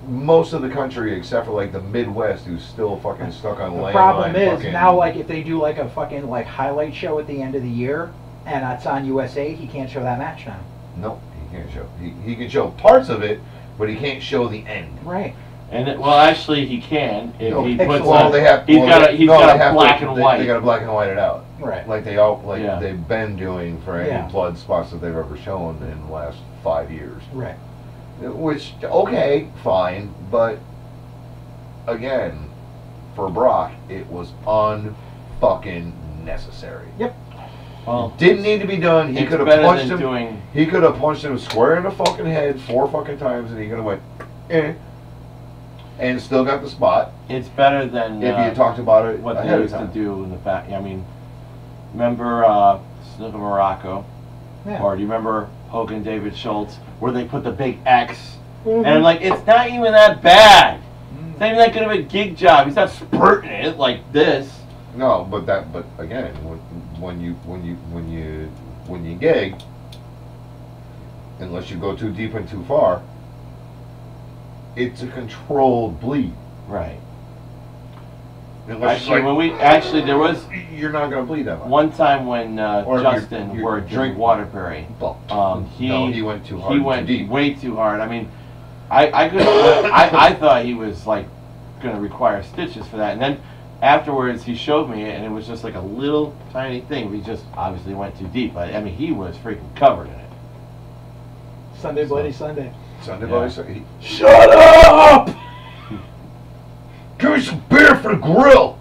most of the country, except for like the Midwest, who's still fucking stuck on The landline. problem is, fucking- now, like, if they do, like, a fucking, like, highlight show at the end of the year, and it's on USA, he can't show that match now. No, he can't show. He can show parts of it, but he can't show the end. Right. And well, actually, he can if No, he pixels. puts. Well, a, they have. He's well, got a. they- He's no, got they a have black to, and they, white. They got to black and white it out. Right. Like Yeah. they've been doing for any Yeah. blood spots that they've ever shown in the last 5 years. Right. Which, okay, fine, but again, for Brock, it was unfucking necessary. Yep. Well, Didn't need to be done. He it's could have better punched than him. doing. He could have punched him square in the fucking head 4 fucking times, and he could have went, and still got the spot It's better than if he had talked about it what ahead they of used to time. do in the back. I mean, remember Snuka Morocco, Yeah. or do you remember Hogan David Schultz, where they put the big X? Mhm. And I'm like, it's not even that bad. It's not even that good of a gig job. He's not spurting it like this. No, but again, when you gig, unless you go too deep and too far, it's a controlled bleed. Right. Unless Actually, there was you're not gonna bleed that much. one time when Or Justin you're worked in drinking. Waterbury. He went too hard. He too went deep. way too hard. I mean, I thought he was like going to require stitches for that, and then afterwards he showed me it, and it was just like a little tiny thing. We just obviously went too deep, but I mean, he was freaking covered in it. Sunday Bloody Sunday. Sunday Yeah. Bloody Sunday. Shut up! Give me some beer for the grill.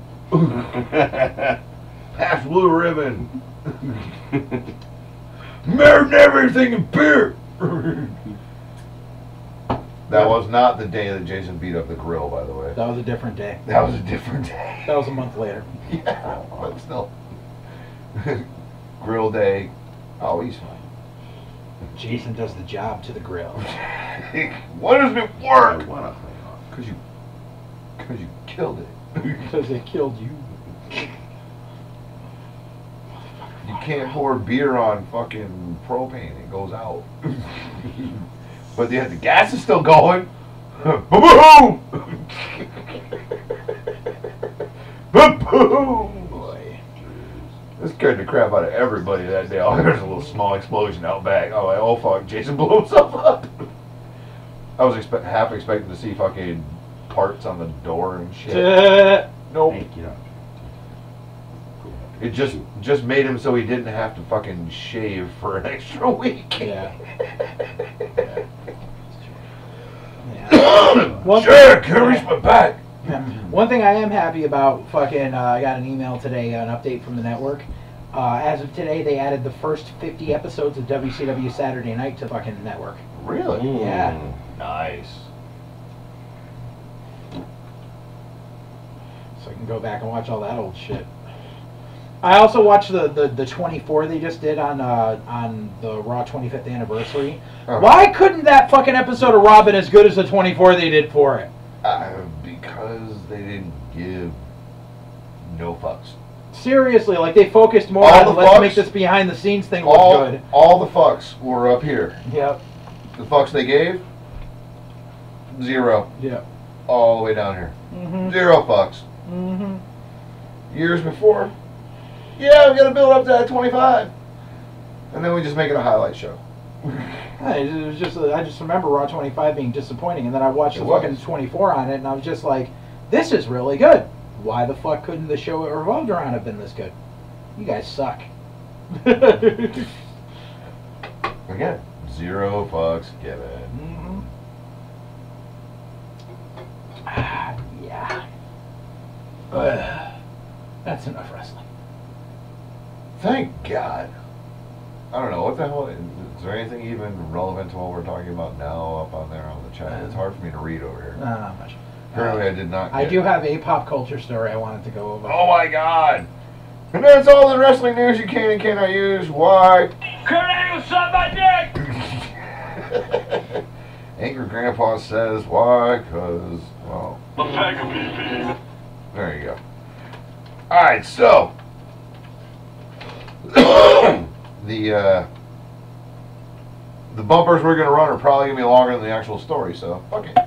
Half blue ribbon. Marinate everything in beer. That was not the day that Jason beat up the grill, by the way. That was a different day. That was a different day. That was a month later. Yeah, but still. Grill day. Oh, he's fine. Jason does the job to the grill. Why doesn't it work? I wanna- Because you killed it. Because they killed you. You can't pour beer on fucking propane. It goes out. But yeah, the gas is still going. Boom! Boom! Boy. This scared the crap out of everybody that day. Oh, there's a little small explosion out back. Oh, oh fuck, Jason blew himself up. I was half expecting to see fucking parts on the door and shit. Nope. Thank you. It just made him so he didn't have to fucking shave for an extra week. Yeah. Yeah. Jack, can't reach my back. One thing I am happy about, fucking, I got an email today, an update from the network. As of today, they added the first 50 episodes of WCW Saturday Night to fucking the network. Really? Yeah. Nice. So I can go back and watch all that old shit. I also watched the 24 they just did on the Raw 25th anniversary. Why couldn't that fucking episode of Raw been as good as the 24 they did for it? Because they didn't give no fucks. Seriously, like they focused more All on the let's fucks- make this behind the scenes thing look good. All the fucks were up here. Yep. The fucks they gave, 0. Yep. All the way down here. Mhm. 0 fucks. Mhm. Years before, yeah, we got to build up to that 25. And then we just make it a highlight show. It was just I just remember Raw 25 being disappointing, and then I watched the fucking 24 on it, and I was just like, this is really good. Why the fuck couldn't the show it revolved around have been this good? You guys suck. Again, 0 fucks given. Mhm. Yeah. That's enough wrestling. Thank God. I don't know, what the hell, is there anything even relevant to what we're talking about now up on there on the chat? It's hard for me to read over here. No, not much. Apparently I did not I get do it. have a pop culture story I wanted to go over. Oh my God! And that's all the wrestling news you can and cannot use. Why? Kurt Angle sucked my dick! Angry Grandpa says why? Because, well, there you go. Alright, so the bumpers we're gonna run are probably gonna be longer than the actual story, so fuck it.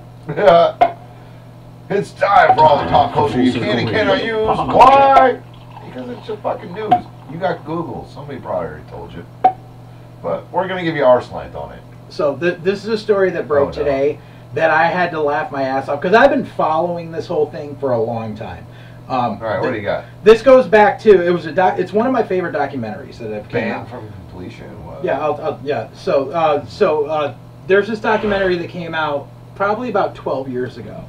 It's time for all the top culture you can and cannot use. Why? Because it's just fucking news. You got Google. Somebody probably already told you. But we're gonna give you our slant on it. So this is a story that broke Oh, no. today that I had to laugh my ass off because I've been following this whole thing for a long time. All right, what do you got? This goes back to it's one of my favorite documentaries that have came out. Banned from completion. What? Yeah, So there's this documentary that came out probably about 12 years ago.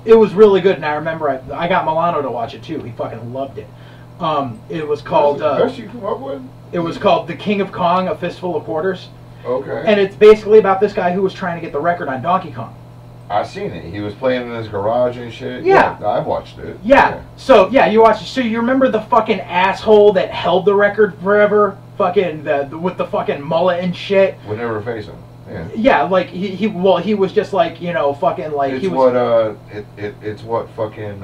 It was really good, and I remember I got Milano to watch it too. He fucking loved it. It was called. That's the best you come up with? It was called The King of Kong: A Fistful of Quarters. Okay. And it's basically about this guy who was trying to get the record on Donkey Kong. I've seen it. He was playing in his garage and shit. Yeah. I've watched it. Yeah. So yeah, you watched. So you remember the fucking asshole that held the record forever? Fucking with the fucking mullet and shit. Would never face him. Yeah. Yeah, like he was just like, you know, fucking like It's he was it's what fucking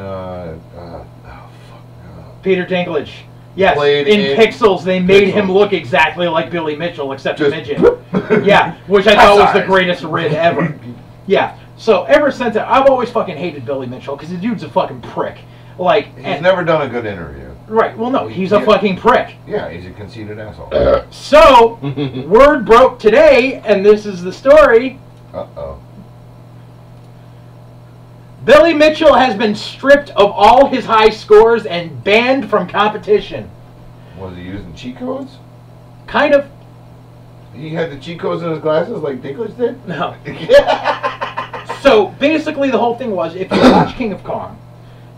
Peter Dinklage. Yes, Played in in Pixels they made him Pixels. look exactly like Billy Mitchell except a Just- midget. Yeah, which I thought was the Eyes. greatest rid ever. Yeah, So ever since that, I've always fucking hated Billy Mitchell because the dude's a fucking prick. Like, He's never done a good interview. right? Well, no, he's a Yeah. fucking prick. Yeah, he's a conceited asshole. So word broke today, and this is the story. Uh-oh. Billy Mitchell has been stripped of all his high scores and banned from competition. Was he using cheat codes? Kind of. He had the cheat codes in his glasses like Dinklage did? No. So basically, the whole thing was, if you watch King of Kong,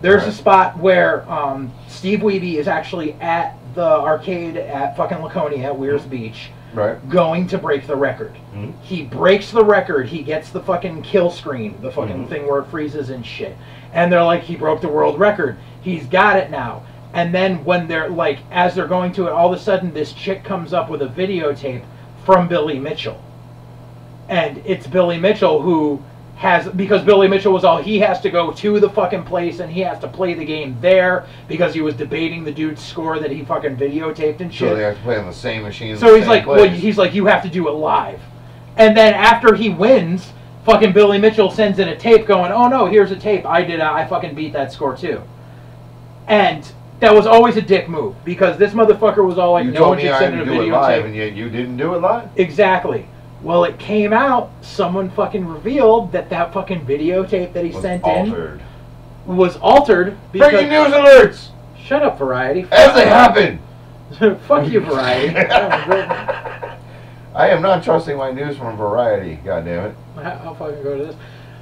there's a spot where Steve Wiebe is actually at the arcade at fucking Laconia, Weir's Beach, Right. going to break the record. Mhm. He breaks the record. He gets the fucking kill screen, the fucking thing where it freezes and shit. And they're like, he broke the world record. He's got it now. And then when they're like, as they're going to it, all of a sudden this chick comes up with a videotape from Billy Mitchell. And it's Billy Mitchell who has, because Billy Mitchell was all, he has to go to the fucking place and he has to play the game there because he was debating the dude's score that he fucking videotaped and shit. So they have to play on the same machine. So he's like, well, he's like, you have to do it live. And then after he wins, fucking Billy Mitchell sends in a tape going, oh no, here's a tape. I fucking beat that score too. And that was always a dick move because this motherfucker was all like, you no told one me should I had send to in a do it live, videotape. and yet you didn't do it live? Exactly. Well, it came out, someone fucking revealed that that fucking videotape that he sent Altered. in was altered because... Breaking news alerts! Shut up, Variety. As they happen! Fuck you, Variety. I am not trusting my news from Variety, goddammit. I'll fucking go to this.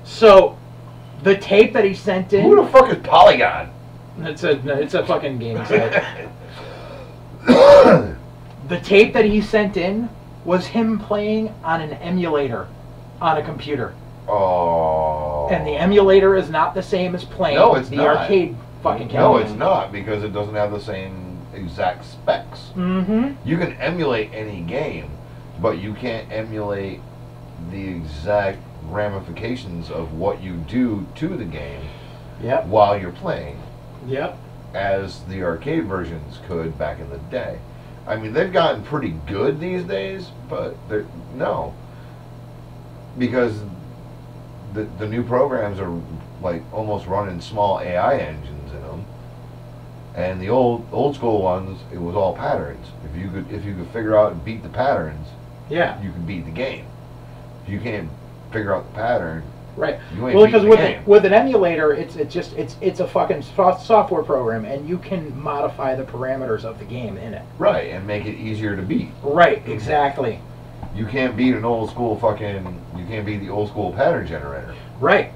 So, the tape that he sent in... Who the fuck is Polygon? It's a fucking game site. The tape that he sent in was him playing on an emulator on a computer. Oh. And the emulator is not the same as playing No, it's the not. arcade fucking No, game. it's not, because it doesn't have the same exact specs. Mm-hmm. You can emulate any game, but you can't emulate the exact ramifications of what you do to the game Yep. while you're playing, Yep. as the arcade versions could back in the day. I mean, they've gotten pretty good these days, but they're no, because the new programs are like almost running small AI engines in them, and the old school ones, it was all patterns. If you could figure out and beat the patterns, Yeah. you can beat the game. If you can't figure out the pattern, Right. you ain't Well, beating because the game. with an emulator, it's a fucking software program, and you can modify the parameters of the game in it. Right, and make it easier to beat. Right. Exactly. You can't beat an old school you can't beat the old school pattern generator. Right.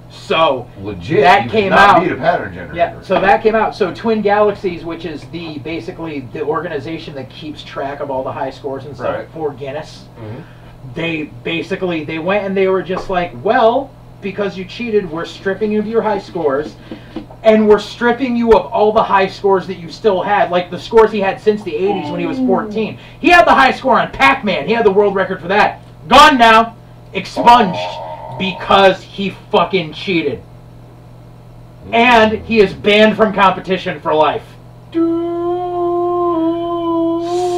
So Legit, that you came cannot out. beat a pattern generator. Yeah, so that came out. So Twin Galaxies, which is basically the organization that keeps track of all the high scores and stuff Right. for Guinness, Mhm. they went and they were just like, well, because you cheated, we're stripping you of your high scores, and we're stripping you of all the high scores that you still had, like the scores he had since the 80s when he was 14. He had the high score on Pac-Man. He had the world record for that. Gone now. Expunged. Because he fucking cheated. And he is banned from competition for life.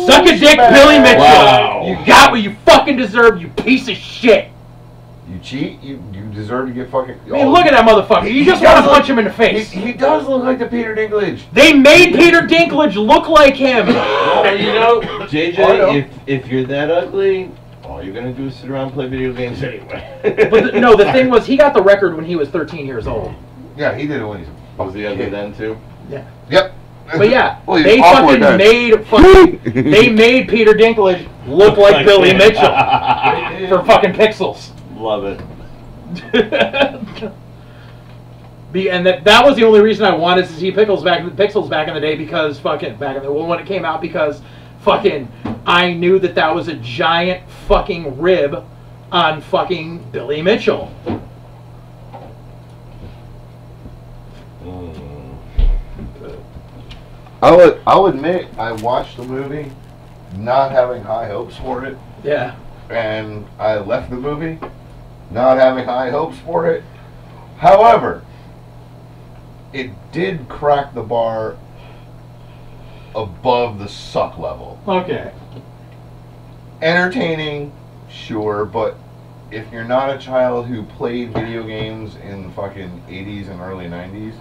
Suck a dick, Billy Mitchell. Wow. You got what you fucking deserve, you piece of shit. You cheat, you deserve to get fucking. I mean, look at that motherfucker. You just want to punch him in the face. He does look like the Peter Dinklage. They made Peter Dinklage look like him. And you know, JJ, I know. if you're that ugly, all you're gonna do is sit around and play video games anyway. But the thing was, he got the record when he was 13 years old. Yeah, he did it when he Was he ugly then too? Yep. But yeah, Well, he's they awkward fucking then. they made Peter Dinklage look like Billy Mitchell for fucking pixels. Love it. And that was the only reason I wanted to see Pixels back in the day, because fucking when it came out, because fucking I knew that was a giant fucking rib on fucking Billy Mitchell. I'll admit, I watched the movie not having high hopes for it, Yeah. and I left the movie not having high hopes for it. However, it did crack the bar above the suck level. Okay. Entertaining, sure, but if you're not a child who played video games in the fucking 80s and early 90s,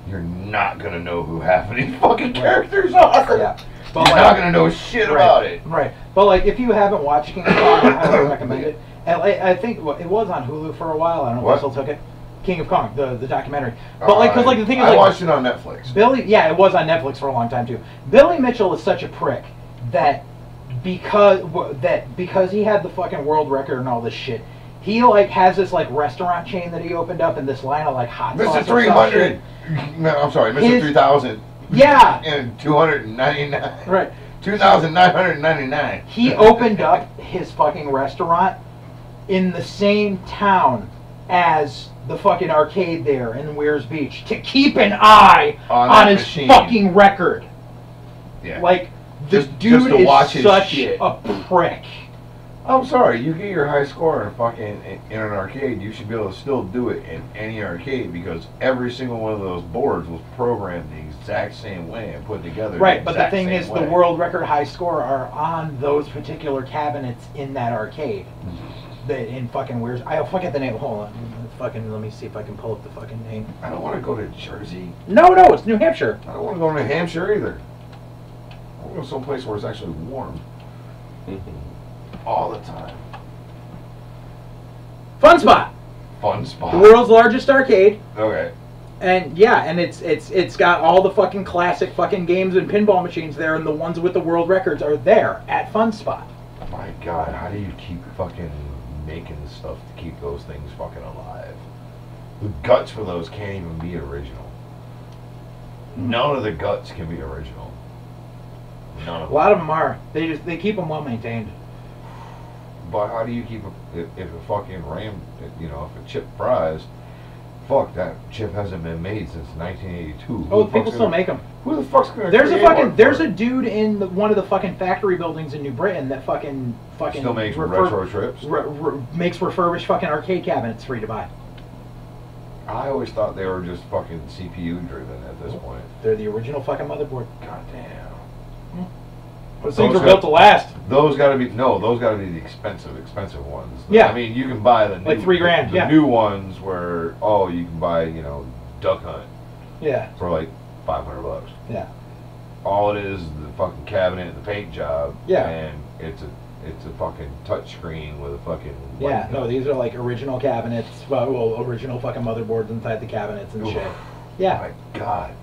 you're not gonna know who half of these fucking characters are. Yeah. But You're not gonna know shit about it. Right. But like, if you haven't watched King of Kong, I highly recommend it. And I think it was on Hulu for a while. I don't know if they still took it. King of Kong, the documentary. But like, because like the thing is, I like, watched it on Netflix. Yeah, it was on Netflix for a long time too. Billy Mitchell is such a prick that because he had the fucking world record and all this shit, he like has this like restaurant chain that he opened up in this line of like hot sauce. Mr. 300. No, I'm sorry, Mr. 3000. Yeah. And 299. Right. 2,999. He opened up his fucking restaurant in the same town as the fucking arcade there in Weirs Beach to keep an eye on his machine. fucking record. Yeah. Like, the Just dude to watch is his such shit. a prick. I'm sorry, you get your high score in in an arcade, you should be able to still do it in any arcade because every single one of those boards was programmed the exact same way and put together. Right, but the thing is, way. the world record high score are on those particular cabinets in that arcade. In fucking Weirs, I forget the name. Hold on, fucking. Let me see if I can pull up the fucking name. I don't want to go to Jersey. No, it's New Hampshire. I don't want to go to New Hampshire either. I want to go someplace where it's actually warm. All the time. Fun Spot. Fun Spot. The world's largest arcade. Okay. And yeah, and it's got all the fucking classic fucking games and pinball machines there, and the ones with the world records are there at Fun Spot. My God, how do you keep fucking making stuff to keep those things fucking alive? The guts for those can't even be original. None of the guts can be original. None of A lot of them are. They keep them well maintained. But how do you keep if a fucking RAM, if a chip fries, fuck, that chip hasn't been made since 1982. Oh, people still make them. Who the fuck's gonna? There's a dude in one of the fucking factory buildings in New Britain that fucking still makes retro trips. Makes refurbished fucking arcade cabinets free to buy. I always thought they were just fucking CPU driven at this point. They're the original fucking motherboard. God damn. Those things are built to last. Those gotta be the expensive ones. Yeah. I mean, you can buy the new, like $3,000. the new ones where you can buy Duck Hunt. Yeah. For like $500. Yeah. All it is the fucking cabinet and the paint job. Yeah. And it's a fucking touch screen with a fucking. Yeah. No, these are like original cabinets. Well, original fucking motherboards inside the cabinets and shit. Yeah. My God.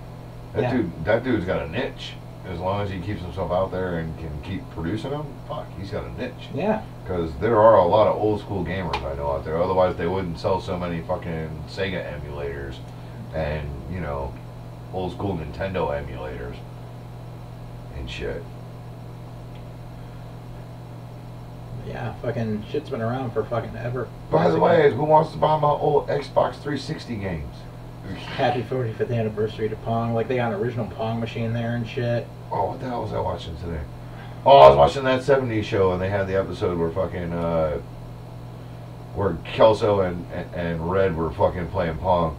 That dude's got a niche. As long as he keeps himself out there and can keep producing them, fuck, he's got a niche. Yeah. Because there are a lot of old school gamers I know out there. Otherwise, they wouldn't sell so many fucking Sega emulators and, old school Nintendo emulators and shit. Yeah, fucking shit's been around for fucking ever. By the way, who wants to buy my old Xbox 360 games? Happy 45th anniversary to Pong. Like, they got an original Pong machine there and shit. Oh, what the hell was I watching today? Oh, I was watching that 70s show, and they had the episode where fucking, where Kelso and Red were fucking playing Pong.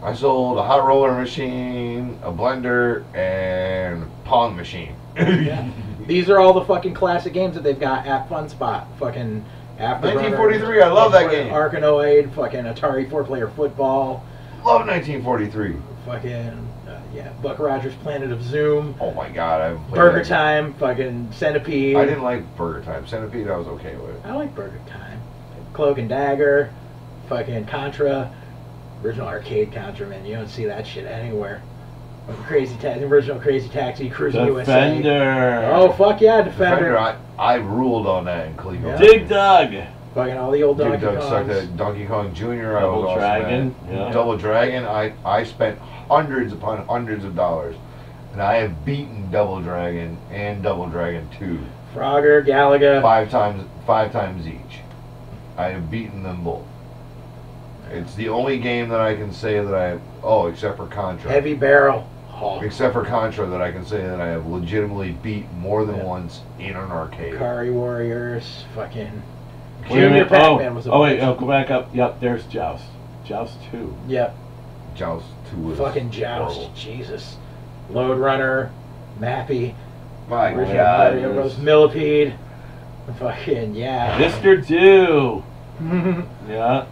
I sold a hot roller machine, a blender, and Pong machine. Yeah. These are all the fucking classic games that they've got at Fun Spot. Fucking Afterburner, 1943, I love that game. Arkanoid, fucking Atari 4-player football. Love 1943. Fucking, Buck Rogers' Planet of Zoom. Oh my God, I haven't played Burger that Time, fucking Centipede. I didn't like Burger Time. Centipede I was okay with. I like Burger Time. Cloak and Dagger, fucking Contra, original arcade Contra, man. You don't see that shit anywhere. Original Crazy Taxi, Cruising USA. Defender. Oh, fuck yeah, Defender. I ruled on that in Cleveland. Yeah. Dig Dug. Fucking all the old Donkey Dig Dug Kongs. sucked at Donkey Kong Jr. Double Dragon. Yeah. Double Dragon. I spent hundreds upon hundreds of dollars. And I have beaten Double Dragon and Double Dragon 2. Frogger, Galaga. Five times each. I have beaten them both. It's the only game that I can say that I have, except for Contra. Heavy Barrel. Oh. Except for Contra, that I can say that I have legitimately beat more than once in an arcade. Kari Warriors, fucking Junior Pac-Man was a go back up. Yep, there's Joust. Joust 2. Yep. Joust 2 was fucking Joust, horrible. Jesus. Load Runner, Mappy, My original God. Mario Bros. Millipede. Fucking yeah. Mr. Do. Yeah.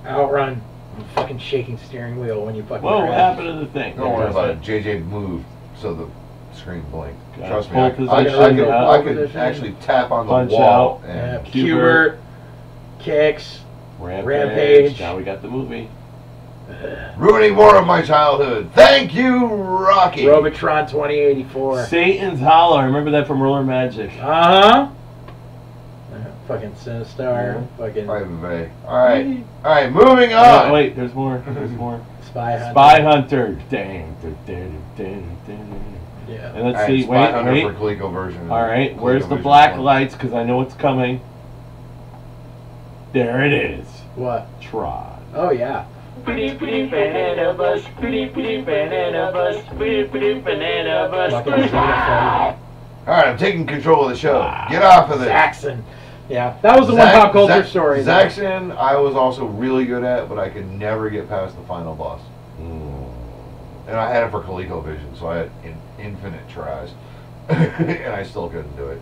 Outrun. Fucking shaking steering wheel when you fucking. Whoa, what crash. happened to the thing? Don't worry about it. JJ moved so the screen blinked. Got Trust me, pole I position, could position. actually tap on the Punch wall. out. Yeah, And Qbert, kicks. Rampage. Rampage. Now we got the movie. ruining more of my childhood. Thank you, Rocky. Robotron 2084. Satan's Hollow. I remember that from Roller Magic. Uh-huh. Fucking Sinistar. Fucking Private Bay. Alright, moving on. Oh, wait, there's more. There's more. Spy Hunter. Spy Hunter. Dang. Yeah. And let's Alright, see. Spy Wait, Hunter wait. for Coleco version. All right, where's the ColecoVision black one. lights? Because I know it's coming. There it is. What? Tron. Oh, yeah. Pretty banana bus, pretty banana bus, pretty banana bus. Fucking Xenophon. Alright, I'm taking control of the show. Get off of this. Zaxxon. Yeah, that was the one pop culture story. Zaxxon, I was also really good at, but I could never get past the final boss. And I had it for ColecoVision, so I had infinite tries. And I still couldn't do it.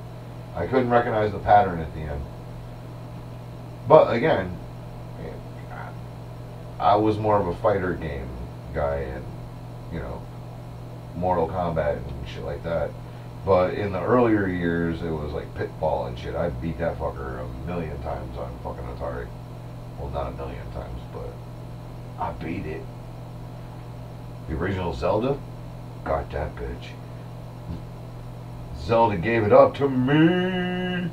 I couldn't recognize the pattern at the end. But again, I was more of a fighter game guy and, you know, Mortal Kombat and shit like that. But in the earlier years, it was like Pitfall and shit. I beat that fucker a million times on fucking Atari. Well, not a million times, but I beat it. The original Zelda? Got that bitch. Zelda gave it up to me.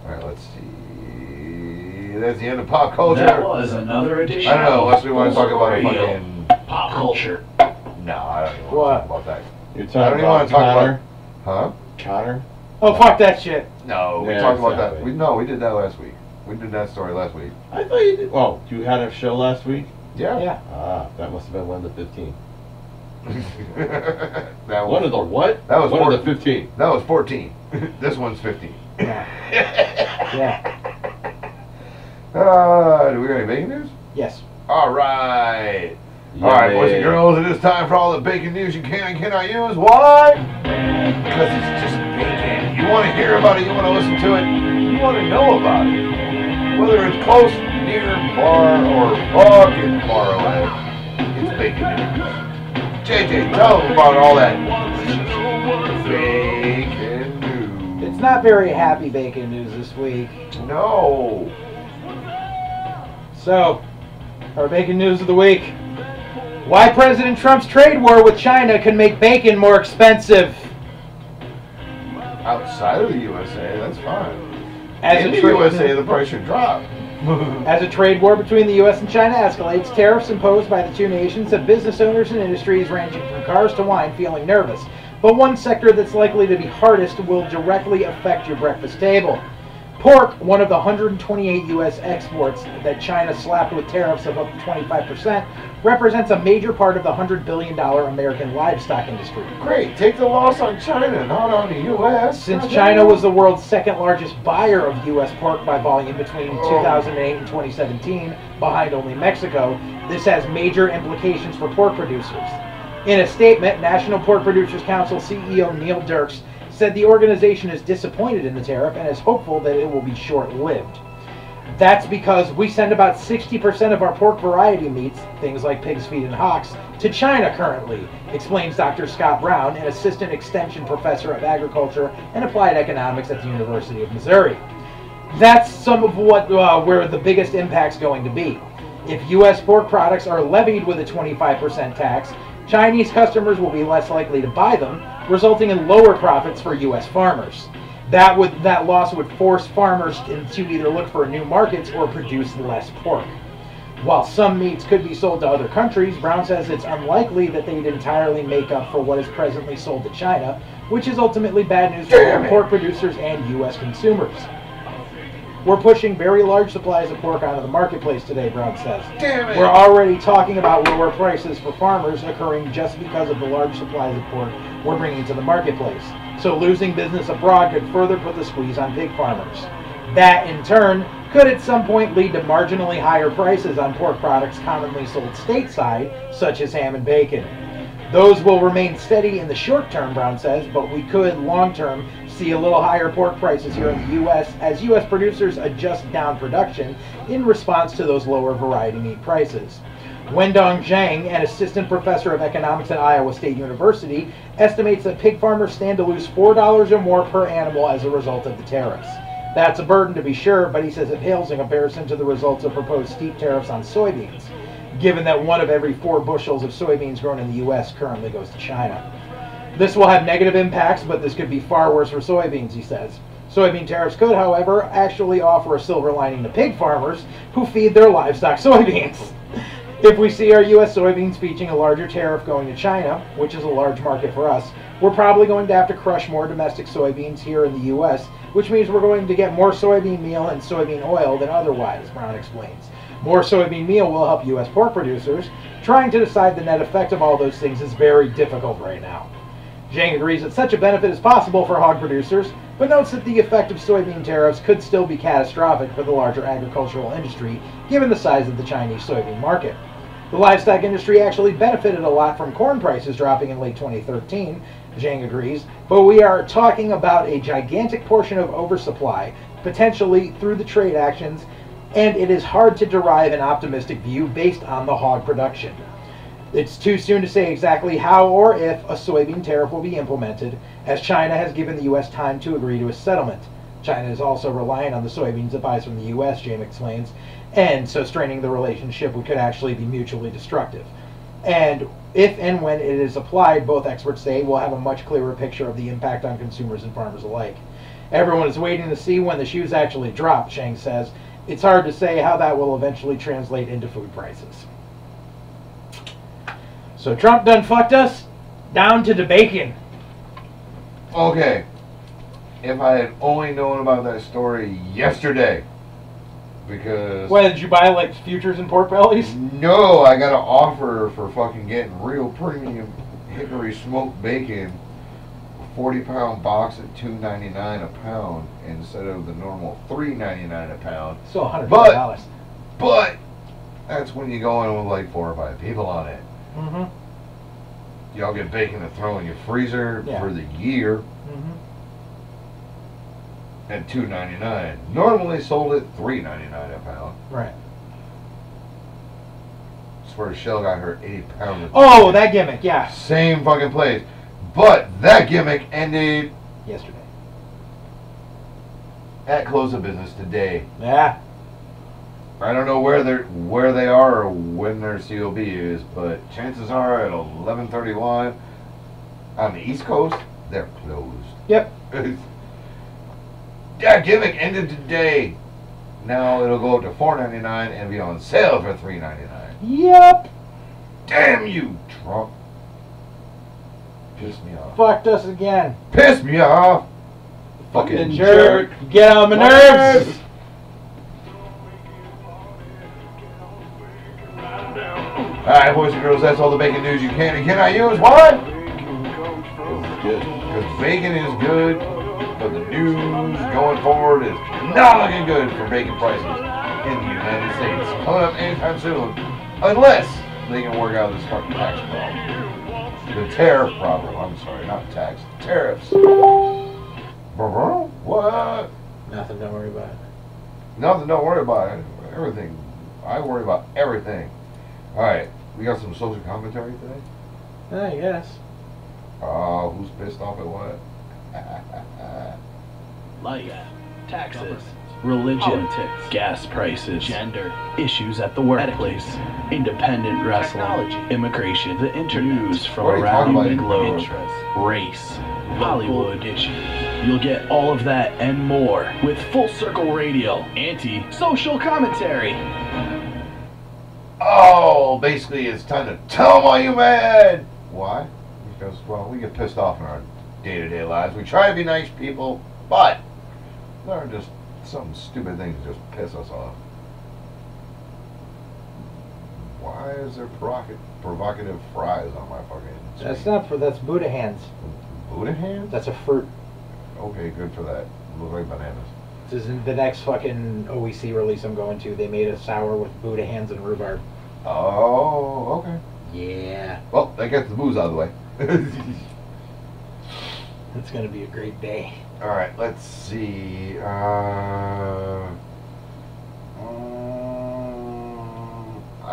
Alright, let's see. That's the end of pop culture. That was another edition. I don't know, unless we want to talk about a Radio. fucking... Pop culture. No, I don't even want to What? talk about that. You're I talking don't even about want to talk Connor? about... Huh? Connor? Oh, fuck that shit. No, we Yeah, talked about that. exactly. We did that last week. We did that story last week. I thought you did. Oh, you had a show last week? Yeah. Yeah. Ah, that must have been one of the 15. that One of the what? That was one four- of the 15. That was 14. This one's 15. Yeah. Do we got any bacon news? Yes. Alright. Alright, boys and Yay. girls, it is time for all the bacon news you can and cannot use. Why? Because it's just bacon. You want to hear about it, you want to listen to it, you want to know about it. Whether it's close, near, far, or fucking far away, it's bacon news. JJ, tell them about all that bacon news. It's not very happy bacon news this week. No. So, our bacon news of the week. Why President Trump's trade war with China can make bacon more expensive. Outside of the USA, that's fine. As In a the tra- USA, the price should drop. As a trade war between the U.S. and China escalates, tariffs imposed by the two nations have business owners and industries ranging from cars to wine feeling nervous. But one sector that's likely to be hardest will directly affect your breakfast table. Pork, one of the 128 U.S. exports that China slapped with tariffs of up to 25%, represents a major part of the $100 billion American livestock industry. Great, take the loss on China, not on the U.S. Since China was the world's second largest buyer of U.S. pork by volume between 2008 and 2017, behind only Mexico, this has major implications for pork producers. In a statement, National Pork Producers Council CEO Neil Dirks said the organization is disappointed in the tariff and is hopeful that it will be short-lived. That's because we send about 60% of our pork variety meats, things like pig's feet and hocks, to China currently, explains Dr. Scott Brown, an assistant extension professor of agriculture and applied economics at the University of Missouri. That's some of what where the biggest impact's going to be. If U.S. pork products are levied with a 25% tax, Chinese customers will be less likely to buy them, resulting in lower profits for U.S. farmers. That loss would force farmers to either look for new markets or produce less pork. While some meats could be sold to other countries, Brown says it's unlikely that they'd entirely make up for what is presently sold to China, which is ultimately bad news for pork producers and U.S. consumers. We're pushing very large supplies of pork onto the marketplace today, Brown says. Damn it. We're already talking about lower prices for farmers occurring just because of the large supplies of pork we're bringing to the marketplace. So losing business abroad could further put the squeeze on pig farmers. That, in turn, could at some point lead to marginally higher prices on pork products commonly sold stateside, such as ham and bacon. Those will remain steady in the short term, Brown says, but we could, long term, see a little higher pork prices here in the U.S. as U.S. producers adjust down production in response to those lower variety meat prices. Wendong Zhang, an assistant professor of economics at Iowa State University, estimates that pig farmers stand to lose $4 or more per animal as a result of the tariffs. That's a burden to be sure, but he says it pales in comparison to the results of proposed steep tariffs on soybeans, given that 1 of every 4 bushels of soybeans grown in the U.S. currently goes to China. This will have negative impacts, but this could be far worse for soybeans, he says. Soybean tariffs could, however, actually offer a silver lining to pig farmers who feed their livestock soybeans. If we see our U.S. soybeans featuring a larger tariff going to China, which is a large market for us, we're probably going to have to crush more domestic soybeans here in the U.S., which means we're going to get more soybean meal and soybean oil than otherwise, Brown explains. More soybean meal will help U.S. pork producers. Trying to decide the net effect of all those things is very difficult right now. Zhang agrees that such a benefit is possible for hog producers, but notes that the effect of soybean tariffs could still be catastrophic for the larger agricultural industry, given the size of the Chinese soybean market. The livestock industry actually benefited a lot from corn prices dropping in late 2013, Zhang agrees, but we are talking about a gigantic portion of oversupply, potentially through the trade actions, and it is hard to derive an optimistic view based on the hog production. It's too soon to say exactly how or if a soybean tariff will be implemented, as China has given the U.S. time to agree to a settlement. China is also reliant on the soybeans it buys from the U.S., James explains, and so straining the relationship could actually be mutually destructive. And if and when it is applied, both experts say we'll have a much clearer picture of the impact on consumers and farmers alike. Everyone is waiting to see when the shoes actually drop, Zhang says. It's hard to say how that will eventually translate into food prices. So Trump done fucked us down to the bacon. Okay. If I had only known about that story yesterday, because... What, did you buy, like, futures and pork bellies? No, I got an offer for fucking getting real premium hickory smoked bacon, 40-pound box at $2.99 a pound instead of the normal $3.99 a pound. So $100. But that's when you go in with like 4 or 5 people on it. Mm-hmm. Y'all get bacon to throw in your freezer for the year. Mm-hmm. At $2.99. Normally sold at $3.99 a pound. Right. That's where Shell got her 80-pound. Oh, that gimmick, yeah. Same fucking place. But that gimmick ended yesterday. At close of business today. Yeah. I don't know where they are or when their COB is, but chances are at 11:31 on the East Coast, they're closed. Yep. That gimmick ended today. Now it'll go up to $4.99 and be on sale for $3.99. Yep. Damn you, Trump. Piss me off. Fucked us again. Piss me off. Fucking jerk. Get on my nerves. Alright, boys and girls, that's all the bacon news you can and cannot use. What? Because bacon is good, but the news going forward is not looking good for bacon prices in the United States. Coming up anytime soon, unless they can work out this fucking tax problem. The tariff problem. I'm sorry, not tax. Tariffs. What? Nothing, don't worry about it. Nothing, don't worry about it. Everything. I worry about everything. Alright, we got some social commentary today? I guess. Who's pissed off at what? Life, taxes, religion, politics, gas prices, gender, issues at the workplace, independent wrestling, technology, immigration, the internet, news from around the globe, race, Hollywood issues. You'll get all of that and more with Full Circle Radio, anti-social commentary. Oh, basically it's time to tell them why you mad. Why? Because, well, we get pissed off in our day-to-day lives. We try to be nice people, but there are just some stupid things that just piss us off. Why is there provocative fries on my fucking screen? That's not for, that's Buddha hands. Buddha hands? That's a fruit. Okay, good for that. Look like bananas. This is the next fucking OEC release I'm going to. They made a sour with Buddha hands and rhubarb. Oh, okay. Yeah. Well, that gets the booze out of the way. It's going to be a great day. Alright, let's see. I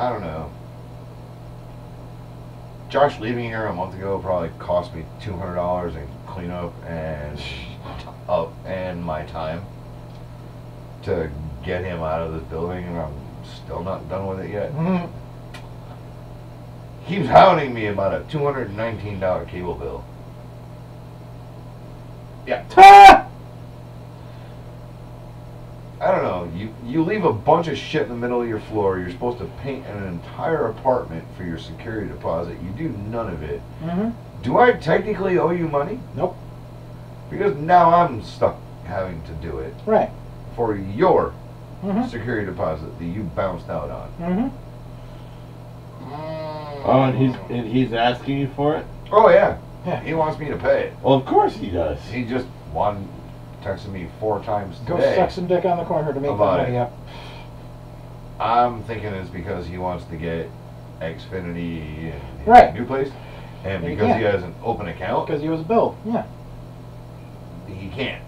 don't know. Josh leaving here a month ago probably cost me $200 in cleanup and my time to get him out of this building, and I'm still not done with it yet. Mm-hmm. He's hounding me about a $219 cable bill. Yeah. I don't know. You leave a bunch of shit in the middle of your floor. You're supposed to paint an entire apartment for your security deposit. You do none of it. Mm-hmm. Do I technically owe you money? Nope. Because now I'm stuck having to do it. Right. For your Mm-hmm. security deposit that you bounced out on. Mm-hmm. Oh, and he's asking you for it? Oh yeah. Yeah. He wants me to pay it. Well, of course he does. He just texted me 4 times Go today. suck some dick on the corner to make that About money it. up. I'm thinking it's because he wants to get Xfinity and his Right. new place, and He because he can't. has an open account, Because he was billed. Yeah. he can't.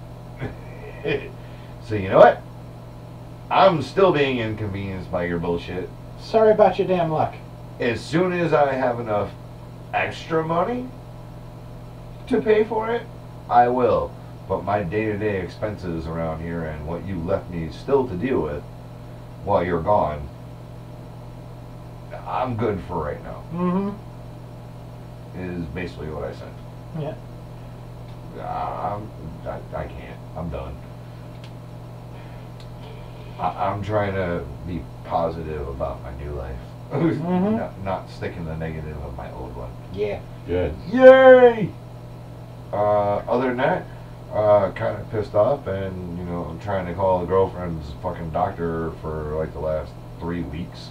So you know what? I'm still being inconvenienced by your bullshit. Sorry about your damn luck. As soon as I have enough extra money to pay for it, I will. But my day-to-day expenses around here and what you left me still to deal with while you're gone, I'm good for right now. Mm-hmm. Is basically what I said. Yeah. I can't. I'm done. I'm trying to be positive about my new life. Mm-hmm. not stick in the negative of my old one. Yeah. Good. Yay! Other than that, kind of pissed off, and I'm trying to call the girlfriend's fucking doctor for like the last 3 weeks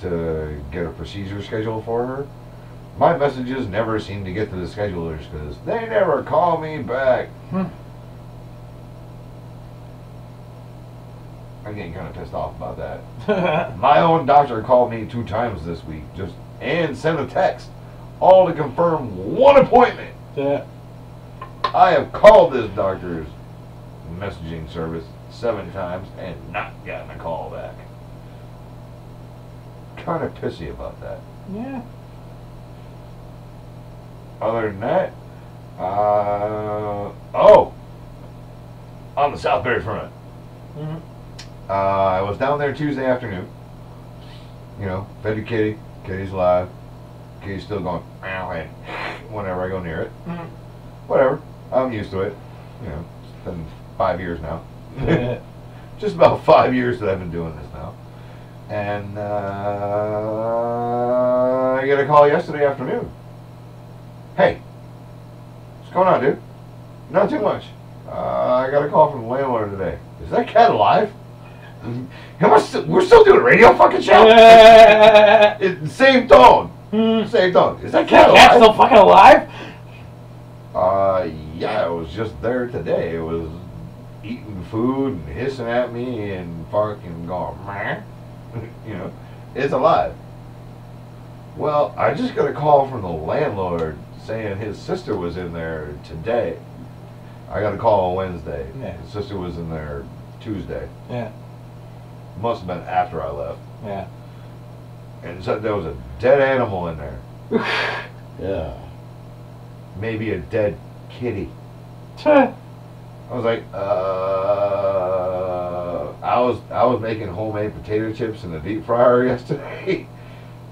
to get a procedure scheduled for her. My messages never seem to get to the schedulers because they never call me back. I'm getting kind of pissed off about that. My own doctor called me 2 times this week, and sent a text, all to confirm 1 appointment. Yeah. I have called this doctor's messaging service 7 times and not gotten a call back. Kind of pissy about that. Yeah. Other than that, on the Southbury front. Mm-hmm. I was down there Tuesday afternoon. Fed to Kitty. Kitty's alive. Kitty's still going, ow, and whenever I go near it. Mm-hmm. Whatever. I'm used to it. It's been 5 years now. Yeah. Just about 5 years that I've been doing this now. And I get a call yesterday afternoon. Hey, what's going on, dude? Not too much. I got a call from the landlord today. Is that cat alive? We're still doing a radio fucking show. Same tone. Same tone. Is that cat alive? Cat's still fucking alive? Yeah, it was just there today. It was eating food and hissing at me and fucking going, meh. It's alive. Well, I just got a call from the landlord saying his sister was in there today. I got a call on Wednesday. Yeah. His sister was in there Tuesday. Yeah. Must have been after I left. Yeah. And said there was a dead animal in there. Yeah. Maybe a dead kitty. Tuh. I was like, I was making homemade potato chips in the deep fryer yesterday.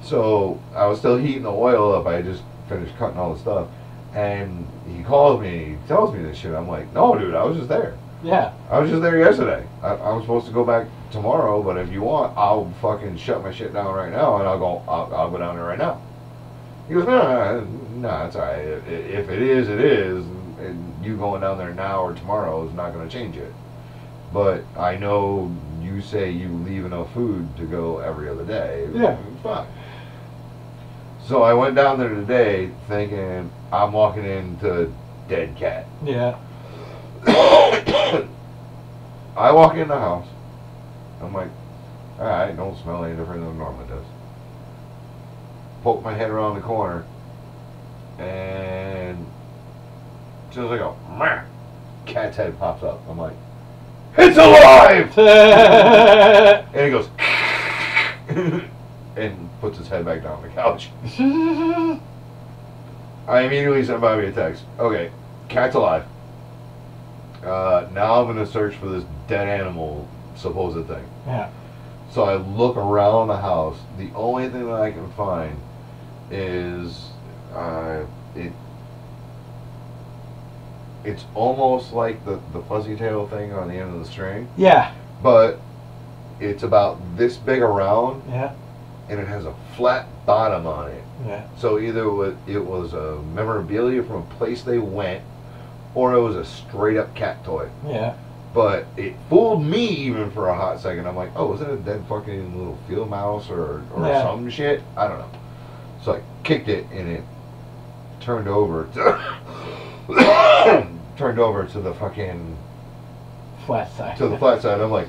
So I was still heating the oil up. I just finished cutting all the stuff. And he calls me, he tells me this shit. I'm like, no, dude, I was just there. Yeah. I was just there yesterday. I'm supposed to go back tomorrow, but if you want, I'll fucking shut my shit down right now, and I'll go down there right now. He goes, no, it's all right. If it is, it is. And you going down there now or tomorrow is not going to change it. But I know you say you leave enough food to go every other day. Yeah. Fine. So I went down there today thinking I'm walking into dead cat. Yeah. I walk in the house. I'm like, alright, don't smell any different than it normally does. Poke my head around the corner, and as soon as I go, meh, cat's head pops up. I'm like, it's alive! And he goes, and puts his head back down on the couch. I immediately sent Bobby a text. Okay, cat's alive. Now I'm going to search for this dead animal supposed thing. Yeah. So I look around the house. The only thing that I can find is it's almost like the fuzzy tail thing on the end of the string. Yeah. But it's about this big around. Yeah. And it has a flat bottom on it. Yeah. So either it was a memorabilia from a place they went, or it was a straight up cat toy. Yeah. But it fooled me even for a hot second. I'm like, oh, is it a dead fucking little field mouse or Yeah. some shit? I don't know. So I kicked it and it turned over to the fucking Flat side. to the flat side. I'm like,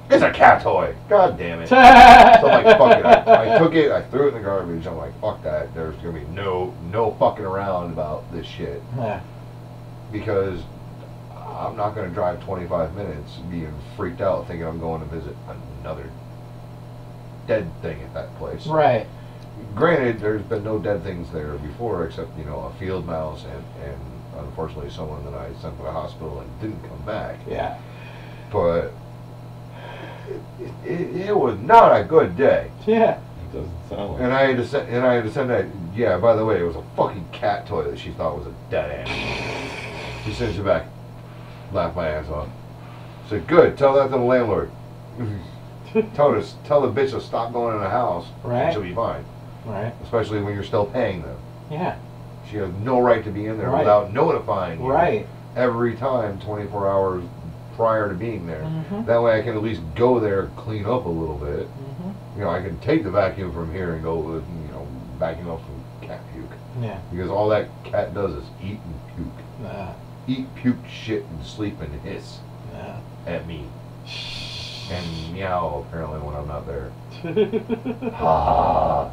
it's a cat toy. God damn it. So I'm like, fuck it. I took it, I threw it in the garbage. I'm like, fuck that. There's gonna be no fucking around about this shit. Yeah. Because I'm not going to drive 25 minutes being freaked out thinking I'm going to visit another dead thing at that place. Right. Granted, there's been no dead things there before except, you know, a field mouse and unfortunately someone that I sent to the hospital and didn't come back. Yeah. But it was not a good day. Yeah. It doesn't sound like And I had to send that, yeah, by the way, it was a fucking cat toy that she thought was a dead animal. She sends it back. Laughed my ass off. Said, good, tell that to the landlord. tell the bitch to stop going in the house. Right. And she'll be fine. Right. Especially when you're still paying them. Yeah. She has no right to be in there Right. without notifying you. Right. Every time, 24 hours prior to being there. Mhm. That way I can at least go there, clean up a little bit. Mhm. You know, I can take the vacuum from here and go, you know, vacuum up some cat puke. Yeah. Because all that cat does is eat and puke. Eat, puke, shit, and sleep and hiss at me. And meow, apparently, when I'm not there. Ah.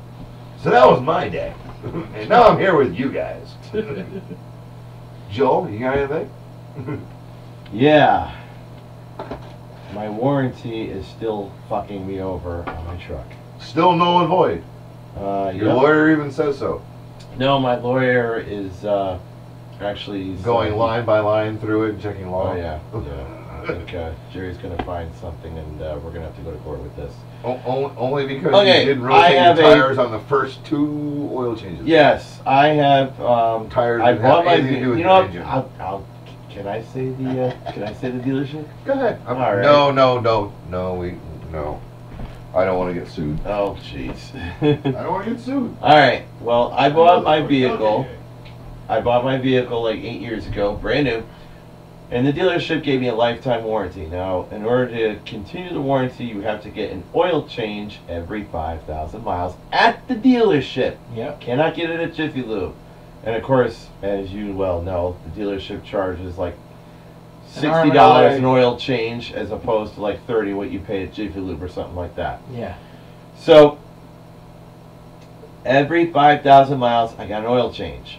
So that was my day. And now I'm here with you guys. Joel, you got anything? Yeah. My warranty is still fucking me over on my truck. Still null and void. Your Yep. lawyer even says so. No, my lawyer is actually Going line by line through it and checking law. Oh yeah, yeah. I think Jerry's gonna find something, and we're gonna have to go to court with this. Only because Okay, you didn't I rotate your have tires on the first 2 oil changes. Yes, I have. Tires I didn't bought have my. anything to do with You your know, engine. I'll. Can I say the? Can I say the dealership? Go ahead. All right. No. I don't want to get sued. Oh, jeez. I don't want to get sued. All right. Well, I bought my vehicle. I bought my vehicle like 8 years ago, brand new, and the dealership gave me a lifetime warranty. Now, in order to continue the warranty, you have to get an oil change every 5,000 miles at the dealership. Yep. Cannot get it at Jiffy Lube. And of course, as you well know, the dealership charges like $60 an oil change as opposed to like $30 what you pay at Jiffy Lube or something like that. Yeah. So every 5,000 miles, I got an oil change.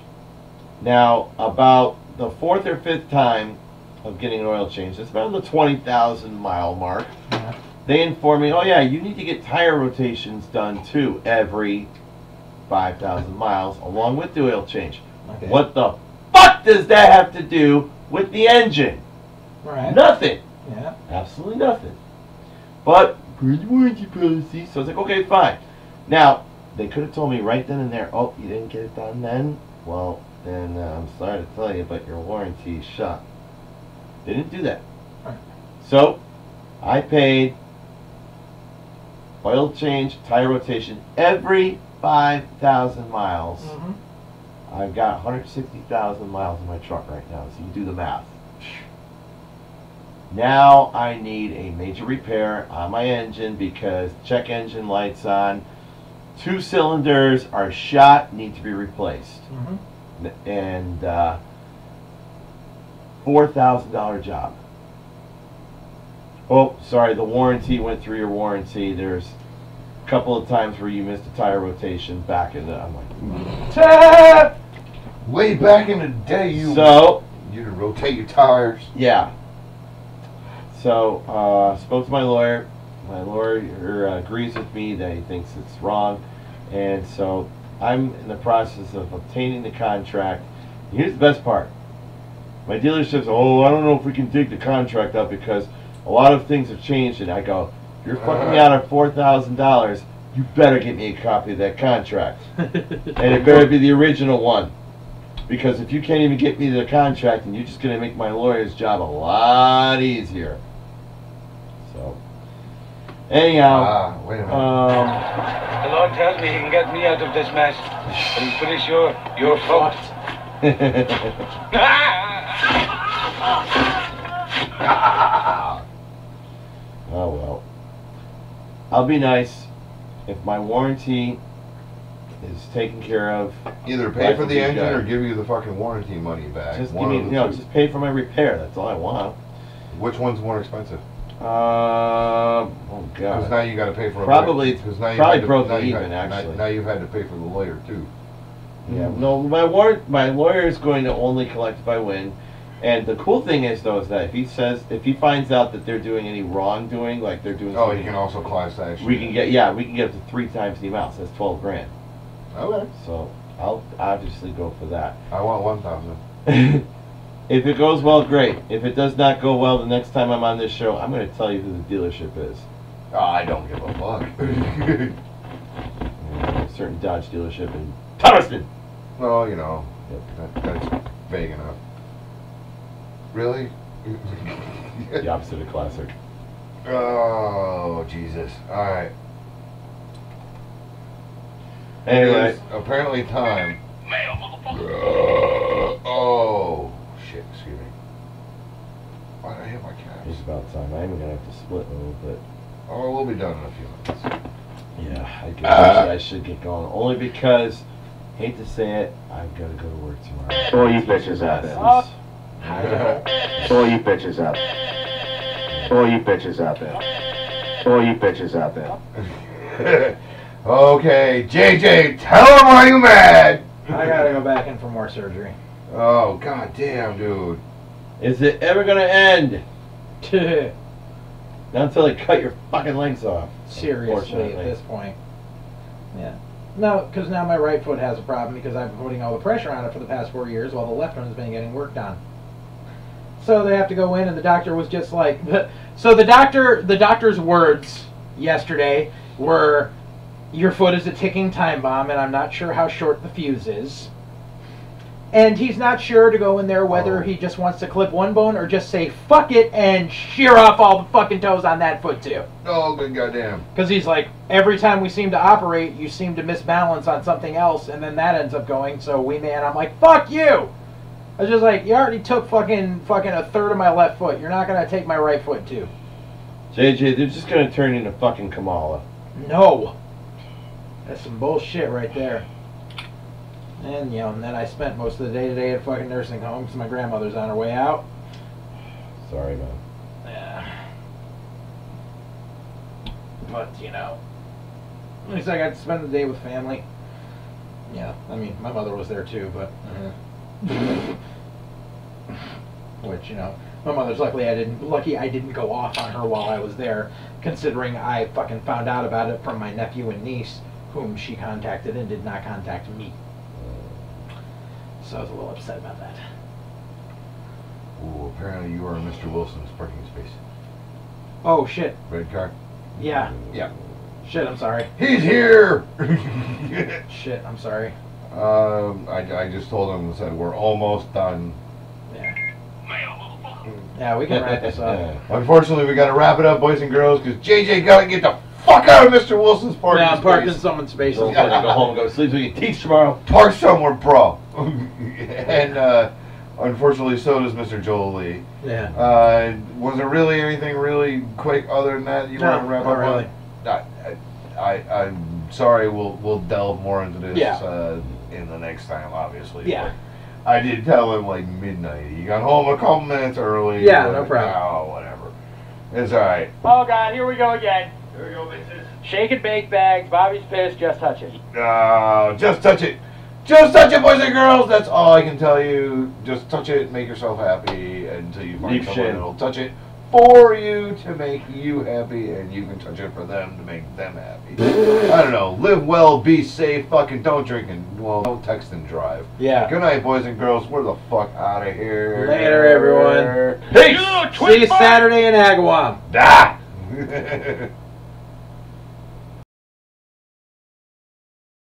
Now, about the 4th or 5th time of getting an oil change, it's about the 20,000 mile mark. Yeah. They inform me, oh yeah, you need to get tire rotations done too every 5,000 miles along with the oil change. Okay. What the fuck does that have to do with the engine? Right. Nothing. Yeah. Absolutely nothing. But per the warranty policy, so I was like, okay, fine. Now, they could have told me right then and there, oh, you didn't get it done then? Well, then I'm sorry to tell you, but your warranty is shot. They didn't do that. Right. So, I paid oil change, tire rotation every 5,000 miles. Mm-hmm. I've got 160,000 miles in my truck right now, so you do the math. Now I need a major repair on my engine because check engine light's on. 2 cylinders are shot, need to be replaced. Mm-hmm. And $4,000 job. Oh, sorry, the warranty went through your warranty. There's a couple of times where you missed a tire rotation back in the. I'm like, Way back in the day, you you to rotate your tires. Yeah. So, spoke to my lawyer. My lawyer agrees with me that he thinks it's wrong. And so, I'm in the process of obtaining the contract. Here's the best part. My dealer says, oh, I don't know if we can dig the contract up because a lot of things have changed. And I go, you're fucking me out of $4,000. You better get me a copy of that contract. And it better be the original one. Because if you can't even get me the contract, then you're just going to make my lawyer's job a lot easier. So, anyhow. Wait a minute. The Lord tells me he can get me out of this mess. But he's pretty sure you're fucked. Oh well. I'll be nice if my warranty is taken care of. Either pay for the engine or give you the fucking warranty money back. Just give me, just pay for my repair. That's all I want. Which one's more expensive? Oh god. Because now you got to pay for probably broke now even actually. Now you've had to pay for the lawyer too. Yeah. No, my lawyer is going to only collect if I win. And the cool thing is though is that if he finds out that they're doing any wrongdoing, like they're doing. Oh, he can also class action. We can get up to 3 times the amount. So that's $12 grand. Okay. So I'll obviously go for that. I want 1,000. If it goes well, great. If it does not go well, the next time I'm on this show, I'm going to tell you who the dealership is. Oh, I don't give a fuck. A certain Dodge dealership in Thomaston. Well, you know, that's vague enough. Really? The opposite of classic. Oh, Jesus. Alright. Anyway. It is apparently time. Oh, shit, excuse me. Why did I hit my caps? It's about time. I'm even going to have to split a little bit. Oh, we'll be done in a few minutes. Yeah, I guess I should get going. Only because, hate to say it, I've got to go to work tomorrow. All you bitches out there. All you bitches out there. All you bitches out there. All you bitches out there. Okay, JJ, tell him why you mad. I gotta go back in for more surgery. Oh, god damn, dude. Is it ever going to end? Not until they cut your fucking legs off. Seriously, at this point. Yeah. No, because now my right foot has a problem because I've been putting all the pressure on it for the past 4 years while the left one has been getting worked on. So they have to go in, and the doctor was just like... So the doctor's words yesterday were, your foot is a ticking time bomb, and I'm not sure how short the fuse is. And he's not sure to go in there whether he just wants to clip one bone or just say, fuck it, and shear off all the fucking toes on that foot, too. Oh, good goddamn. Because he's like, every time we seem to operate, you seem to misbalance on something else, and then that ends up going, so we may, and I'm like, fuck you! I was just like, you already took fucking a third of my left foot. You're not going to take my right foot, too. JJ, they're just going to turn into fucking Kamala. No. That's some bullshit right there. And, you know, and then I spent most of the day today at a fucking nursing home because my grandmother's on her way out. Sorry, man. Yeah. But, you know, at least I got to spend the day with family. Yeah, I mean, my mother was there too, but... Which, you know, my mother's lucky I didn't go off on her while I was there, considering I fucking found out about it from my nephew and niece, whom she contacted and did not contact me. So I was a little upset about that. Ooh, apparently you are in Mr. Wilson's parking space. Oh, shit. Red car? Yeah. Yeah. Shit, I'm sorry. He's here! Shit, I'm sorry. I just told him and said we're almost done. Yeah, we can wrap this up. Unfortunately, we got to wrap it up, boys and girls, because JJ got to get the fuck out of Mr. Wilson's parking space. Yeah, I'm parked in someone's space. Go home and go to sleep so you can teach tomorrow. Park somewhere, bro. And unfortunately, so does Mr. Joel Lee. Yeah. Was there really anything really quick other than that you want to wrap up really. I'm sorry. We'll delve more into this in the next time, obviously. Yeah. But I did tell him like midnight. He got home a couple minutes early. Yeah, no problem. Oh, whatever. It's all right. Oh God, here we go again. Here we go, bitches. Shake and bake bags. Bobby's pissed. Just touch it. Just touch it. Just touch it, boys and girls. That's all I can tell you. Just touch it, make yourself happy until you find Leave someone shit. that'll touch it for you to make you happy, and you can touch it for them to make them happy. I don't know. Live well, be safe, fucking don't drink and, well, don't text and drive. Yeah. Good night, boys and girls. We're the fuck out of here. Later, everyone. Peace! See you Saturday in Agawam. Ah!